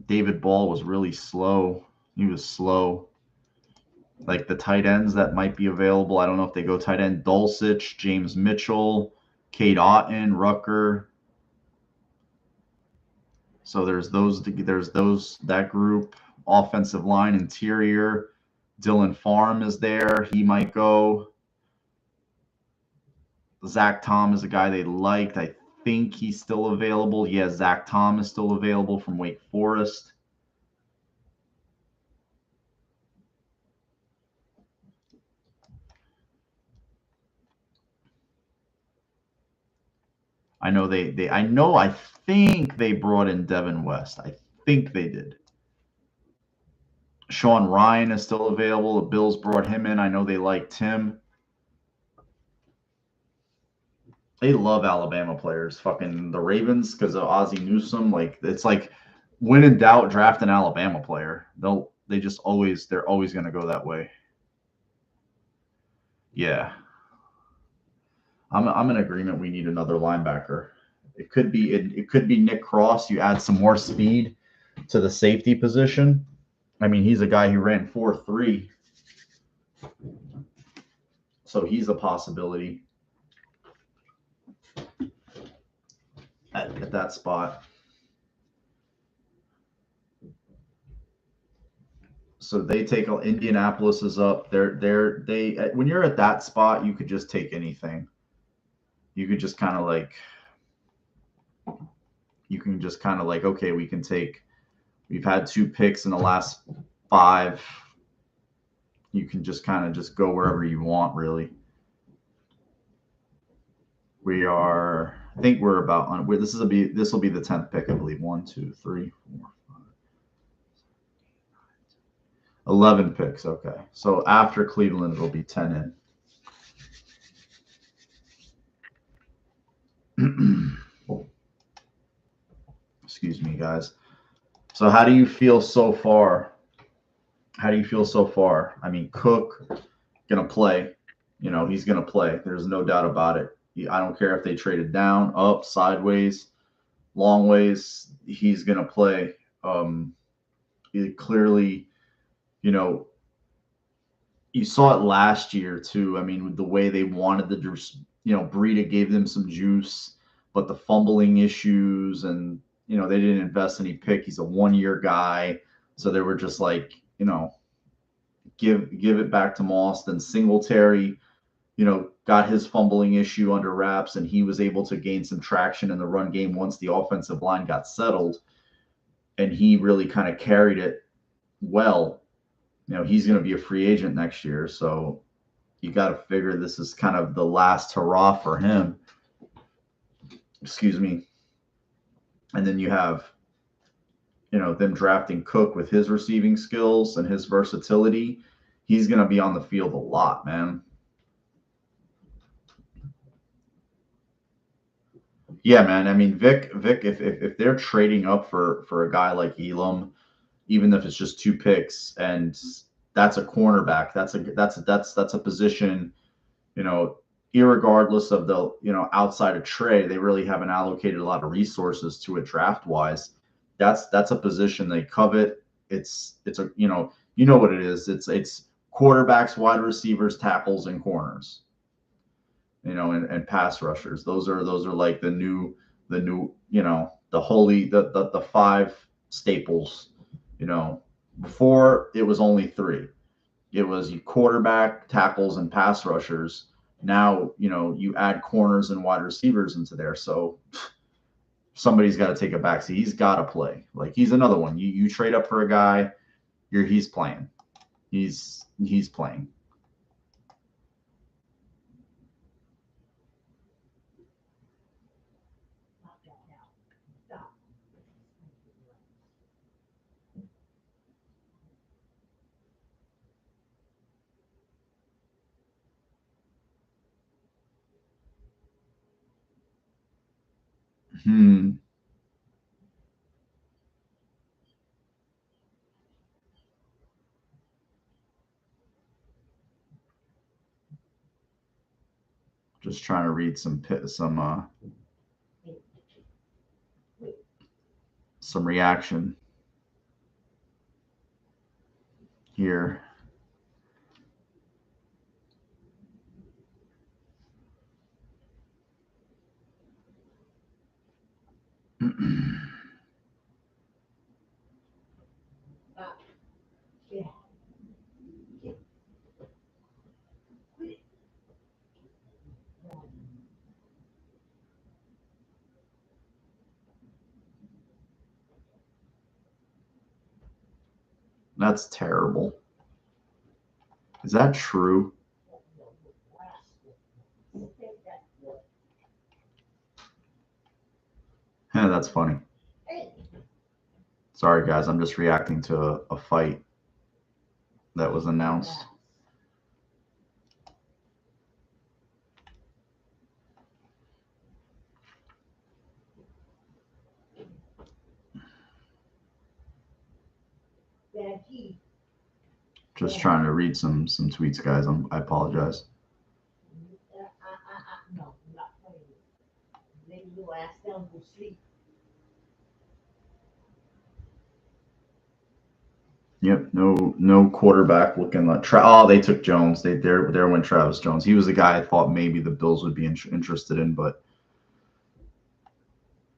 S1: David Ball was really slow. He was slow. Like the tight ends that might be available. I don't know if they go tight end. Dulcich, James Mitchell, Cade Otton, Rucker. So there's that group. Offensive line, interior. Dylan Farm is there. He might go. Zach Tom is a guy they liked. I think he's still available. Yeah, Zach Tom is still available from Wake Forest. I think they brought in Devin West. I think they did. Sean Ryan is still available. The Bills brought him in. I know they liked him. They love Alabama players. Fucking the Ravens, because of Ozzie Newsome. Like, it's like, when in doubt, draft an Alabama player. They're always going to go that way. Yeah. I'm in agreement. We need another linebacker. It could be Nick Cross. You add some more speed to the safety position. I mean, he's a guy who ran 4.3, so he's a possibility at that spot. So they take Indianapolis is up. They when you're at that spot, you could just take anything. You could just kind of like, okay, we've had 2 picks in the last 5. You can just kind of just go wherever you want, really. I think we're about on. This will be the 10th pick, I believe. 1, 2, 3, 4, 5, 11 picks. Okay, so after Cleveland, it'll be 10 in. Excuse me, guys. So how do you feel so far? I mean, Cook gonna play. He's gonna play. There's no doubt about it. I don't care if they traded down, up, sideways, long ways. He's gonna play. Clearly, you saw it last year too. I mean, with the way they wanted the, Breida gave them some juice, but the fumbling issues and, they didn't invest any pick. He's a 1-year guy. So they were just like, give it back to Moss. Then Singletary, got his fumbling issue under wraps, and he was able to gain some traction in the run game once the offensive line got settled. And he really kind of carried it well. He's going to be a free agent next year. So you got to figure this is kind of the last hurrah for him. Excuse me. And then you have, them drafting Cook with his receiving skills and his versatility. He's going to be on the field a lot, man. Yeah, man. I mean, Vic, if they're trading up for a guy like Elam, even if it's just 2 picks, and that's a cornerback, that's a position, irregardless of the, outside of Trey, they really haven't allocated a lot of resources to it draft wise. That's a position they covet. It's a, what it is. It's quarterbacks, wide receivers, tackles, and corners. And pass rushers. Those are like the new, the five staples. Before it was only three. It was quarterback, tackles, and pass rushers. Now, you add corners and wide receivers into there. So somebody's got to take a backseat. He's got to play. Like, he's another one. You trade up for a guy, he's playing. He's playing. Just trying to read some reaction here. That's terrible. Is that true? Yeah, that's funny. Sorry, guys. I'm just reacting to a fight that was announced. Just trying to read some tweets, guys. I apologize.
S4: No, I'm not playing. Maybe you'll ask them to sleep.
S1: Yep, no quarterback looking like. They took Jones. There went Travis Jones. He was the guy I thought maybe the Bills would be interested in, but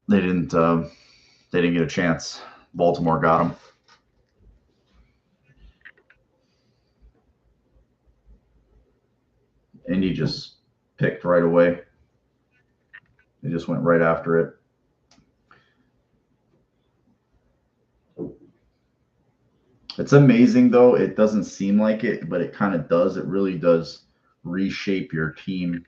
S1: they didn't. They didn't get a chance. Baltimore got him. Indy just picked right away. They just went right after it. It's amazing, though. It doesn't seem like it, but it kind of does. It really does reshape your team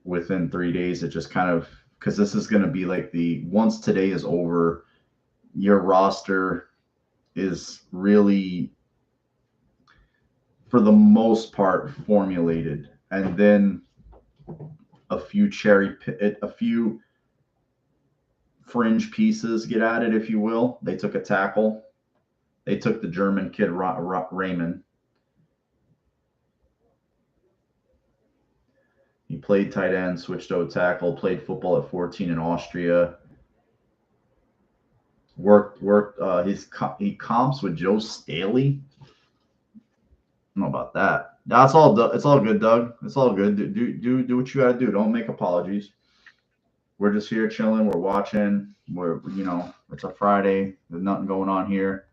S1: within 3 days. It just kind of, because this is going to be like once today is over, your roster is really, for the most part, formulated. And then a few fringe pieces get added, if you will. They took a tackle. They took the German kid, Raymond. He played tight end, switched to tackle, played football at 14 in Austria. Worked he comps with Joe Staley. I don't know about that. That's all. It's all good, Doug. It's all good. Do what you got to do. Don't make apologies. We're just here chilling. We're watching. It's a Friday. There's nothing going on here.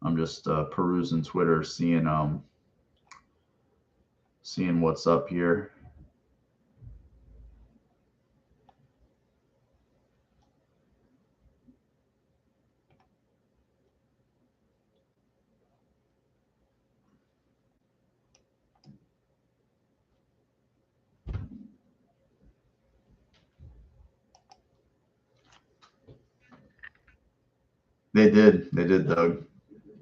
S1: I'm just perusing Twitter, seeing what's up here. They did, Doug.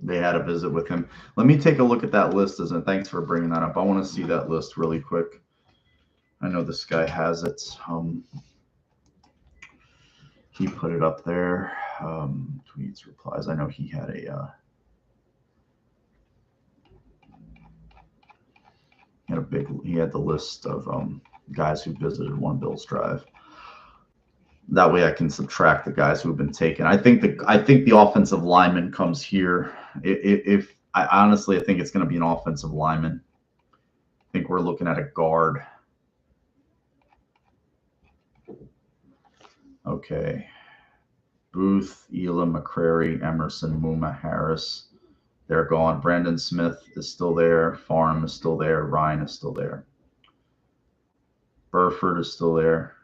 S1: They had a visit with him. Let me take a look at that list, and thanks for bringing that up. I want to see that list really quick. I know this guy has it. He put it up there. Tweets, replies. I know he had a he had the list of guys who visited One Bills Drive. That way I can subtract the guys who have been taken. I think the offensive lineman comes here. If I honestly, I think it's going to be an offensive lineman. I think we're looking at a guard. Okay. Booth, Elam, McCrary, Emerson, Muma, Harris. They're gone. Brandon Smith is still there. Farm is still there. Ryan is still there. Burford is still there.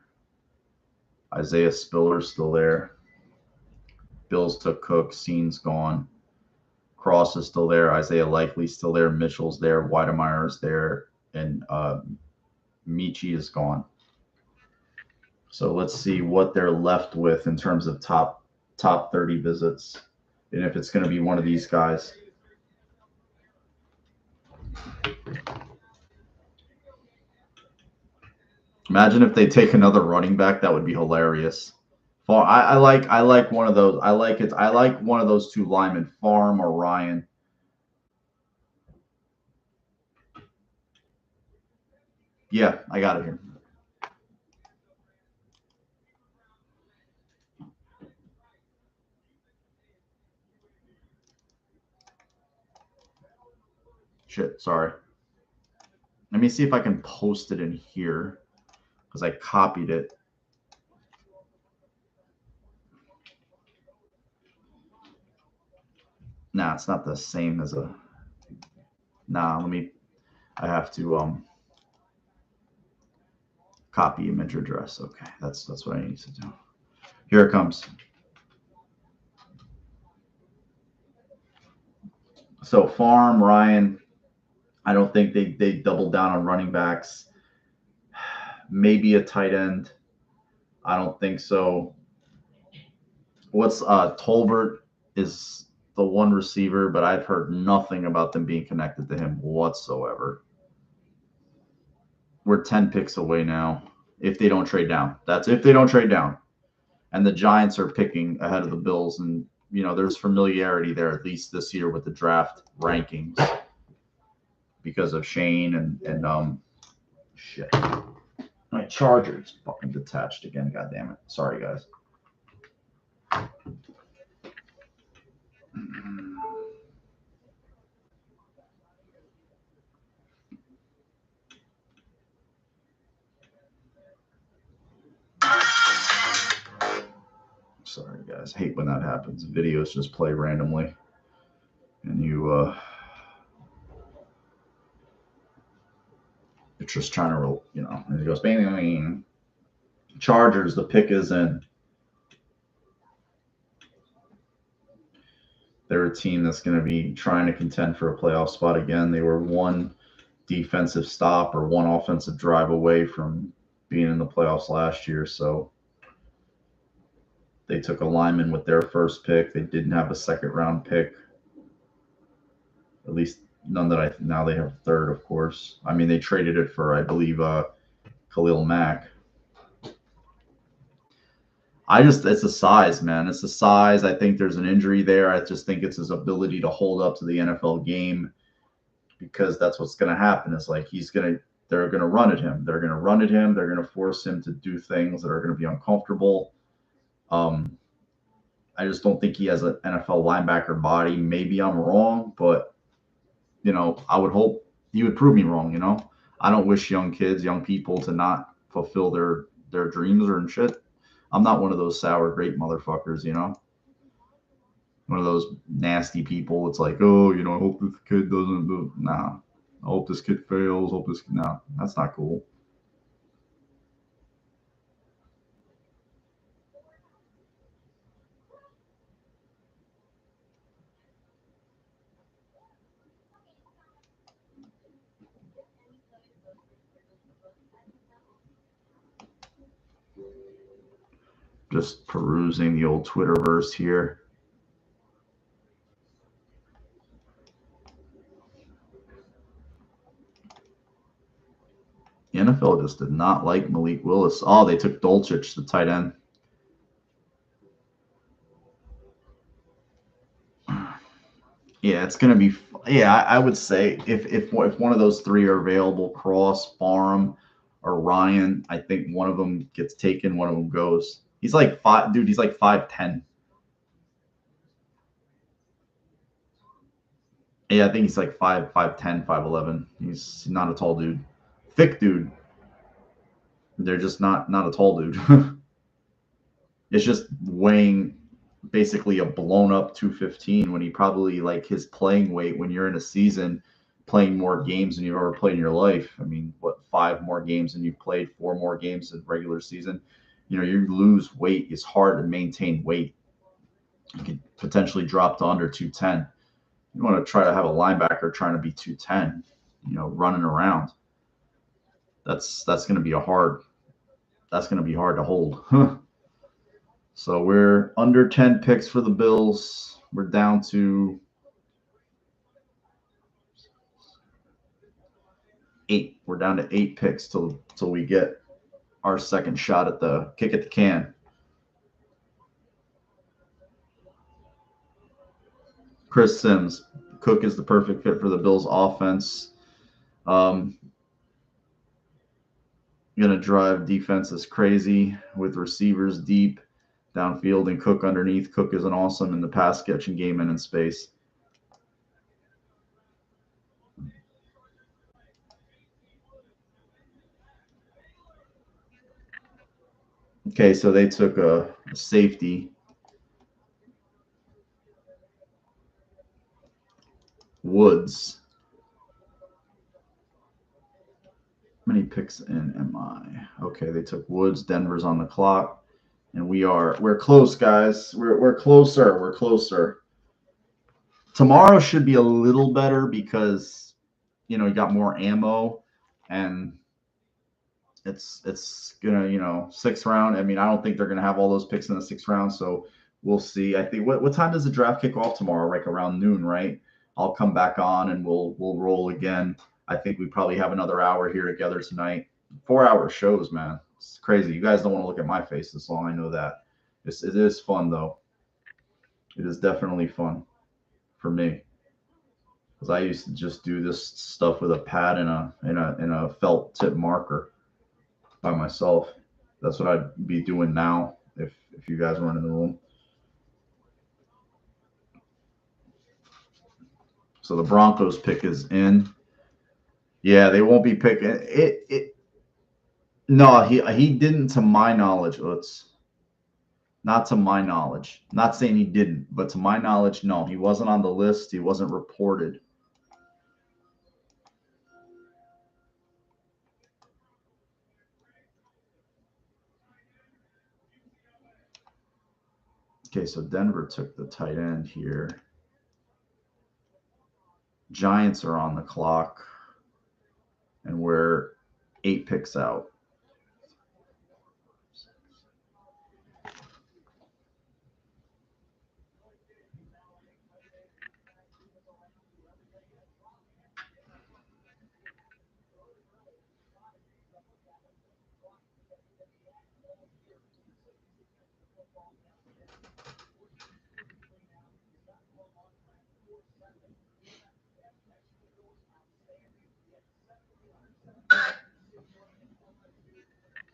S1: Isaiah Spiller is still there. Bills took Cook. Scene's gone. Cross is still there. Isaiah Likely's still there. Mitchell's there. Weidemeyer is there. And Michi is gone. So let's see what they're left with in terms of top 30 visits. And if it's going to be one of these guys. Imagine if they take another running back. That would be hilarious. I like one of those. I like one of those two linemen, Farm or Ryan. Yeah, I got it here. Shit, sorry. Let me see if I can post it in here because I copied it. Nah, it's not the same as a. Nah, I have to copy image address. Okay, that's what I need to do. Here it comes. So Farm, Ryan, I don't think they double down on running backs. Maybe a tight end. I don't think so. What's Tolbert is the one receiver, but I've heard nothing about them being connected to him whatsoever. We're 10 picks away now if they don't trade down. That's if they don't trade down. And the Giants are picking ahead of the Bills. And, there's familiarity there, at least this year with the draft rankings because of Shane and shit. My charger's fucking detached again. God damn it. Sorry, guys. Sorry, guys. Hate when that happens. Videos just play randomly. And you're just trying to, and it goes, bang, bang, bang. Chargers, the pick is in. They're a team that's going to be trying to contend for a playoff spot again. They were one defensive stop or one offensive drive away from being in the playoffs last year. So they took a lineman with their first pick. They didn't have a second round pick. At least none that now they have third, of course. I mean, they traded it for, I believe, Khalil Mack. It's a size, man. It's a size. I think there's an injury there. I just think it's his ability to hold up to the NFL game because that's what's going to happen. It's like they're going to run at him. They're going to run at him. They're going to force him to do things that are going to be uncomfortable. I just don't think he has an NFL linebacker body. Maybe I'm wrong, but I would hope he would prove me wrong. I don't wish young people to not fulfill their dreams or shit. I'm not one of those sour grape motherfuckers, one of those nasty people. It's like, oh, I hope this kid doesn't do. Nah, I hope this kid fails. No, that's not cool. Just perusing the old Twitterverse here. The NFL just did not like Malik Willis. Oh, they took Dolchich, the tight end. Yeah, it's gonna be. Yeah, I would say if one of those three are available, Cross, Barham, or Ryan, I think one of them gets taken, one of them goes. He's like five, dude. He's like 5'10". Yeah, I think he's like 5'10", 5'11". He's not a tall dude, thick dude. They're just not a tall dude. It's just weighing basically a blown up 215 when he probably like his playing weight when you're in a season playing more games than you've ever played in your life. I mean, what, 5 more games than you've played, 4 more games in regular season. You know, you lose weight. It's hard to maintain weight. You could potentially drop to under 210. You want to try to have a linebacker trying to be 210, you know, running around. That's going to be hard to hold. So we're under 10 picks for the Bills. We're down to 8. We're down to 8 picks till we get our second shot at the kick at the can. Chris Sims. Cook is the perfect fit for the Bills offense. Going to drive defenses crazy with receivers deep downfield and Cook underneath. Cook is an awesome in the pass catching game and in space. Okay, so they took a safety. Woods. How many picks in am I? Okay, they took Woods. Denver's on the clock. And we're close, guys. We're closer. We're closer. Tomorrow should be a little better because, you know, you got more ammo and it's gonna, you know, 6th round. I mean, I don't think they're gonna have all those picks in the 6th round, so we'll see. I think what time does the draft kick off tomorrow? Like around noon, right? I'll come back on and we'll roll again. I think we probably have another hour here together tonight. 4-hour shows, man. It's crazy. You guys don't want to look at my face this long. I know that. It is fun though. It is definitely fun for me because I used to just do this stuff with a pad and a felt tip marker by myself. That's what I'd be doing now if you guys weren't in the room. So the Broncos pick is in. Yeah, they won't be picking it. No, he didn't, to my knowledge. Not to my knowledge. Not saying he didn't, but to my knowledge, no, he wasn't on the list. He wasn't reported. Okay, so Denver took the tight end here. Giants are on the clock, and we're 8 picks out.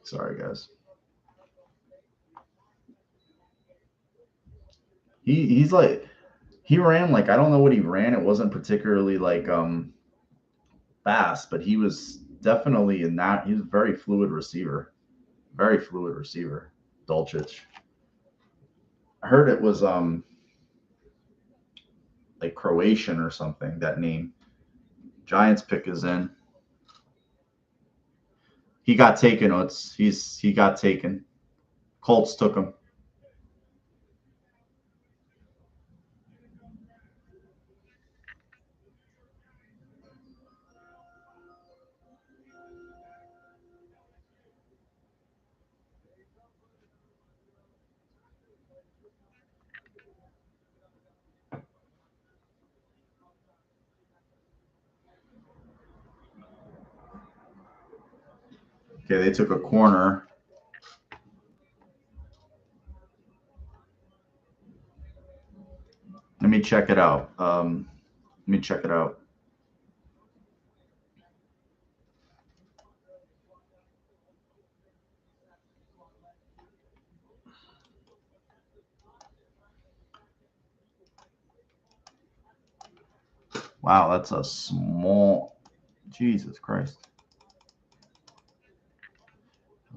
S1: Sorry, guys. He's like he ran like I don't know what he ran. It wasn't particularly like fast, but he was definitely in that. He was a very fluid receiver. Very fluid receiver. Dolchich. I heard it was like Croatian or something, that name. Giants pick is in. He got taken. He got taken. Colts took him. Okay, they took a corner. Let me check it out. Wow, that's a small. Jesus Christ.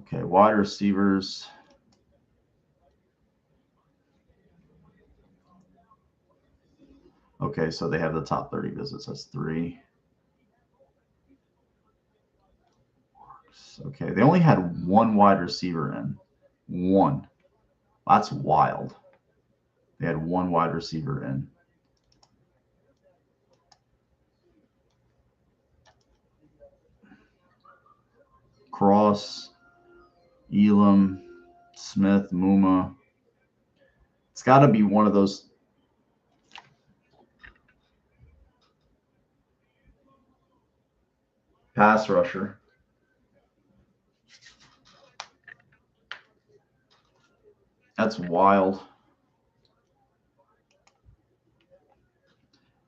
S1: Okay, wide receivers. Okay, so they have the top 30 visits. That's 3. Okay, they only had 1 wide receiver in. 1. That's wild. They had 1 wide receiver in. Cross, Elam, Smith, Muma. It's got to be one of those. Pass rusher. That's wild.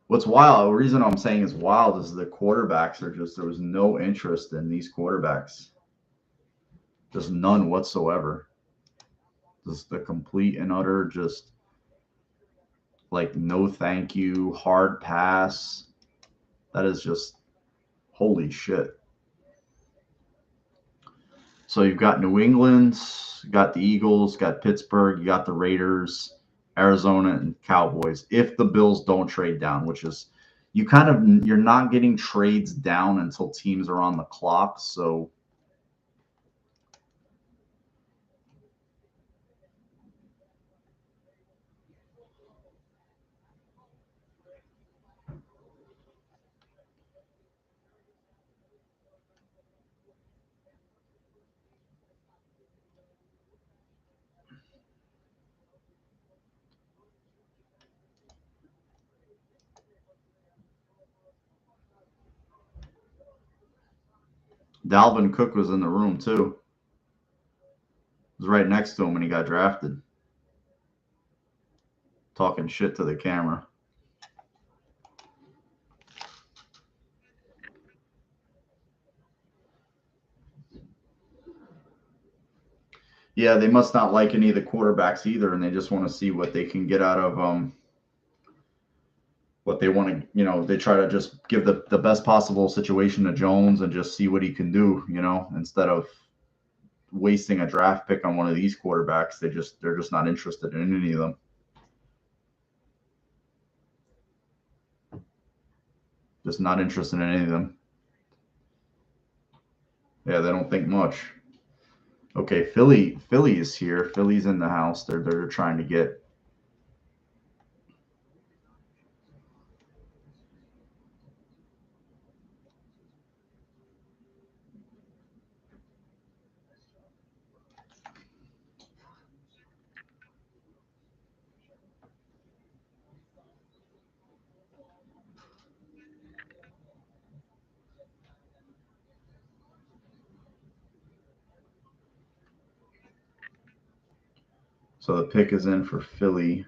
S1: What's wild, the reason I'm saying it's wild is the quarterbacks are just, there was no interest in these quarterbacks. Just none whatsoever. Just the complete and utter, just like no thank you, hard pass. That is just holy shit. So you've got New England, you got the Eagles, got Pittsburgh, you got the Raiders, Arizona, and Cowboys. If the Bills don't trade down, which is you're not getting trades down until teams are on the clock. So Dalvin Cook was in the room too. Was right next to him when he got drafted. Talking shit to the camera. Yeah, they must not like any of the quarterbacks either, and they just want to see what they can get out of what they want to, they try to just give the best possible situation to Jones and just see what he can do, instead of wasting a draft pick on one of these quarterbacks. They're just not interested in any of them. Just not interested in any of them. Yeah, they don't think much. Okay, Philly is here. Philly's in the house. They're trying to get. So the pick is in for Philly.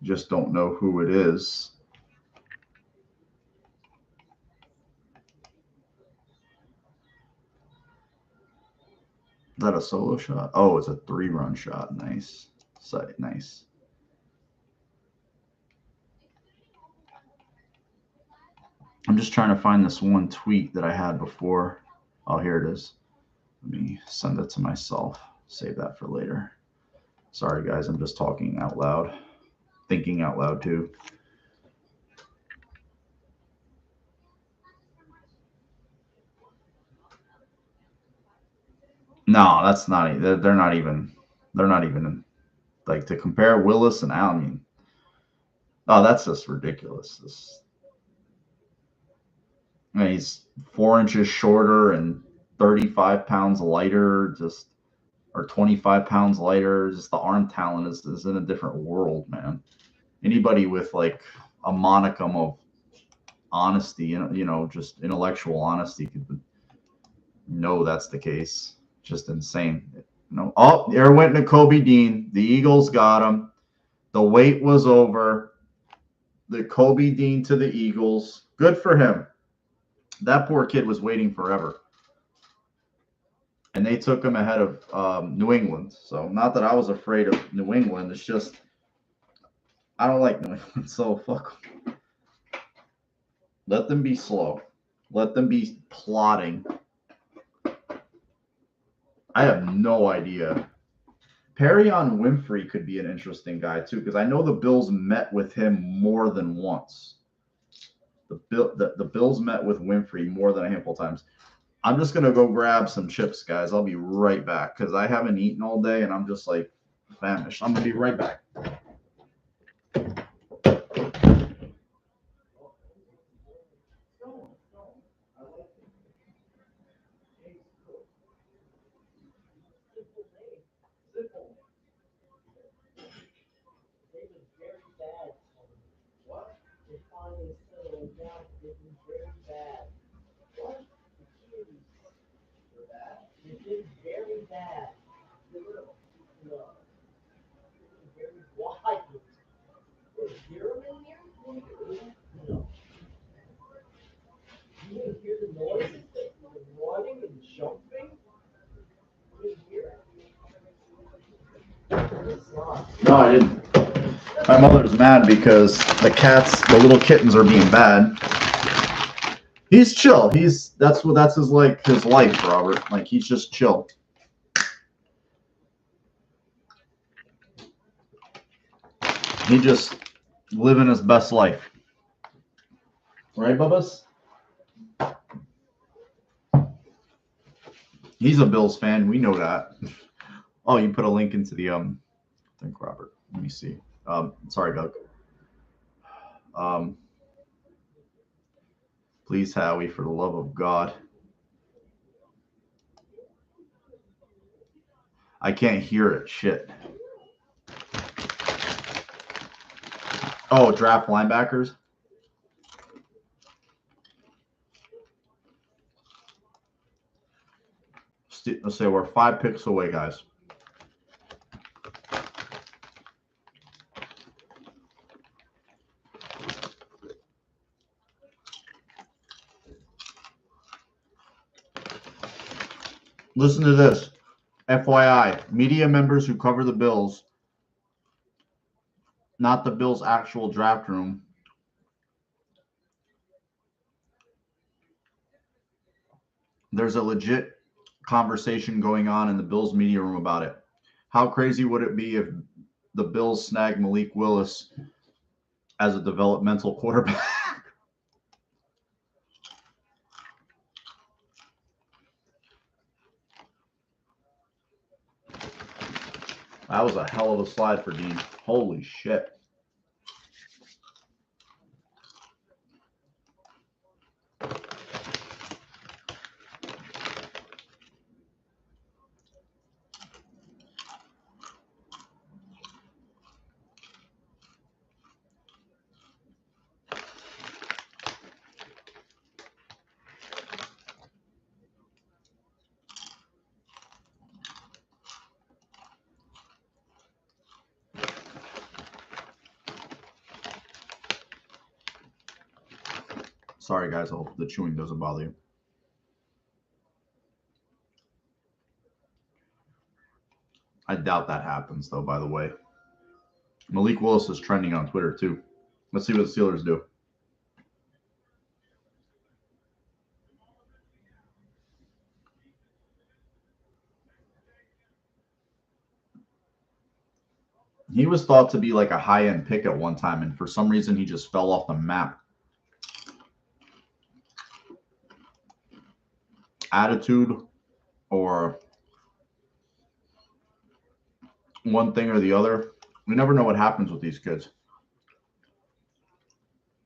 S1: Just don't know who it is. Is that a solo shot? Oh, it's a 3-run shot. Nice. Nice. I'm just trying to find this one tweet that I had before. Oh, here it is. Let me send it to myself. Save that for later. Sorry, guys. I'm just talking out loud. Thinking out loud, too. No, that's not. They're not even. They're not even like to compare Willis and Allen. Oh, that's just ridiculous. He's 4 inches shorter and 35 pounds lighter, or 25 pounds lighter. Just the arm talent is in a different world, man. Anybody with like a monicum of honesty, just intellectual honesty could know that's the case. Just insane. No. Oh, there went to Kobe Dean. The Eagles got him. The wait was over. The Kobe Dean to the Eagles. Good for him. That poor kid was waiting forever. And they took him ahead of New England. So not that I was afraid of New England. It's just I don't like New England. So fuck them. Let them be slow. Let them be plotting. I have no idea. Perrion Winfrey could be an interesting guy too, because I know the Bills met with him more than once. The Bills met with Winfrey more than a handful of times. I'm just gonna go grab some chips, guys. I'll be right back because I haven't eaten all day and I'm just like famished. I'm gonna be right back. No, I didn't. My mother's mad because the little kittens are being bad. He's chill. That's his life, Robert. Like he's just chill. He just living his best life. Right, Bubbas? He's a Bills fan. We know that. Oh, you put a link into the thing, Robert. Let me see. Sorry, Doug. Please, Howie, for the love of God. I can't hear it. Shit. Oh, draft linebackers. Let's say we're 5 picks away, guys. Listen to this. FYI, media members who cover the Bills, not the Bills' actual draft room, there's a legit conversation going on in the Bills media room about it. How crazy would it be if the Bills snag Malik Willis as a developmental quarterback? That was a hell of a slide for Dean. Holy shit. Sorry, guys. I hope the chewing doesn't bother you. I doubt that happens, though, by the way. Malik Willis is trending on Twitter, too. Let's see what the Steelers do. He was thought to be like a high-end pick at one time, and for some reason, he just fell off the map. Attitude or one thing or the other. We never know what happens with these kids.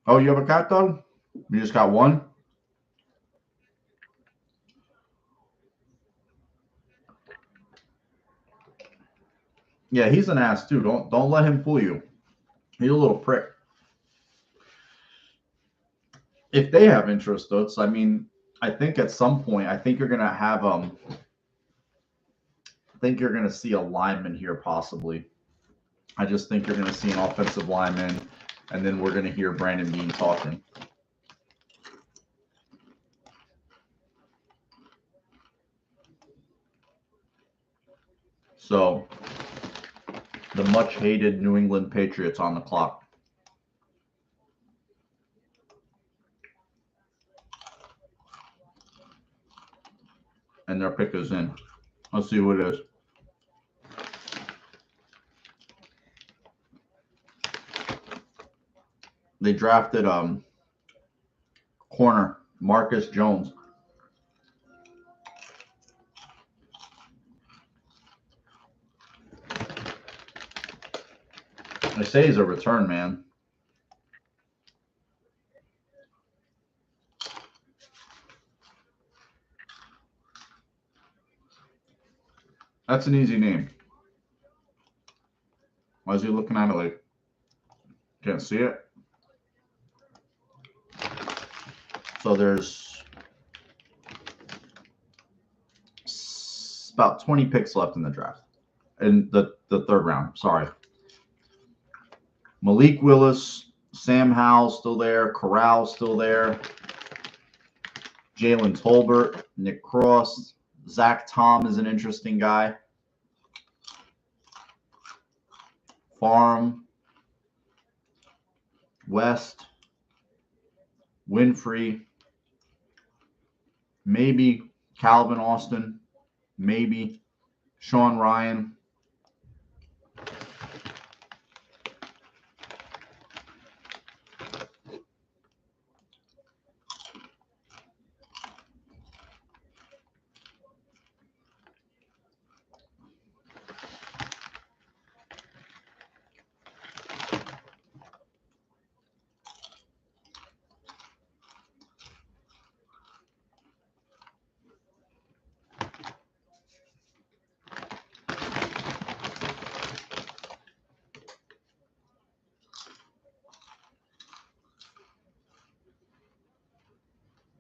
S1: Oh, you have a cat dog? You just got one? Yeah, he's an ass too. Don't let him fool you. He's a little prick. If they have interest, though, I mean, I think at some point, I think you're gonna have I think you're going to see a lineman here possibly. I just think you're going to see an offensive lineman, and then we're going to hear Brandon Beane talking. So, the much-hated New England Patriots on the clock. And their pick is in. Let's see who it is. They drafted corner Marcus Jones. They say he's a return man. That's an easy name. Why is he looking at it like can't see it? So there's about 20 picks left in the draft. In the third round, sorry. Malik Willis, Sam Howell still there, Corral still there, Jalen Tolbert, Nick Cross, Zach Tom is an interesting guy. Farm, West, Winfrey, maybe Calvin Austin, maybe Sean Ryan.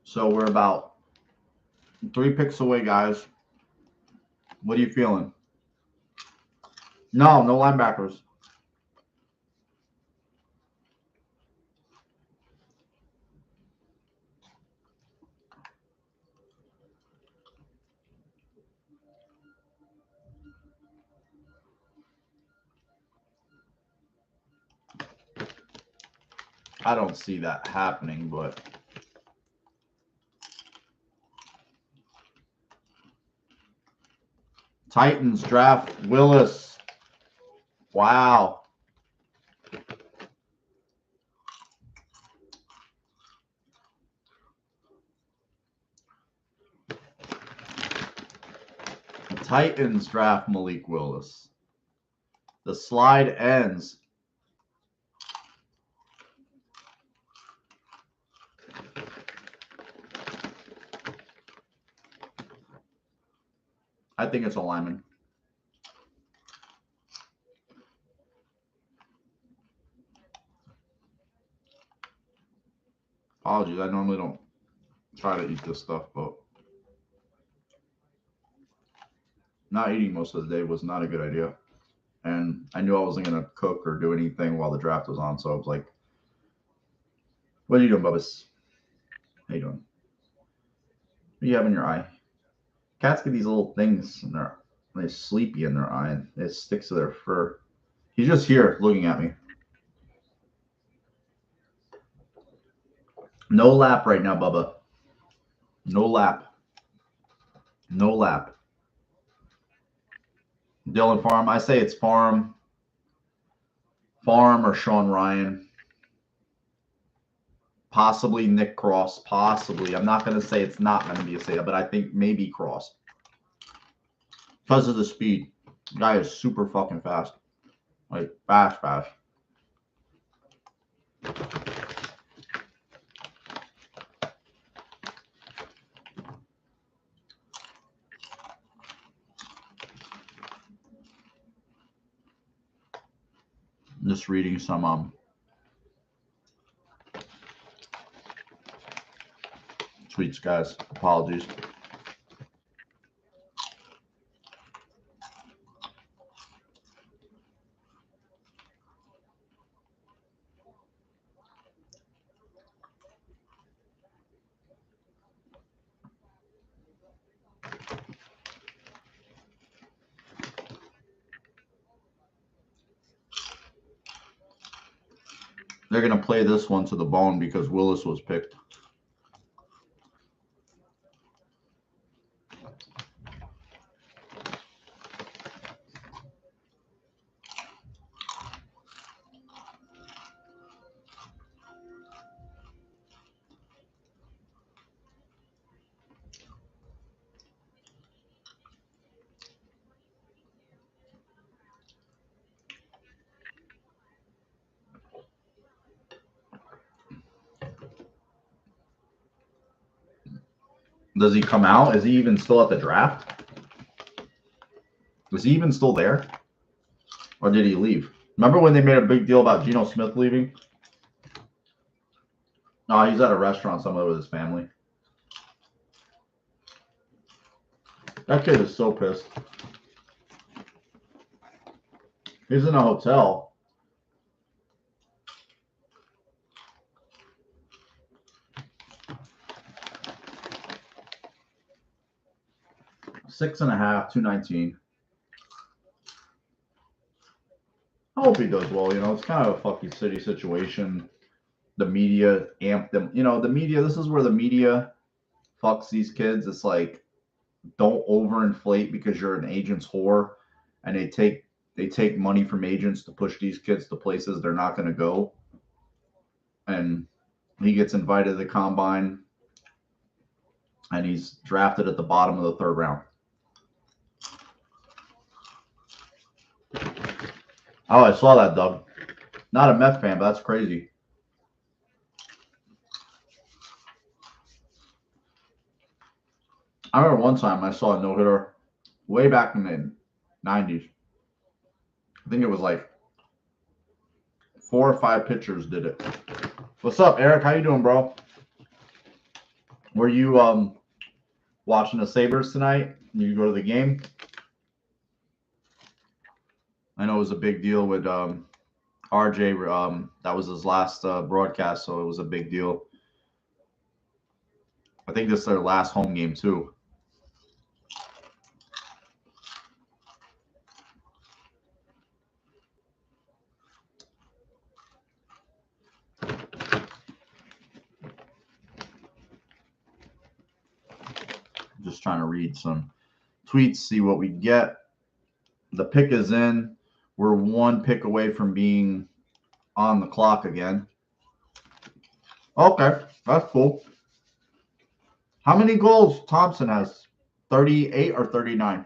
S1: So we're about 3 picks away, guys. What are you feeling? No linebackers. I don't see that happening, but Titans draft Willis. Wow. The Titans draft Malik Willis. The slide ends. I think it's a lineman. Apologies, I normally don't try to eat this stuff, but not eating most of the day was not a good idea. And I knew I wasn't going to cook or do anything while the draft was on, so I was like, what are you doing, Bubba's? How you doing? What do you have in your eye? Cats get these little things in their, they're sleepy in their eye, and it sticks to their fur. He's just here looking at me. No lap right now, Bubba. No lap. No lap. Dylan Farm. I say it's Farm. Farm or Sean Ryan. Possibly Nick Cross. Possibly. I'm not going to say it's not going to be a sale, but I think maybe Cross. Because of the speed. The guy is super fucking fast. Like, fast. I'm just reading some tweets, guys. Apologies. They're going to play this one to the bone because Willis was picked. Does he come out? Is he even still at the draft? Is he even still there? Or did he leave? Remember when they made a big deal about Geno Smith leaving? No, he's at a restaurant somewhere with his family. That kid is so pissed. He's in a hotel. $6.5, $219. I hope he does well. You know, it's kind of a fucking city situation. The media amped them. You know, the media, this is where the media fucks these kids. It's like, don't overinflate because you're an agent's whore. And they take money from agents to push these kids to places they're not going to go. And he gets invited to the combine. And he's drafted at the bottom of the third round. Oh, I saw that, Doug. Not a Mets fan, but that's crazy. I remember one time I saw a no-hitter way back in the 90s. I think it was like 4 or 5 pitchers did it. What's up, Eric? How you doing, bro? Were you watching the Sabres tonight? You go to the game? I know it was a big deal with RJ. That was his last broadcast, so it was a big deal. I think this is their last home game, too. Just trying to read some tweets, see what we get. The pick is in. We're 1 pick away from being on the clock again. Okay, that's cool. How many goals Thompson has? 38 or 39?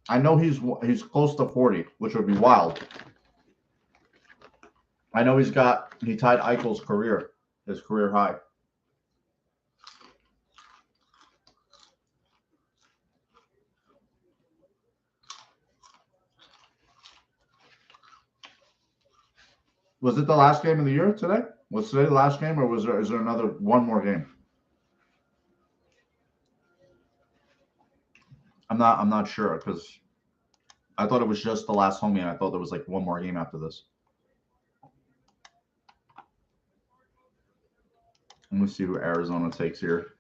S1: I know he's close to 40, which would be wild. I know he tied Eichel's his career high. Was it the last game of the year today? Was today the last game, or is there one more game? I'm not sure because I thought it was just the last home game. I thought there was like one more game after this. Let me see who Arizona takes here.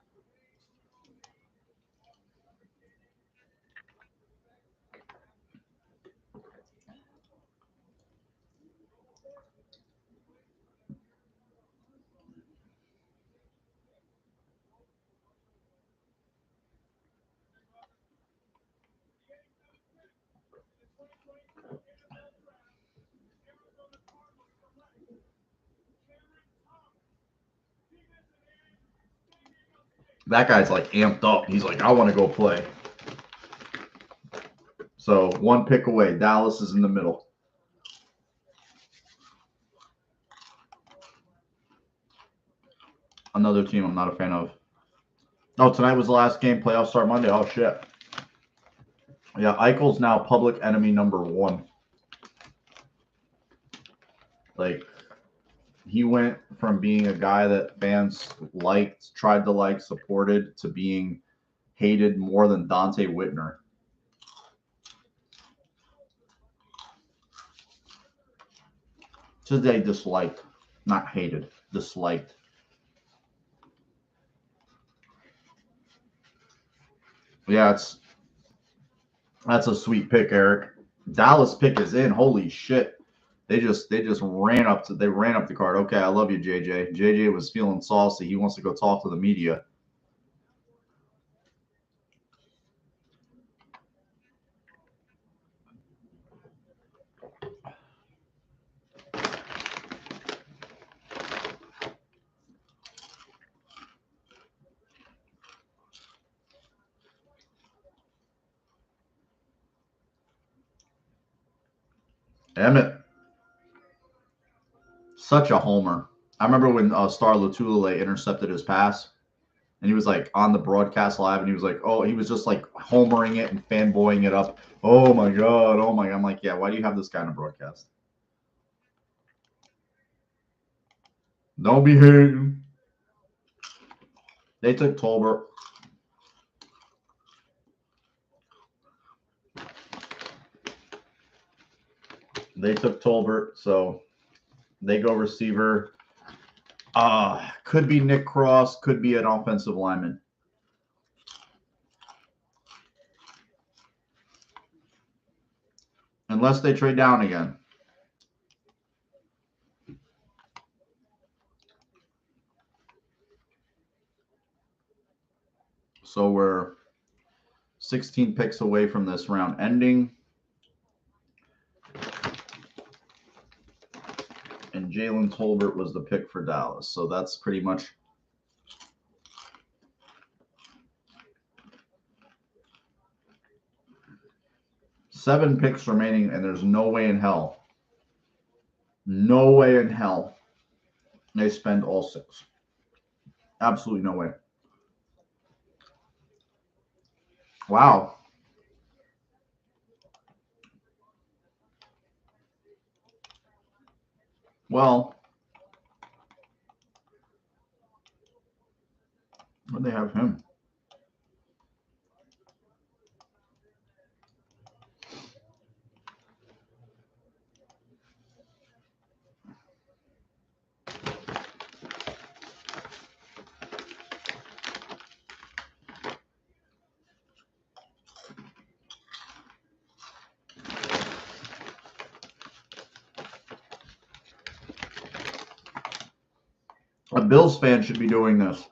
S1: That guy's like amped up. He's like, I want to go play. So 1 pick away. Dallas is in the middle. Another team I'm not a fan of. Oh, tonight was the last game. Playoffs start Monday. Oh, shit. Yeah, Eichel's now public enemy number 1. Like, he went from being a guy that fans liked, tried to like, supported, to being hated more than Dante Whitner. Today, disliked, not hated, disliked. Yeah, that's a sweet pick, Eric. Dallas pick is in. Holy shit. They just ran up the card. Okay, I love you, JJ. JJ was feeling saucy. He wants to go talk to the media. Emmett, such a homer. I remember when Star Lotulelei intercepted his pass, and he was like on the broadcast live, and he was like, oh, he was just like homering it and fanboying it up. Oh my God, oh my God. I'm like, yeah, why do you have this guy on a broadcast? Don't be hating. They took Tolbert. So they go receiver. Could be Nick Cross, could be an offensive lineman. Unless they trade down again. So we're 16 picks away from this round ending. And Jalen Tolbert was the pick for Dallas. So that's pretty much seven picks remaining, and there's no way in hell they spend all six. Absolutely no way. Wow. Well, where'd they have him? A Bills fan should be doing this.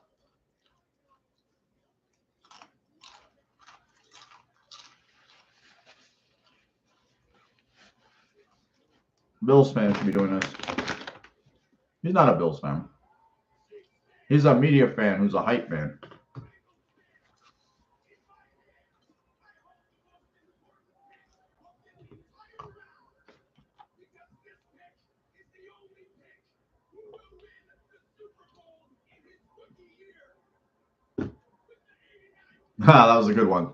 S1: Bills fan should be doing this. He's not a Bills fan. He's a media fan who's a hype man. That was a good one.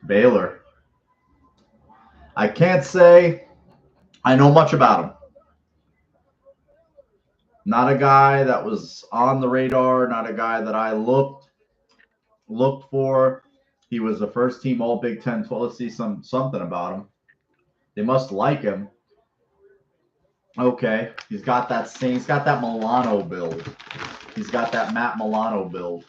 S1: Baylor. I can't say I know much about him. Not a guy that was on the radar, not a guy that I looked for. He was the first team All Big Ten. So let's see something about him. They must like him. Okay, he's got that Milano build. He's got that Matt Milano build.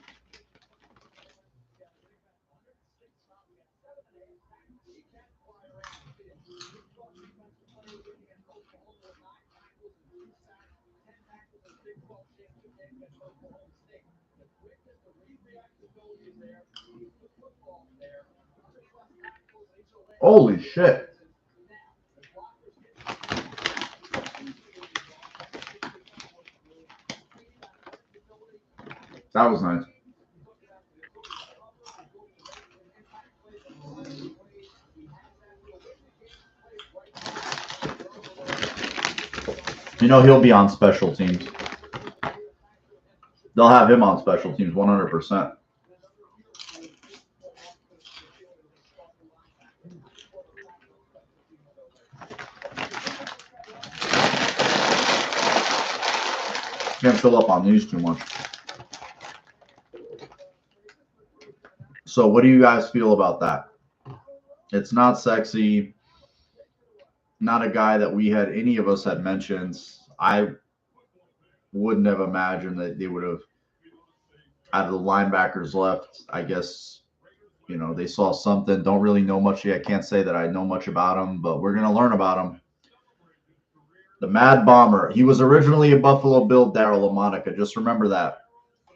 S1: Holy shit. That was nice. You know, he'll be on special teams. They'll have him on special teams 100%. Can't fill up on these too much. So what do you guys feel about that? It's not sexy. Not a guy that any of us had mentioned. I wouldn't have imagined that they would have, out of the linebackers left, I guess, you know, they saw something. Don't really know much yet. Can't say that I know much about him, but we're going to learn about him. The Mad Bomber. He was originally a Buffalo Bill, Darryl LaMonica. Just remember that.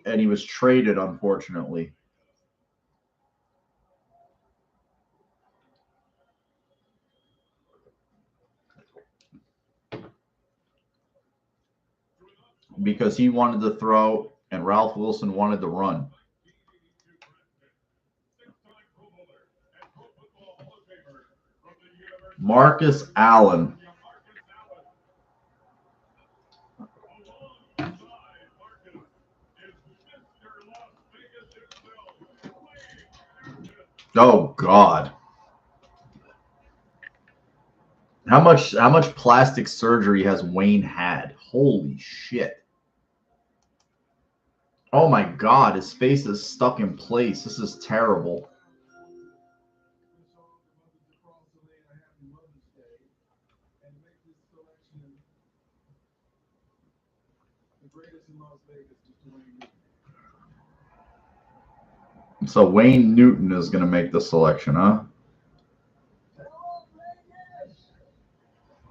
S1: And he was traded, unfortunately. Because he wanted to throw and Ralph Wilson wanted to run. Marcus Allen. Oh God. How much plastic surgery has Wayne had? Holy shit. Oh my God, his face is stuck in place. This is terrible. So Wayne Newton is going to make the selection, huh?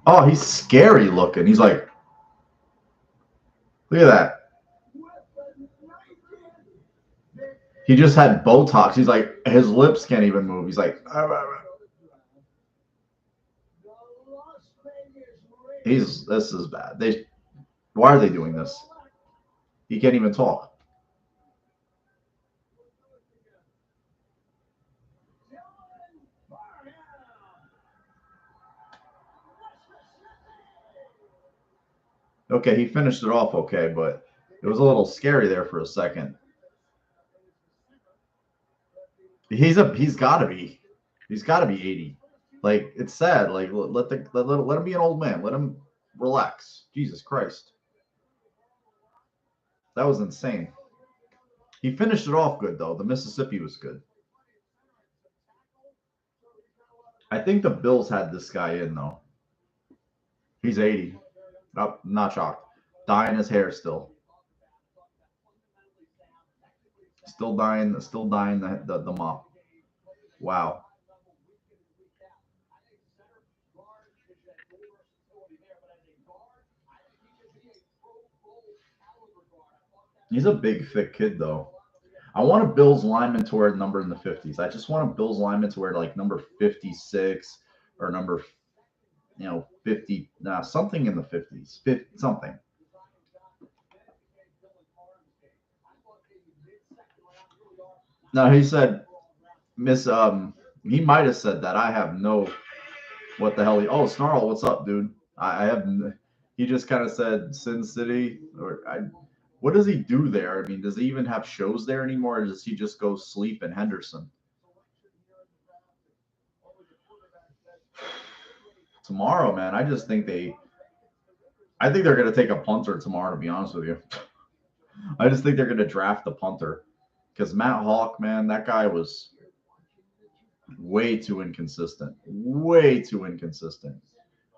S1: Oh, he's scary looking. He's like, look at that. He just had Botox. He's like, his lips can't even move. He's like, this is bad. Why are they doing this? He can't even talk. Okay, he finished it off okay, but it was a little scary there for a second. He's got to be 80. Like, it's sad. Like, let him be an old man. Let him relax. Jesus Christ. That was insane. He finished it off good though. The Mississippi was good. I think the Bills had this guy in though. He's 80. Not shocked. Dyeing his hair still. Still dyeing the mop. Wow. He's a big, thick kid, though. I want a Bills lineman to wear a number in the 50s. I just want a Bills lineman to wear like number 56 or number, 50, something in the 50s, 50, something. No, he said, he might have said that. I have no, what the hell. Snarl, what's up, dude? I have, he just kind of said Sin City, what does he do there? I mean, does he even have shows there anymore, or does he just go sleep in Henderson? Tomorrow, man, I think they're going to take a punter tomorrow, to be honest with you. I just think they're going to draft a punter because Matt Hawk, man, that guy was way too inconsistent. Way too inconsistent.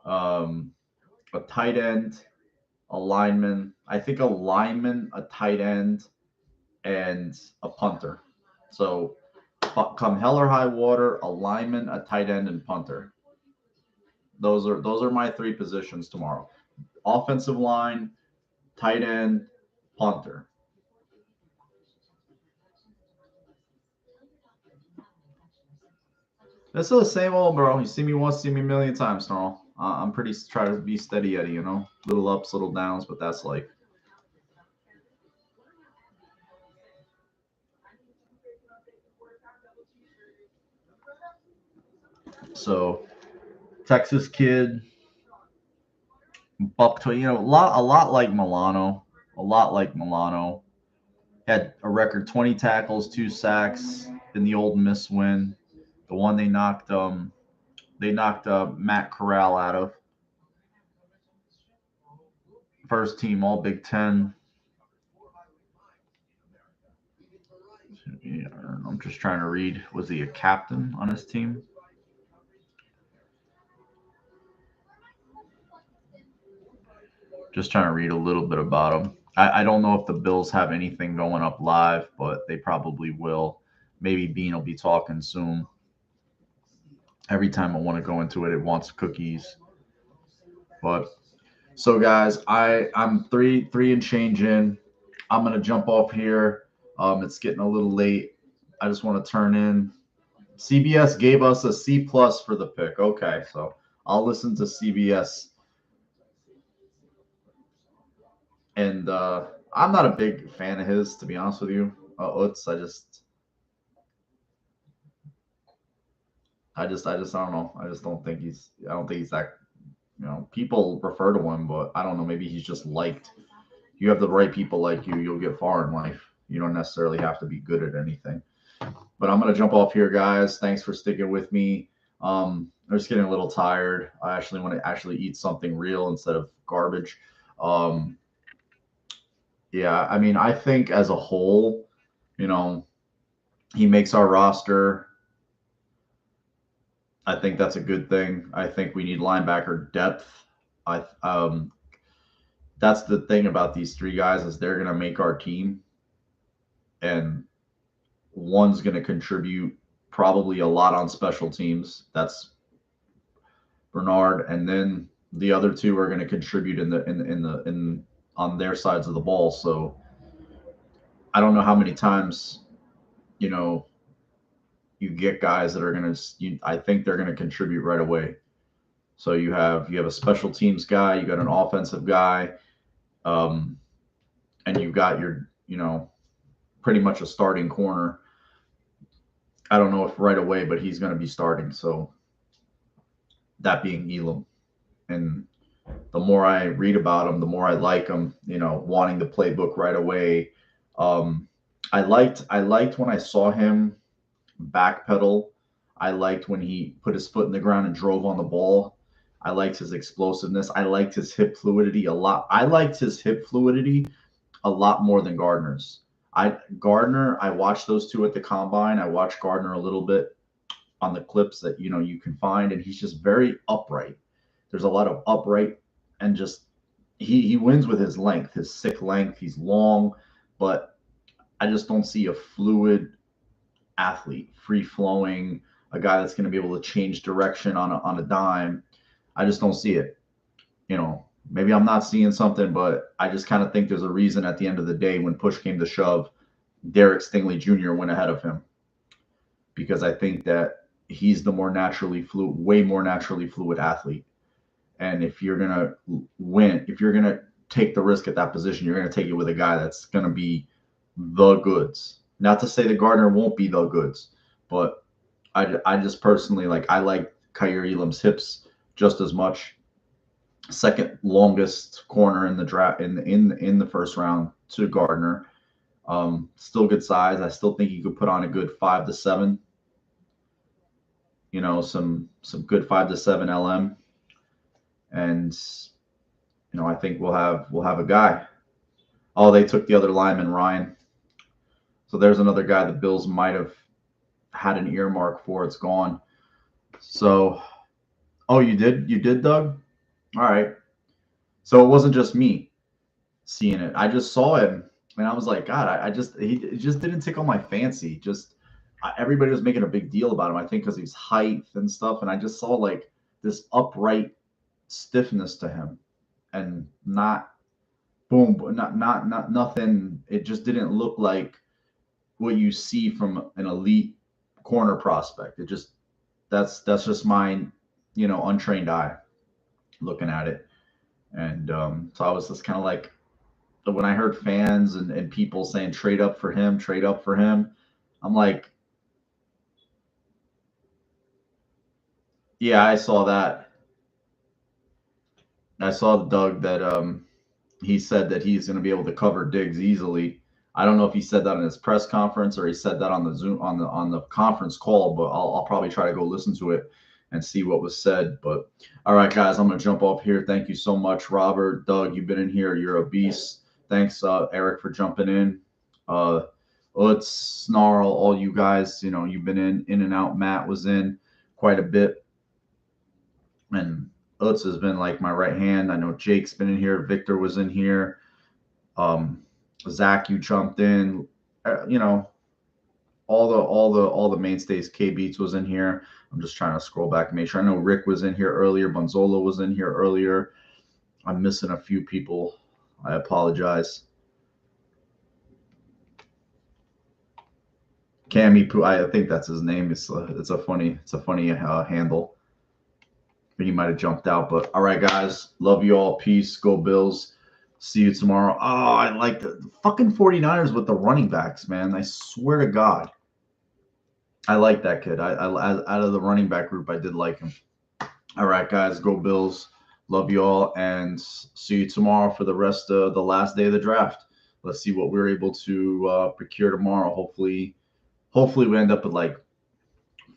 S1: A tight end, a lineman. I think a lineman, a tight end, and a punter. So come hell or high water, a lineman, a tight end, and punter. Those are my three positions tomorrow. Offensive line, tight end, punter. This is the same old, bro. You see me once, see me a million times, Snarl. I'm pretty try to be steady Eddie, little ups, little downs, but that's life. So, Texas kid, buck to a lot like Milano, had a record 20 tackles, 2 sacks in the Old Miss win, the one they knocked Matt Corral out of. First team All Big Ten. Yeah, I'm just trying to read. Was he a captain on his team? Just trying to read a little bit about them. I don't know if the Bills have anything going up live, but they probably will. Maybe Bean will be talking soon. Every time I want to go into it, it wants cookies. But so guys, I'm three and change in. I'm gonna jump off here. It's getting a little late. I just want to turn in. CBS gave us a C plus for the pick. Okay, so I'll listen to CBS. And I'm not a big fan of his, to be honest with you. Utz, I don't know. I just don't think he's. I don't think he's that. People refer to him, but I don't know. Maybe he's just liked. You have the right people like you, you'll get far in life. You don't necessarily have to be good at anything. But I'm gonna jump off here, guys. Thanks for sticking with me. I'm just getting a little tired. I actually want to actually eat something real instead of garbage. Um, yeah, I mean, I think as a whole, you know, he makes our roster. I think that's a good thing. I think we need linebacker depth. I That's the thing about these three guys is they're gonna make our team, and one's gonna contribute probably a lot on special teams. That's Bernard, and then the other two are gonna contribute in on their sides of the ball. So I don't know how many times you know you get guys that are gonna. I think they're gonna contribute right away. So you have a special teams guy, you got an offensive guy, um, and you've got your pretty much a starting corner. I don't know if right away, but he's going to be starting. So that being Elam, and the more I read about him, the more I like him. Wanting the playbook right away. Um, I liked when I saw him backpedal. I liked when he put his foot in the ground and drove on the ball. I liked his explosiveness. I liked his hip fluidity a lot. I liked his hip fluidity a lot more than Gardner's. I watched those two at the combine. I watched Gardner a little bit on the clips that you can find, and he's just very upright. There's a lot of upright, and just he wins with his length, his sick length. He's long, but I just don't see a fluid athlete, free flowing, a guy that's going to be able to change direction on a dime. I just don't see it. Maybe I'm not seeing something, but I just kind of think there's a reason at the end of the day when push came to shove, Derek Stingley Jr. went ahead of him, because I think that he's the way more naturally fluid athlete. And if you're going to win, if you're going to take the risk at that position, you're going to take it with a guy that's going to be the goods. Not to say that Gardner won't be the goods, but I just personally I like Kaiir Elam's hips just as much. Second longest corner in the draft in the first round to Gardner. Still good size. I still think he could put on a good 5'7". Some good 5'7" LM, and I think we'll have a guy. Oh, they took the other lineman, Ryan. So there's another guy the Bills might have had an earmark for. It's gone. So, oh, you did, Doug? All right. So it wasn't just me seeing it. I just saw him, and I was like, God, it just didn't tickle my fancy. Everybody was making a big deal about him. I think because he's height and stuff, and I just saw this upright stiffness to him, and not boom, not nothing. It just didn't look like what you see from an elite corner prospect. That's just my untrained eye looking at it. And so I was just kind of like, when I heard fans and people saying trade up for him, I'm like, yeah, I saw that. I saw Doug that he said that he's going to be able to cover Diggs easily. I don't know if he said that in his press conference or he said that on the Zoom on the conference call, but I'll probably try to go listen to it and see what was said. But all right, guys, I'm going to jump off here. Thank you so much, Robert, Doug. You've been in here. You're a beast. Thanks, Eric, for jumping in. Let's snarl, all you guys. You've been in and out. Matt was in quite a bit, and Utz has been like my right hand. I know Jake's been in here. Victor was in here. Zach, you jumped in. You know, all the mainstays. K Beats was in here. I'm just trying to scroll back and make sure. I know Rick was in here earlier. Bonzola was in here earlier. I'm missing a few people. I apologize. Cammy Poo, I think that's his name. It's a funny handle. He might have jumped out, but all right, guys, love you all. Peace. Go Bills. See you tomorrow. Oh, I like the fucking 49ers with the running backs, man. I swear to God, I like that kid. I out of the running back group, I did like him. All right, guys, go Bills. Love you all, and see you tomorrow for the rest of the last day of the draft. Let's see what we're able to procure tomorrow. Hopefully we end up with like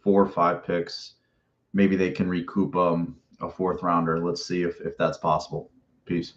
S1: 4 or 5 picks. Maybe they can recoup a 4th rounder. Let's see if that's possible. Peace.